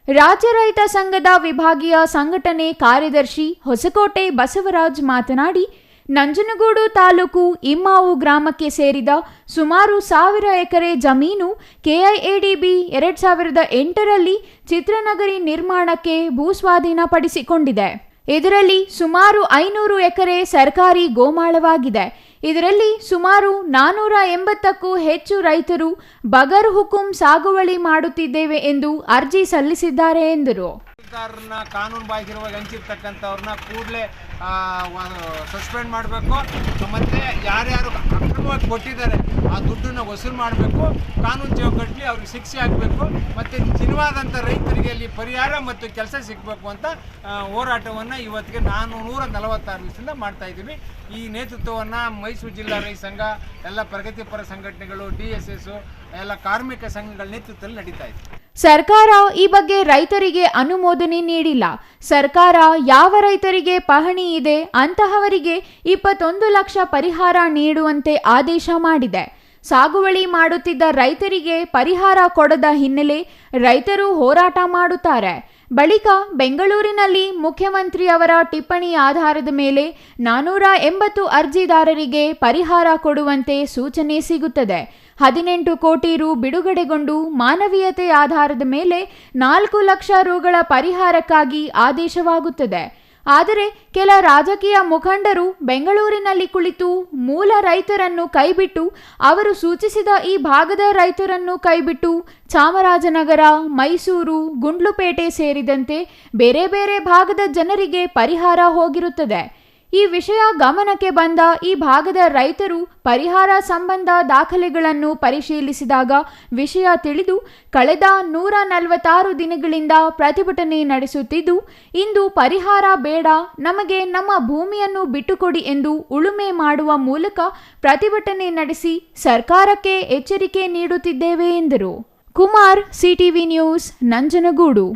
ರಾಜ್ಯ ರೈತ ಸಂಘದ ವಿಭಾಗೀಯ ಸಂಘಟನೆ ಕಾರ್ಯದರ್ಶಿ ಹೊಸಕೋಟೆ ಬಸವರಾಜ್ ಮಾತನಾಡಿ, ನಂಜನಗೂಡು ತಾಲೂಕು ಇಮ್ಮಾವು ಗ್ರಾಮಕ್ಕೆ ಸೇರಿದ ಸುಮಾರು 1000 ಎಕರೆ ಜಮೀನು ಕೆಐಎಡಿಬಿ 2008ರಲ್ಲಿ ಚಿತ್ರನಗರಿ ನಿರ್ಮಾಣಕ್ಕೆ ಭೂಸ್ವಾಧೀನ ಪಡಿಸಿಕೊಂಡಿದೆ. ಇದರಲ್ಲಿ ಸುಮಾರು 500 ಎಕರೆ ಸರ್ಕಾರಿ ಗೋಮಾಳವಾಗಿದೆ. ಇದರಲ್ಲಿ ಸುಮಾರು 480ಕ್ಕೂ ಹೆಚ್ಚು ರೈತರು ಬಗರ್ ಹುಕುಂ ಸಾಗುವಳಿ ಮಾಡುತ್ತಿದ್ದೇವೆ ಎಂದು ಅರ್ಜಿ ಸಲ್ಲಿಸಿದ್ದಾರೆ ಎಂದರು. ಕಾನೂನು ಬಾಹಿರವಾಗಿ ಹಂಚಿರ್ತಕ್ಕಂಥವ್ರನ್ನ ಕೂಡಲೇ ಸಸ್ಪೆಂಡ್ ಮಾಡಬೇಕು. ಮತ್ತು ಯಾರ್ಯಾರು ಅಕ್ರಮವಾಗಿ ಕೊಟ್ಟಿದ್ದಾರೆ, ಆ ದುಡ್ಡನ್ನು ವಸೂಲು ಮಾಡಬೇಕು, ಕಾನೂನು ಚೌಕಟ್ಟಲ್ಲಿ ಅವ್ರಿಗೆ ಶಿಕ್ಷೆ ಆಗಬೇಕು, ಮತ್ತು ನಿಜವಾದಂಥ ರೈತರಿಗೆ ಅಲ್ಲಿ ಪರಿಹಾರ ಮತ್ತು ಕೆಲಸ ಸಿಗಬೇಕು ಅಂತ ಹೋರಾಟವನ್ನು ಇವತ್ತಿಗೆ 446 ದಿವಸದಿಂದ ಮಾಡ್ತಾಯಿದ್ದೀವಿ. ಈ ನೇತೃತ್ವವನ್ನು ಮೈಸೂರು ಜಿಲ್ಲಾ ರೈತ ಸಂಘ, ಎಲ್ಲ ಪ್ರಗತಿಪರ ಸಂಘಟನೆಗಳು, DSS ಎಲ್ಲ ಕಾರ್ಮಿಕ ಸಂಘಗಳ ನೇತೃತ್ವದಲ್ಲಿ ನಡೀತಾ ಇದೆ. ಸರ್ಕಾರ ಈ ಬಗ್ಗೆ ರೈತರಿಗೆ ಅನುಮೋದನೆ ನೀಡಿಲ್ಲ. ಸರ್ಕಾರ ಯಾವ ರೈತರಿಗೆ ಪಹಣಿ ಇದೆ ಅಂತಹವರಿಗೆ 21 ಲಕ್ಷ ಪರಿಹಾರ ನೀಡುವಂತೆ ಆದೇಶ ಮಾಡಿದೆ. ಸಾಗುವಳಿ ಮಾಡುತ್ತಿದ್ದ ರೈತರಿಗೆ ಪರಿಹಾರ ಕೊಡದ ಹಿನ್ನೆಲೆ ರೈತರು ಹೋರಾಟ ಮಾಡುತ್ತಾರೆ. ಬಳಿಕ ಬೆಂಗಳೂರಿನಲ್ಲಿ ಮುಖ್ಯಮಂತ್ರಿ ಅವರ ಟಿಪ್ಪಣಿ ಆಧಾರದ ಮೇಲೆ 480 ಅರ್ಜಿದಾರರಿಗೆ ಪರಿಹಾರ ಕೊಡುವಂತೆ ಸೂಚನೆ ಸಿಗುತ್ತದೆ. 18 ಕೋಟಿ ರು ಬಿಡುಗಡೆಗೊಂಡು ಮಾನವೀಯತೆ ಆಧಾರದ ಮೇಲೆ 4 ಲಕ್ಷ ರುಗಳ ಪರಿಹಾರಕ್ಕಾಗಿ ಆದೇಶವಾಗುತ್ತದೆ. ಆದರೆ ಕೆಲ ರಾಜಕೀಯ ಮುಖಂಡರು ಬೆಂಗಳೂರಿನಲ್ಲಿ ಕುಳಿತು ಮೂಲ ರೈತರನ್ನು ಕೈಬಿಟ್ಟು, ಅವರು ಸೂಚಿಸಿದ ಈ ಭಾಗದ ರೈತರನ್ನು ಕೈಬಿಟ್ಟು ಚಾಮರಾಜನಗರ, ಮೈಸೂರು, ಗುಂಡ್ಲುಪೇಟೆ ಸೇರಿದಂತೆ ಬೇರೆ ಬೇರೆ ಭಾಗದ ಜನರಿಗೆ ಪರಿಹಾರ ಹೋಗಿರುತ್ತದೆ. ಈ ವಿಷಯ ಗಮನಕ್ಕೆ ಬಂದ ಈ ಭಾಗದ ರೈತರು ಪರಿಹಾರ ಸಂಬಂಧ ದಾಖಲೆಗಳನ್ನು ಪರಿಶೀಲಿಸಿದಾಗ ವಿಷಯ ತಿಳಿದು ಕಳೆದ 146 ದಿನಗಳಿಂದ ಪ್ರತಿಭಟನೆ ನಡೆಸುತ್ತಿದ್ದು, ಇಂದು ಪರಿಹಾರ ಬೇಡ, ನಮಗೆ ನಮ್ಮ ಭೂಮಿಯನ್ನು ಬಿಟ್ಟುಕೊಡಿ ಎಂದು ಉಳುಮೆ ಮಾಡುವ ಮೂಲಕ ಪ್ರತಿಭಟನೆ ನಡೆಸಿ ಸರ್ಕಾರಕ್ಕೆ ಎಚ್ಚರಿಕೆ ನೀಡುತ್ತಿದ್ದೇವೆ ಎಂದರು. Kumar, CTV news, Nanjangud.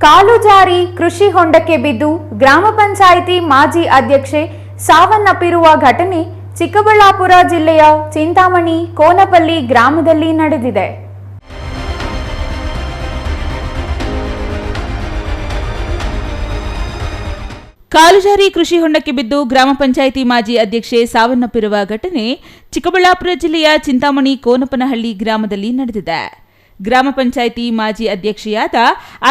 ಕಾಲು ಜಾರಿ ಕೃಷಿ ಹೊಂಡಕ್ಕೆ ಬಿದ್ದು ಗ್ರಾಮ ಪಂಚಾಯಿತಿ ಮಾಜಿ ಅಧ್ಯಕ್ಷೆ ಸಾವನ್ನಪ್ಪಿರುವ ಘಟನೆ ಚಿಕ್ಕಬಳ್ಳಾಪುರ ಜಿಲ್ಲೆಯ ಚಿಂತಾಮಣಿ ಕೋನಪಲ್ಲಿ ಗ್ರಾಮದಲ್ಲಿ ನಡೆದಿದೆ. ಕಾಲುಜಾರಿ ಕೃಷಿ ಹೊಂಡಕ್ಕೆ ಬಿದ್ದು ಗ್ರಾಮ ಪಂಚಾಯಿತಿ ಮಾಜಿ ಅಧ್ಯಕ್ಷೆ ಸಾವನ್ನಪ್ಪಿರುವ ಘಟನೆ ಚಿಕ್ಕಬಳ್ಳಾಪುರ ಜಿಲ್ಲೆಯ ಚಿಂತಾಮಣಿ ಕೋನಪನಹಳ್ಳಿ ಗ್ರಾಮದಲ್ಲಿ ನಡೆದಿದೆ. ಗ್ರಾಮ ಪಂಚಾಯಿತಿ ಮಾಜಿ ಅಧ್ಯಕ್ಷೆಯಾದ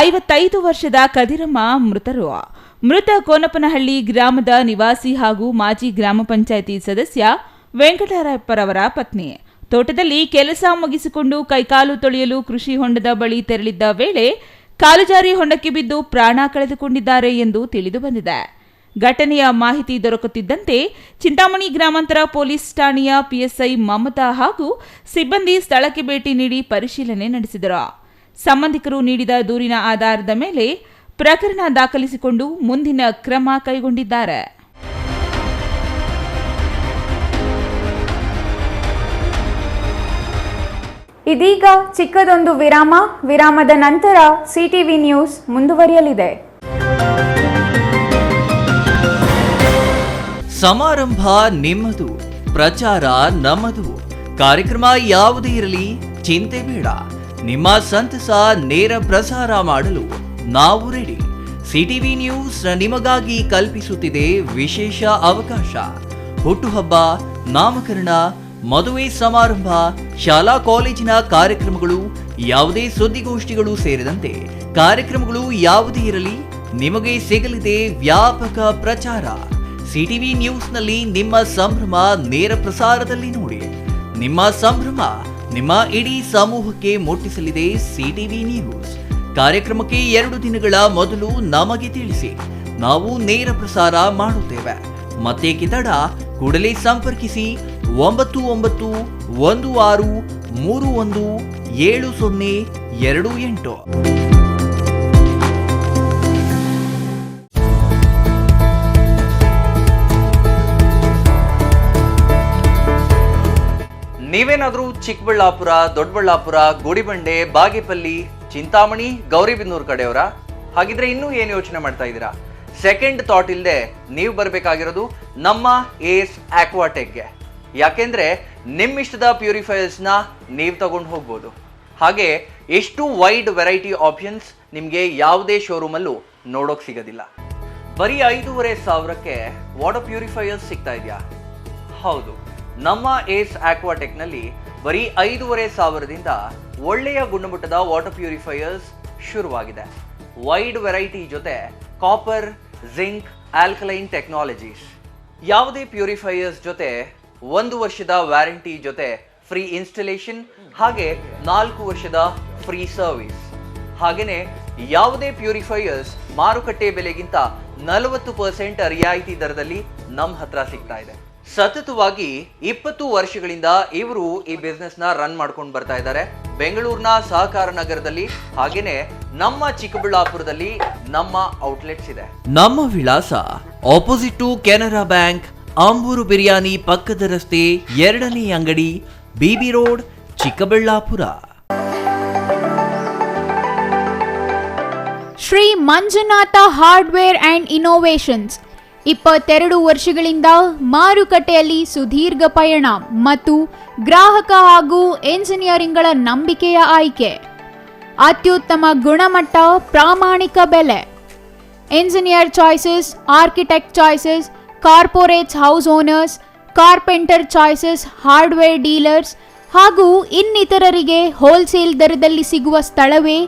55 ವರ್ಷದ ಕದಿರಮ್ಮ ಮೃತರು. ಮೃತ ಕೋನಪನಹಳ್ಳಿ ಗ್ರಾಮದ ನಿವಾಸಿ ಹಾಗೂ ಮಾಜಿ ಗ್ರಾಮ ಪಂಚಾಯಿತಿ ಸದಸ್ಯ ವೆಂಕಟರಾಯಪ್ಪರವರ ಪತ್ನಿ. ತೋಟದಲ್ಲಿ ಕೆಲಸ ಮುಗಿಸಿಕೊಂಡು ಕೈಕಾಲು ತೊಳೆಯಲು ಕೃಷಿ ಹೊಂಡದ ಬಳಿ ತೆರಳಿದ್ದ ವೇಳೆ ಕಾಲುಜಾರಿ ಹೊಂಡಕ್ಕೆ ಬಿದ್ದು ಪ್ರಾಣ ಕಳೆದುಕೊಂಡಿದ್ದಾರೆ ಎಂದು ತಿಳಿದು ಬಂದಿದೆ. ಘಟನೆಯ ಮಾಹಿತಿ ದೊರಕುತ್ತಿದ್ದಂತೆ ಚಿಂತಾಮಣಿ ಗ್ರಾಮಾಂತರ ಪೊಲೀಸ್ ಠಾಣೆಯ PSI ಮಮತಾ ಹಾಗೂ ಸಿಬ್ಬಂದಿ ಸ್ಥಳಕ್ಕೆ ಭೇಟಿ ನೀಡಿ ಪರಿಶೀಲನೆ ನಡೆಸಿದರು. ಸಂಬಂಧಿಕರು ನೀಡಿದ ದೂರಿನ ಆಧಾರದ ಮೇಲೆ ಪ್ರಕರಣ ದಾಖಲಿಸಿಕೊಂಡು ಮುಂದಿನ ಕ್ರಮ ಕೈಗೊಂಡಿದ್ದಾರೆ. ಇದೀಗ ಚಿಕ್ಕದೊಂದು ವಿರಾಮ. ವಿರಾಮದ ನಂತರ CTV ನ್ಯೂಸ್ ಮುಂದುವರಿಯಲಿದೆ. ಸಮಾರಂಭ ನಿಮ್ಮದು, ಪ್ರಚಾರ ನಮ್ಮದು. ಕಾರ್ಯಕ್ರಮ ಯಾವುದೇ ಇರಲಿ ಚಿಂತೆ ಬೇಡ. ನಿಮ್ಮ ಸಂತಸ ನೇರ ಪ್ರಸಾರ ಮಾಡಲು ನಾವು ರೆಡಿ. CTV ನ್ಯೂಸ್ ನಿಮಗಾಗಿ ಕಲ್ಪಿಸುತ್ತಿದೆ ವಿಶೇಷ ಅವಕಾಶ. ಹುಟ್ಟುಹಬ್ಬ, ನಾಮಕರಣ, ಮದುವೆ ಸಮಾರಂಭ, ಶಾಲಾ ಕಾಲೇಜಿನ ಕಾರ್ಯಕ್ರಮಗಳು, ಯಾವುದೇ ಸುದ್ದಿಗೋಷ್ಠಿಗಳು ಸೇರಿದಂತೆ ಕಾರ್ಯಕ್ರಮಗಳು ಯಾವುದೇ ಇರಲಿ ನಿಮಗೆ ಸಿಗಲಿದೆ ವ್ಯಾಪಕ ಪ್ರಚಾರ. CTV ನ್ಯೂಸ್ನಲ್ಲಿ ನಿಮ್ಮ ಸಂಭ್ರಮ ನೇರ ಪ್ರಸಾರದಲ್ಲಿ ನೋಡಿ. ನಿಮ್ಮ ಸಂಭ್ರಮ ನಿಮ್ಮ ಇಡೀ ಸಮೂಹಕ್ಕೆ ಮುಟ್ಟಿಸಲಿದೆ CTV ನ್ಯೂಸ್. ಕಾರ್ಯಕ್ರಮಕ್ಕೆ 2 ದಿನಗಳ ಮೊದಲು ನಮಗೆ ತಿಳಿಸಿ, ನಾವು ನೇರ ಪ್ರಸಾರ ಮಾಡುತ್ತೇವೆ. ಮತ್ತೆ ಕಿತಡ ಕೂಡಲೇ ಸಂಪರ್ಕಿಸಿ 9916317028. ನೀವೇನಾದ್ರೂ ಚಿಕ್ಕಬಳ್ಳಾಪುರ, ದೊಡ್ಡಬಳ್ಳಾಪುರ, ಗುಡಿಬಂಡೆ, ಬಾಗೇಪಲ್ಲಿ, ಚಿಂತಾಮಣಿ, ಗೌರಿಬಿದನೂರು ಕಡೆಯವರ? ಹಾಗಿದ್ರೆ ಇನ್ನೂ ಏನು ಯೋಚನೆ ಮಾಡ್ತಾ ಇದ್ದೀರಾ? ಸೆಕೆಂಡ್ ಥಾಟ್ ಇಲ್ಲದೆ ನೀವು ಬರಬೇಕಾಗಿರೋದು ನಮ್ಮ ಏಸ್ ಆಕ್ವಾಟೆಕ್ಗೆ. ಯಾಕೆಂದ್ರೆ ನಿಮ್ಮಿಷ್ಟದ ಪ್ಯೂರಿಫೈಯರ್ಸ್ನ ನೀವು ತಗೊಂಡು ಹೋಗ್ಬೋದು. ಹಾಗೆ ಎಷ್ಟು ವೈಡ್ ವೆರೈಟಿ ಆಪ್ಷನ್ಸ್ ನಿಮಗೆ ಯಾವುದೇ ಶೋರೂಮಲ್ಲೂ ನೋಡೋಕೆ ಸಿಗೋದಿಲ್ಲ. ಬರೀ 5,500ಕ್ಕೆ ವಾಟರ್ ಪ್ಯೂರಿಫೈಯರ್ಸ್ ಸಿಗ್ತಾ ಇದೆಯಾ? ಹೌದು, ನಮ್ಮ ಏಸ್ ಆಕ್ವಾಟೆಕ್ನಲ್ಲಿ ಬರೀ 5,500ದಿಂದ ಒಳ್ಳೆಯ ಗುಣಮಟ್ಟದ ವಾಟರ್ ಪ್ಯೂರಿಫೈಯರ್ಸ್ ಶುರುವಾಗಿದೆ. ವೈಡ್ ವೆರೈಟಿ ಜೊತೆ ಕಾಪರ್, ಜಿಂಕ್, ಆಲ್ಕಲೈನ್ ಟೆಕ್ನಾಲಜೀಸ್. ಯಾವುದೇ ಪ್ಯೂರಿಫೈಯರ್ಸ್ ಜೊತೆ 1 ವರ್ಷದ ವ್ಯಾರಂಟಿ ಜೊತೆ ಫ್ರೀ ಇನ್ಸ್ಟಾಲೇಷನ್, ಹಾಗೆ 4 ವರ್ಷದ ಫ್ರೀ ಸರ್ವಿಸ್. ಹಾಗೆಯೇ ಯಾವುದೇ ಪ್ಯೂರಿಫೈಯರ್ಸ್ ಮಾರುಕಟ್ಟೆ ಬೆಲೆಗಿಂತ 40% ರಿಯಾಯಿತಿ ದರದಲ್ಲಿ ನಮ್ಮ ಹತ್ರ ಸಿಗ್ತಾ ಇದೆ. ಸತತವಾಗಿ 20 ವರ್ಷಗಳಿಂದ ಇವರು ಈ ಬಿಸ್ನೆಸ್ ನ ರನ್ ಮಾಡ್ಕೊಂಡು ಬರ್ತಾ ಇದ್ದಾರೆ. ಬೆಂಗಳೂರಿನ ಸಹಕಾರ ನಗರದಲ್ಲಿ ಹಾಗೇನೆ ನಮ್ಮ ಚಿಕ್ಕಬಳ್ಳಾಪುರದಲ್ಲಿ ನಮ್ಮ ಔಟ್ಲೆಟ್ಸ್ ಇದೆ. ನಮ್ಮ ವಿಳಾಸ opposite to Canara bank, Ambur biryani ಪಕ್ಕದ ರಸ್ತೆ, 2ನೇ ಅಂಗಡಿ, BB road, Chikkaballapur. Shri Manjunatha hardware and innovations 22 ವರ್ಷಗಳಿಂದ ಮಾರುಕಟ್ಟೆಯಲ್ಲಿ ಸುದೀರ್ಘ ಪಯಣ ಮತ್ತು ಗ್ರಾಹಕ ಹಾಗೂ ಎಂಜಿನಿಯರಿಂಗ್ಗಳ ನಂಬಿಕೆಯ ಆಯ್ಕೆ. ಅತ್ಯುತ್ತಮ ಗುಣಮಟ್ಟ, ಪ್ರಾಮಾಣಿಕ ಬೆಲೆ. Engineer choices, architect choices, corporates, house owners, carpenter choices, hardware dealers ಹಾಗೂ ಇನ್ನಿತರರಿಗೆ ಹೋಲ್ಸೇಲ್ ದರದಲ್ಲಿ ಸಿಗುವ ಸ್ಥಳವೇ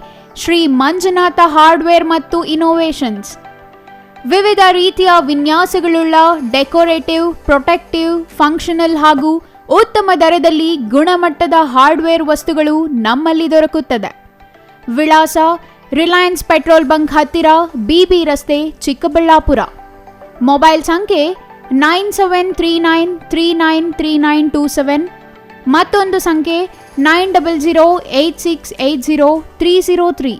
ಶ್ರೀ ಮಂಜುನಾಥ ಹಾರ್ಡ್ವೇರ್ ಮತ್ತು ಇನ್ನೋವೇಷನ್ಸ್. ವಿವಿಧ ರೀತಿಯ ವಿನ್ಯಾಸಗಳುಳ್ಳ ಡೆಕೋರೇಟಿವ್, ಪ್ರೊಟೆಕ್ಟಿವ್, ಫಂಕ್ಷನಲ್ ಹಾಗೂ ಉತ್ತಮ ದರದಲ್ಲಿ ಗುಣಮಟ್ಟದ ಹಾರ್ಡ್ವೇರ್ ವಸ್ತುಗಳು ನಮ್ಮಲ್ಲಿ ದೊರಕುತ್ತದೆ. ವಿಳಾಸ ರಿಲಯನ್ಸ್ ಪೆಟ್ರೋಲ್ ಬಂಕ್ ಹತ್ತಿರ, ಬಿಬಿ ರಸ್ತೆ, ಚಿಕ್ಕಬಳ್ಳಾಪುರ. ಮೊಬೈಲ್ ಸಂಖ್ಯೆ 9739393927, ಮತ್ತೊಂದು ಸಂಖ್ಯೆ 9008680303.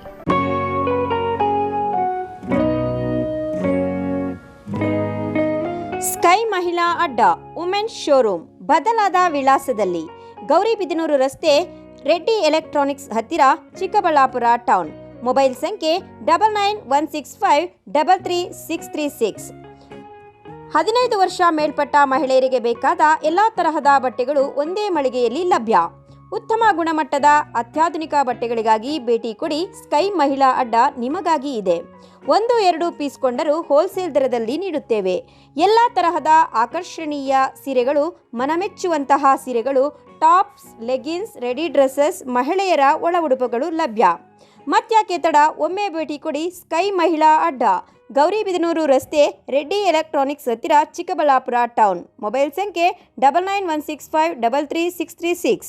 ಸ್ಕೈ ಮಹಿಳಾ ಅಡ್ಡ ವುಮೆನ್ಸ್ ಶೋರೂಮ್ ಬದಲಾದ ವಿಳಾಸದಲ್ಲಿ, ಗೌರಿಬಿದನೂರು ರಸ್ತೆ, ರೆಡ್ಡಿ ಎಲೆಕ್ಟ್ರಾನಿಕ್ಸ್ ಹತ್ತಿರ, ಚಿಕ್ಕಬಳ್ಳಾಪುರ ಟೌನ್. ಮೊಬೈಲ್ ಸಂಖ್ಯೆ 9916533636. 15 ವರ್ಷ ಮೇಲ್ಪಟ್ಟ ಮಹಿಳೆಯರಿಗೆ ಬೇಕಾದ ಎಲ್ಲ ತರಹದ ಬಟ್ಟೆಗಳು ಒಂದೇ ಮಳಿಗೆಯಲ್ಲಿ ಲಭ್ಯ. ಉತ್ತಮ ಗುಣಮಟ್ಟದ ಅತ್ಯಾಧುನಿಕ ಬಟ್ಟೆಗಳಿಗಾಗಿ ಭೇಟಿ ಕೊಡಿ. ಸ್ಕೈ ಮಹಿಳಾ ಅಡ್ಡ ನಿಮಗಾಗಿ ಇದೆ. 1-2 ಪೀಸ್ ಕೊಂಡರೂ ಹೋಲ್ಸೇಲ್ ದರದಲ್ಲಿ ನೀಡುತ್ತೇವೆ. ಎಲ್ಲ ತರಹದ ಆಕರ್ಷಣೀಯ ಸೀರೆಗಳು, ಮನಮೆಚ್ಚುವಂತಹ ಸೀರೆಗಳು, ಟಾಪ್ಸ್, ಲೆಗಿನ್ಸ್, ರೆಡಿ ಡ್ರೆಸ್ಸಸ್, ಮಹಿಳೆಯರ ಒಳ ಉಡುಪುಗಳು ಲಭ್ಯ. ಮತ್ಯಾಕೆ ತಡ, ಒಮ್ಮೆ ಭೇಟಿ ಕೊಡಿ. ಸ್ಕೈ ಮಹಿಳಾ ಅಡ್ಡ, ಗೌರಿಬಿದನೂರು ರಸ್ತೆ, ರೆಡ್ಡಿ ಎಲೆಕ್ಟ್ರಾನಿಕ್ಸ್ ಹತ್ತಿರ, ಚಿಕ್ಕಬಳ್ಳಾಪುರ ಟೌನ್. ಮೊಬೈಲ್ ಸಂಖ್ಯೆ 9916533636.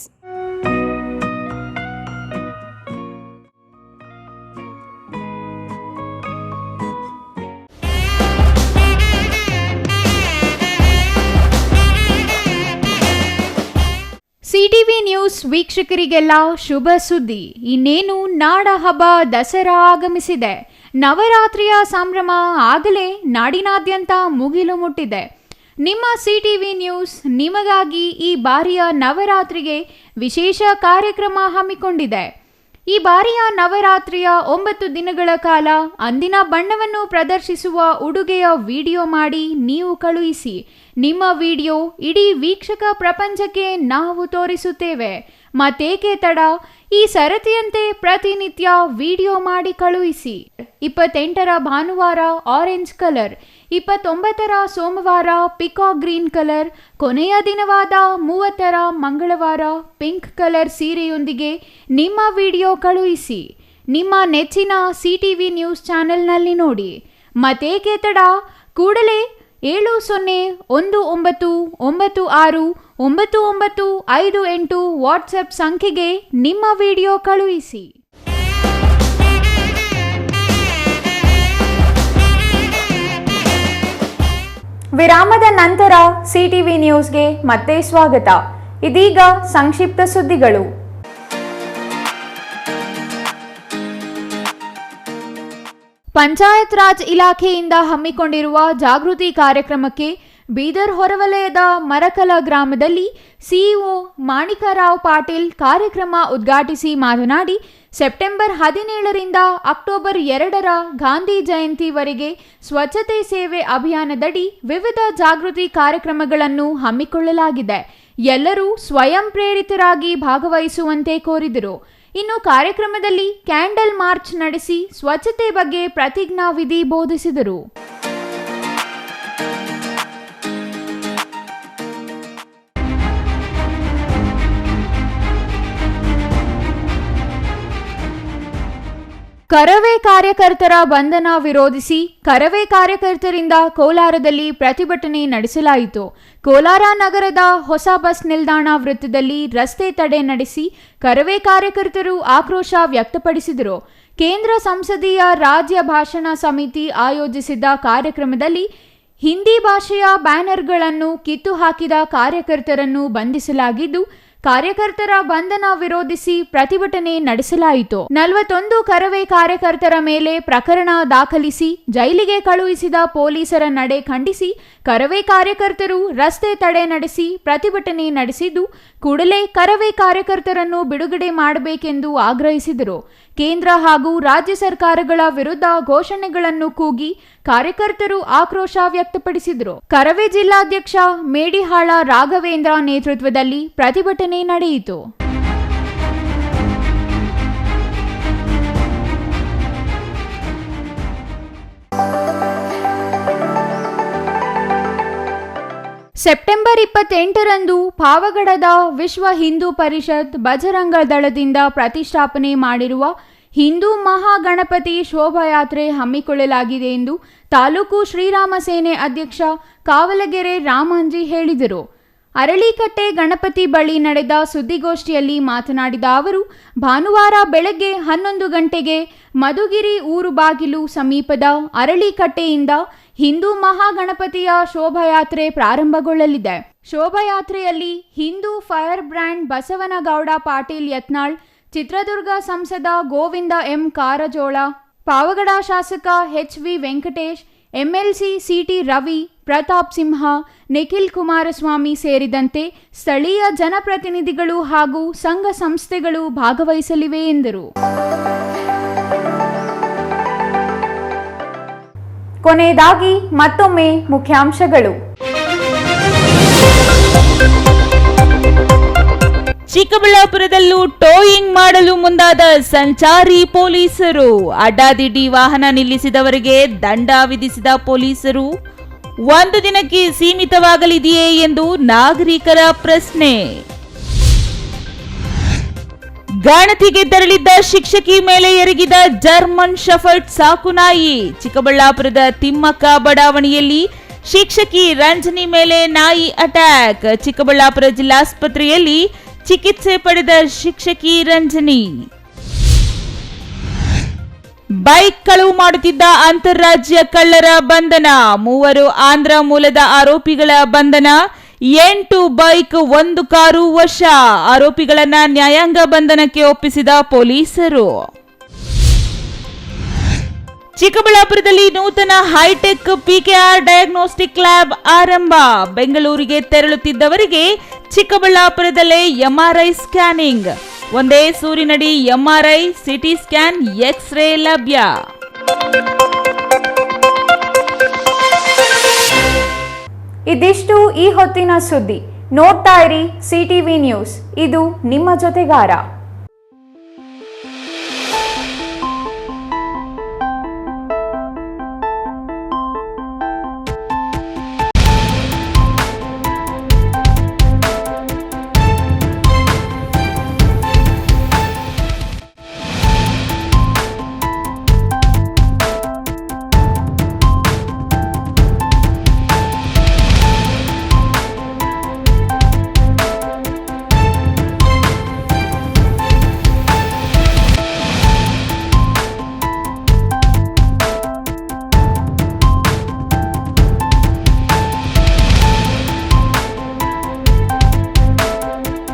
ಸಿಟಿವಿ ನ್ಯೂಸ್ ವೀಕ್ಷಕರಿಗೆಲ್ಲ ಶುಭ ಸುದ್ದಿ. ಇನ್ನೇನು ನಾಡ ಹಬ್ಬ ದಸರಾ ಆಗಮಿಸಿದೆ. ನವರಾತ್ರಿಯ ಸಂಭ್ರಮ ಆಗಲೇ ನಾಡಿನಾದ್ಯಂತ ಮುಗಿಲು ಮುಟ್ಟಿದೆ. ನಿಮ್ಮ ಸಿಟಿವಿ ನ್ಯೂಸ್ ನಿಮಗಾಗಿ ಈ ಬಾರಿಯ ನವರಾತ್ರಿಗೆ ವಿಶೇಷ ಕಾರ್ಯಕ್ರಮ ಹಮ್ಮಿಕೊಂಡಿದೆ. ಈ ಬಾರಿಯ ನವರಾತ್ರಿಯ 9 ದಿನಗಳ ಕಾಲ ಅಂದಿನ ಬಣ್ಣವನ್ನು ಪ್ರದರ್ಶಿಸುವ ಉಡುಗೆಯ ವಿಡಿಯೋ ಮಾಡಿ ನೀವು ಕಳುಹಿಸಿ. ನಿಮ್ಮ ವಿಡಿಯೋ ಇಡೀ ವೀಕ್ಷಕ ಪ್ರಪಂಚಕ್ಕೆ ನಾವು ತೋರಿಸುತ್ತೇವೆ. ಮತ್ತೇಕೆ ತಡ, ಈ ಸರತಿಯಂತೆ ಪ್ರತಿನಿತ್ಯ ವಿಡಿಯೋ ಮಾಡಿ ಕಳುಹಿಸಿ. 28ರ ಭಾನುವಾರ ಆರೆಂಜ್ ಕಲರ್, 29ರ ಸೋಮವಾರ ಪಿಕಾಕ್ ಗ್ರೀನ್ ಕಲರ್, ಕೊನೆಯ ದಿನವಾದ 30ರ ಮಂಗಳವಾರ ಪಿಂಕ್ ಕಲರ್ ಸೀರೆಯೊಂದಿಗೆ ನಿಮ್ಮ ವಿಡಿಯೋ ಕಳುಹಿಸಿ. ನಿಮ್ಮ ನೆಚ್ಚಿನ ಸಿಟಿವಿ ನ್ಯೂಸ್ ಚಾನೆಲ್ನಲ್ಲಿ ನೋಡಿ. ಮತ್ತೇಕೆ ತಡ, ಕೂಡಲೇ 7019969958 ವಾಟ್ಸಪ್ ಸಂಖ್ಯೆಗೆ ನಿಮ್ಮ ವಿಡಿಯೋ ಕಳುಹಿಸಿ. ವಿರಾಮದ ನಂತರ ಸಿಟಿವಿ ನ್ಯೂಸ್ಗೆ ಮತ್ತೆ ಸ್ವಾಗತ. ಇದೀಗ ಸಂಕ್ಷಿಪ್ತ ಸುದ್ದಿಗಳು. ಪಂಚಾಯತ್ ರಾಜ್ ಇಲಾಖೆಯಿಂದ ಹಮ್ಮಿಕೊಂಡಿರುವ ಜಾಗೃತಿ ಕಾರ್ಯಕ್ರಮಕ್ಕೆ ಬೀದರ್ ಹೊರವಲಯದ ಮರಕಲ ಗ್ರಾಮದಲ್ಲಿ ಸಿಇಒ ಮಾಣಿಕರಾವ್ ಪಾಟೀಲ್ ಕಾರ್ಯಕ್ರಮ ಉದ್ಘಾಟಿಸಿ ಮಾತನಾಡಿ, ಸೆಪ್ಟೆಂಬರ್ 17ರಿಂದ ಅಕ್ಟೋಬರ್ 2ರ ಗಾಂಧಿ ಜಯಂತಿವರೆಗೆ ಸ್ವಚ್ಛತೆ ಸೇವೆ ಅಭಿಯಾನದಡಿ ವಿವಿಧ ಜಾಗೃತಿ ಕಾರ್ಯಕ್ರಮಗಳನ್ನು ಹಮ್ಮಿಕೊಳ್ಳಲಾಗಿದೆ. ಎಲ್ಲರೂ ಸ್ವಯಂ ಪ್ರೇರಿತರಾಗಿ ಭಾಗವಹಿಸುವಂತೆ ಕೋರಿದರು. ಇನ್ನು ಕಾರ್ಯಕ್ರಮದಲ್ಲಿ ಕ್ಯಾಂಡಲ್ ಮಾರ್ಚ್ ನಡೆಸಿ ಸ್ವಚ್ಛತೆ ಬಗ್ಗೆ ಪ್ರತಿಜ್ಞಾವಿಧಿ ಬೋಧಿಸಿದರು. ಕರವೇ ಕಾರ್ಯಕರ್ತರ ಬಂಧನ ವಿರೋಧಿಸಿ ಕರವೇ ಕಾರ್ಯಕರ್ತರಿಂದ ಕೋಲಾರದಲ್ಲಿ ಪ್ರತಿಭಟನೆ ನಡೆಸಲಾಯಿತು. ಕೋಲಾರ ನಗರದ ಹೊಸ ಬಸ್ ನಿಲ್ದಾಣ ವೃತ್ತದಲ್ಲಿ ರಸ್ತೆ ತಡೆ ನಡೆಸಿ ಕರವೇ ಕಾರ್ಯಕರ್ತರು ಆಕ್ರೋಶ ವ್ಯಕ್ತಪಡಿಸಿದರು. ಕೇಂದ್ರ ಸಂಸದೀಯ ರಾಜ್ಯ ಭಾಷಣ ಸಮಿತಿ ಆಯೋಜಿಸಿದ್ದ ಕಾರ್ಯಕ್ರಮದಲ್ಲಿ ಹಿಂದಿ ಭಾಷೆಯ ಬ್ಯಾನರ್ಗಳನ್ನು ಕಿತ್ತು ಹಾಕಿದ ಕಾರ್ಯಕರ್ತರನ್ನು ಬಂಧಿಸಲಾಗಿದ್ದು, ಕಾರ್ಯಕರ್ತರ ಬಂಧನ ವಿರೋಧಿಸಿ ಪ್ರತಿಭಟನೆ ನಡೆಸಲಾಯಿತು. 41 ಕರವೇ ಕಾರ್ಯಕರ್ತರ ಮೇಲೆ ಪ್ರಕರಣ ದಾಖಲಿಸಿ ಜೈಲಿಗೆ ಕಳುಹಿಸಿದ ಪೊಲೀಸರ ನಡೆ ಖಂಡಿಸಿ ಕರವೇ ಕಾರ್ಯಕರ್ತರು ರಸ್ತೆ ತಡೆ ನಡೆಸಿ ಪ್ರತಿಭಟನೆ ನಡೆಸಿದ್ದು, ಕೂಡಲೇ ಕರವೇ ಕಾರ್ಯಕರ್ತರನ್ನು ಬಿಡುಗಡೆ ಮಾಡಬೇಕೆಂದು ಆಗ್ರಹಿಸಿದರು. ಕೇಂದ್ರ ಹಾಗೂ ರಾಜ್ಯ ಸರ್ಕಾರಗಳ ವಿರುದ್ಧ ಘೋಷಣೆಗಳನ್ನು ಕೂಗಿ ಕಾರ್ಯಕರ್ತರು ಆಕ್ರೋಶ ವ್ಯಕ್ತಪಡಿಸಿದರು. ಕರವೇ ಜಿಲ್ಲಾಧ್ಯಕ್ಷ ಮೇಡಿಹಾಳ ರಾಘವೇಂದ್ರ ನೇತೃತ್ವದಲ್ಲಿ ಪ್ರತಿಭಟನೆ ನಡೆಯಿತು. ಸೆಪ್ಟೆಂಬರ್ 28ರಂದು ಪಾವಗಡದ ವಿಶ್ವ ಹಿಂದೂ ಪರಿಷತ್ ಬಜರಂಗ ದಳದಿಂದ ಪ್ರತಿಷ್ಠಾಪನೆ ಮಾಡಿರುವ ಹಿಂದೂ ಮಹಾಗಣಪತಿ ಶೋಭಾಯಾತ್ರೆ ಹಮ್ಮಿಕೊಳ್ಳಲಾಗಿದೆ ಎಂದು ತಾಲೂಕು ಶ್ರೀರಾಮ ಸೇನೆ ಅಧ್ಯಕ್ಷ ಕಾವಲಗೆರೆ ರಾಮಾಂಜಿ ಹೇಳಿದರು. ಅರಳಿಕಟ್ಟೆ ಗಣಪತಿ ಬಳಿ ನಡೆದ ಸುದ್ದಿಗೋಷ್ಠಿಯಲ್ಲಿ ಮಾತನಾಡಿದ ಅವರು, ಭಾನುವಾರ ಬೆಳಗ್ಗೆ 11 ಗಂಟೆಗೆ ಮಧುಗಿರಿ ಊರು ಬಾಗಿಲು ಸಮೀಪದ ಅರಳಿಕಟ್ಟೆಯಿಂದ ಹಿಂದೂ ಮಹಾಗಣಪತಿಯ ಶೋಭಾಯಾತ್ರೆ ಪ್ರಾರಂಭಗೊಳ್ಳಲಿದೆ. ಶೋಭಾಯಾತ್ರೆಯಲ್ಲಿ ಹಿಂದೂ ಫೈರ್ ಬ್ರ್ಯಾಂಡ್ ಬಸವನಗೌಡ ಪಾಟೀಲ್ ಯತ್ನಾಳ್, ಚಿತ್ರದುರ್ಗ ಸಂಸದ ಗೋವಿಂದ ಎಂ ಕಾರಜೋಳ, ಪಾವಗಡ ಶಾಸಕ ಎಚ್.ವಿ. ವೆಂಕಟೇಶ್, ಎಂಎಲ್ಸಿ ಸಿಟಿ ರವಿ, ಪ್ರತಾಪ್ ಸಿಂಹ, ನಿಖಿಲ್ ಕುಮಾರಸ್ವಾಮಿ ಸೇರಿದಂತೆ ಸ್ಥಳೀಯ ಜನಪ್ರತಿನಿಧಿಗಳು ಹಾಗೂ ಸಂಘ ಸಂಸ್ಥೆಗಳು ಭಾಗವಹಿಸಲಿವೆ ಎಂದರು. ಕೊನೆಯದಾಗಿ ಮತ್ತೊಮ್ಮೆ ಮುಖ್ಯಾಂಶಗಳು. ಚಿಕ್ಕಬಳ್ಳಾಪುರದಲ್ಲೂ ಟೋಯಿಂಗ್ ಮಾಡಲು ಮುಂದಾದ ಸಂಚಾರಿ ಪೊಲೀಸರು. ಅಡ್ಡಾದಿಡ್ಡಿ ವಾಹನ ನಿಲ್ಲಿಸಿದವರಿಗೆ ದಂಡ ವಿಧಿಸಿದ ಪೊಲೀಸರು. 1 ದಿನಕ್ಕೆ ಸೀಮಿತವಾಗಲಿದೆಯೇ ಎಂದು ನಾಗರಿಕರ ಪ್ರಶ್ನೆ. ಗಣತಿಗೆ ತೆರಳಿದ್ದ ಶಿಕ್ಷಕಿ ಮೇಲೆ ಎರಗಿದ ಜರ್ಮನ್ ಶೆಫರ್ಡ್ ಸಾಕುನಾಯಿ. ಚಿಕ್ಕಬಳ್ಳಾಪುರದ ತಿಮ್ಮಕ್ಕ ಬಡಾವಣೆಯಲ್ಲಿ ಶಿಕ್ಷಕಿ ರಂಜನಿ ಮೇಲೆ ನಾಯಿ ಅಟ್ಯಾಕ್. ಚಿಕ್ಕಬಳ್ಳಾಪುರ ಜಿಲ್ಲಾಸ್ಪತ್ರೆಯಲ್ಲಿ ಚಿಕಿತ್ಸೆ ಪಡೆದ ಶಿಕ್ಷಕಿ ರಂಜನಿ. ಬೈಕ್ ಕಳವು ಮಾಡುತ್ತಿದ್ದ ಅಂತಾರಾಜ್ಯ ಕಳ್ಳರ ಬಂಧನ. 3 ಆಂಧ್ರ ಮೂಲದ ಆರೋಪಿಗಳ ಬಂಧನ. 8 ಬೈಕ್ 1 ಕಾರು ವಶ. ಆರೋಪಿಗಳನ್ನ ನ್ಯಾಯಾಂಗ ಬಂಧನಕ್ಕೆ ಒಪ್ಪಿಸಿದ ಪೊಲೀಸರು. ಚಿಕ್ಕಬಳ್ಳಾಪುರದಲ್ಲಿ ನೂತನ ಹೈಟೆಕ್ ಪಿಕೆಆರ್ ಡಯಾಗ್ನೋಸ್ಟಿಕ್ ಲ್ಯಾಬ್ ಆರಂಭ. ಬೆಂಗಳೂರಿಗೆ ತೆರಳುತ್ತಿದ್ದವರಿಗೆ ಚಿಕ್ಕಬಳ್ಳಾಪುರದಲ್ಲೇ ಎಂಆರ್ಐ ಸ್ಕ್ಯಾನಿಂಗ್. ಒಂದೇ ಸೂರಿನಡಿ ಎಂಆರ್ಐ, ಸಿಟಿ ಸ್ಕ್ಯಾನ್, ಎಕ್ಸ್ರೇ ಲಭ್ಯ. ಇದಿಷ್ಟು ಈ ಹೊತ್ತಿನ ಸುದ್ದಿ. ನೋಡ್ತಾ ಇರಿ ಸಿಟಿವಿ ನ್ಯೂಸ್, ಇದು ನಿಮ್ಮ ಜೊತೆಗಾರ.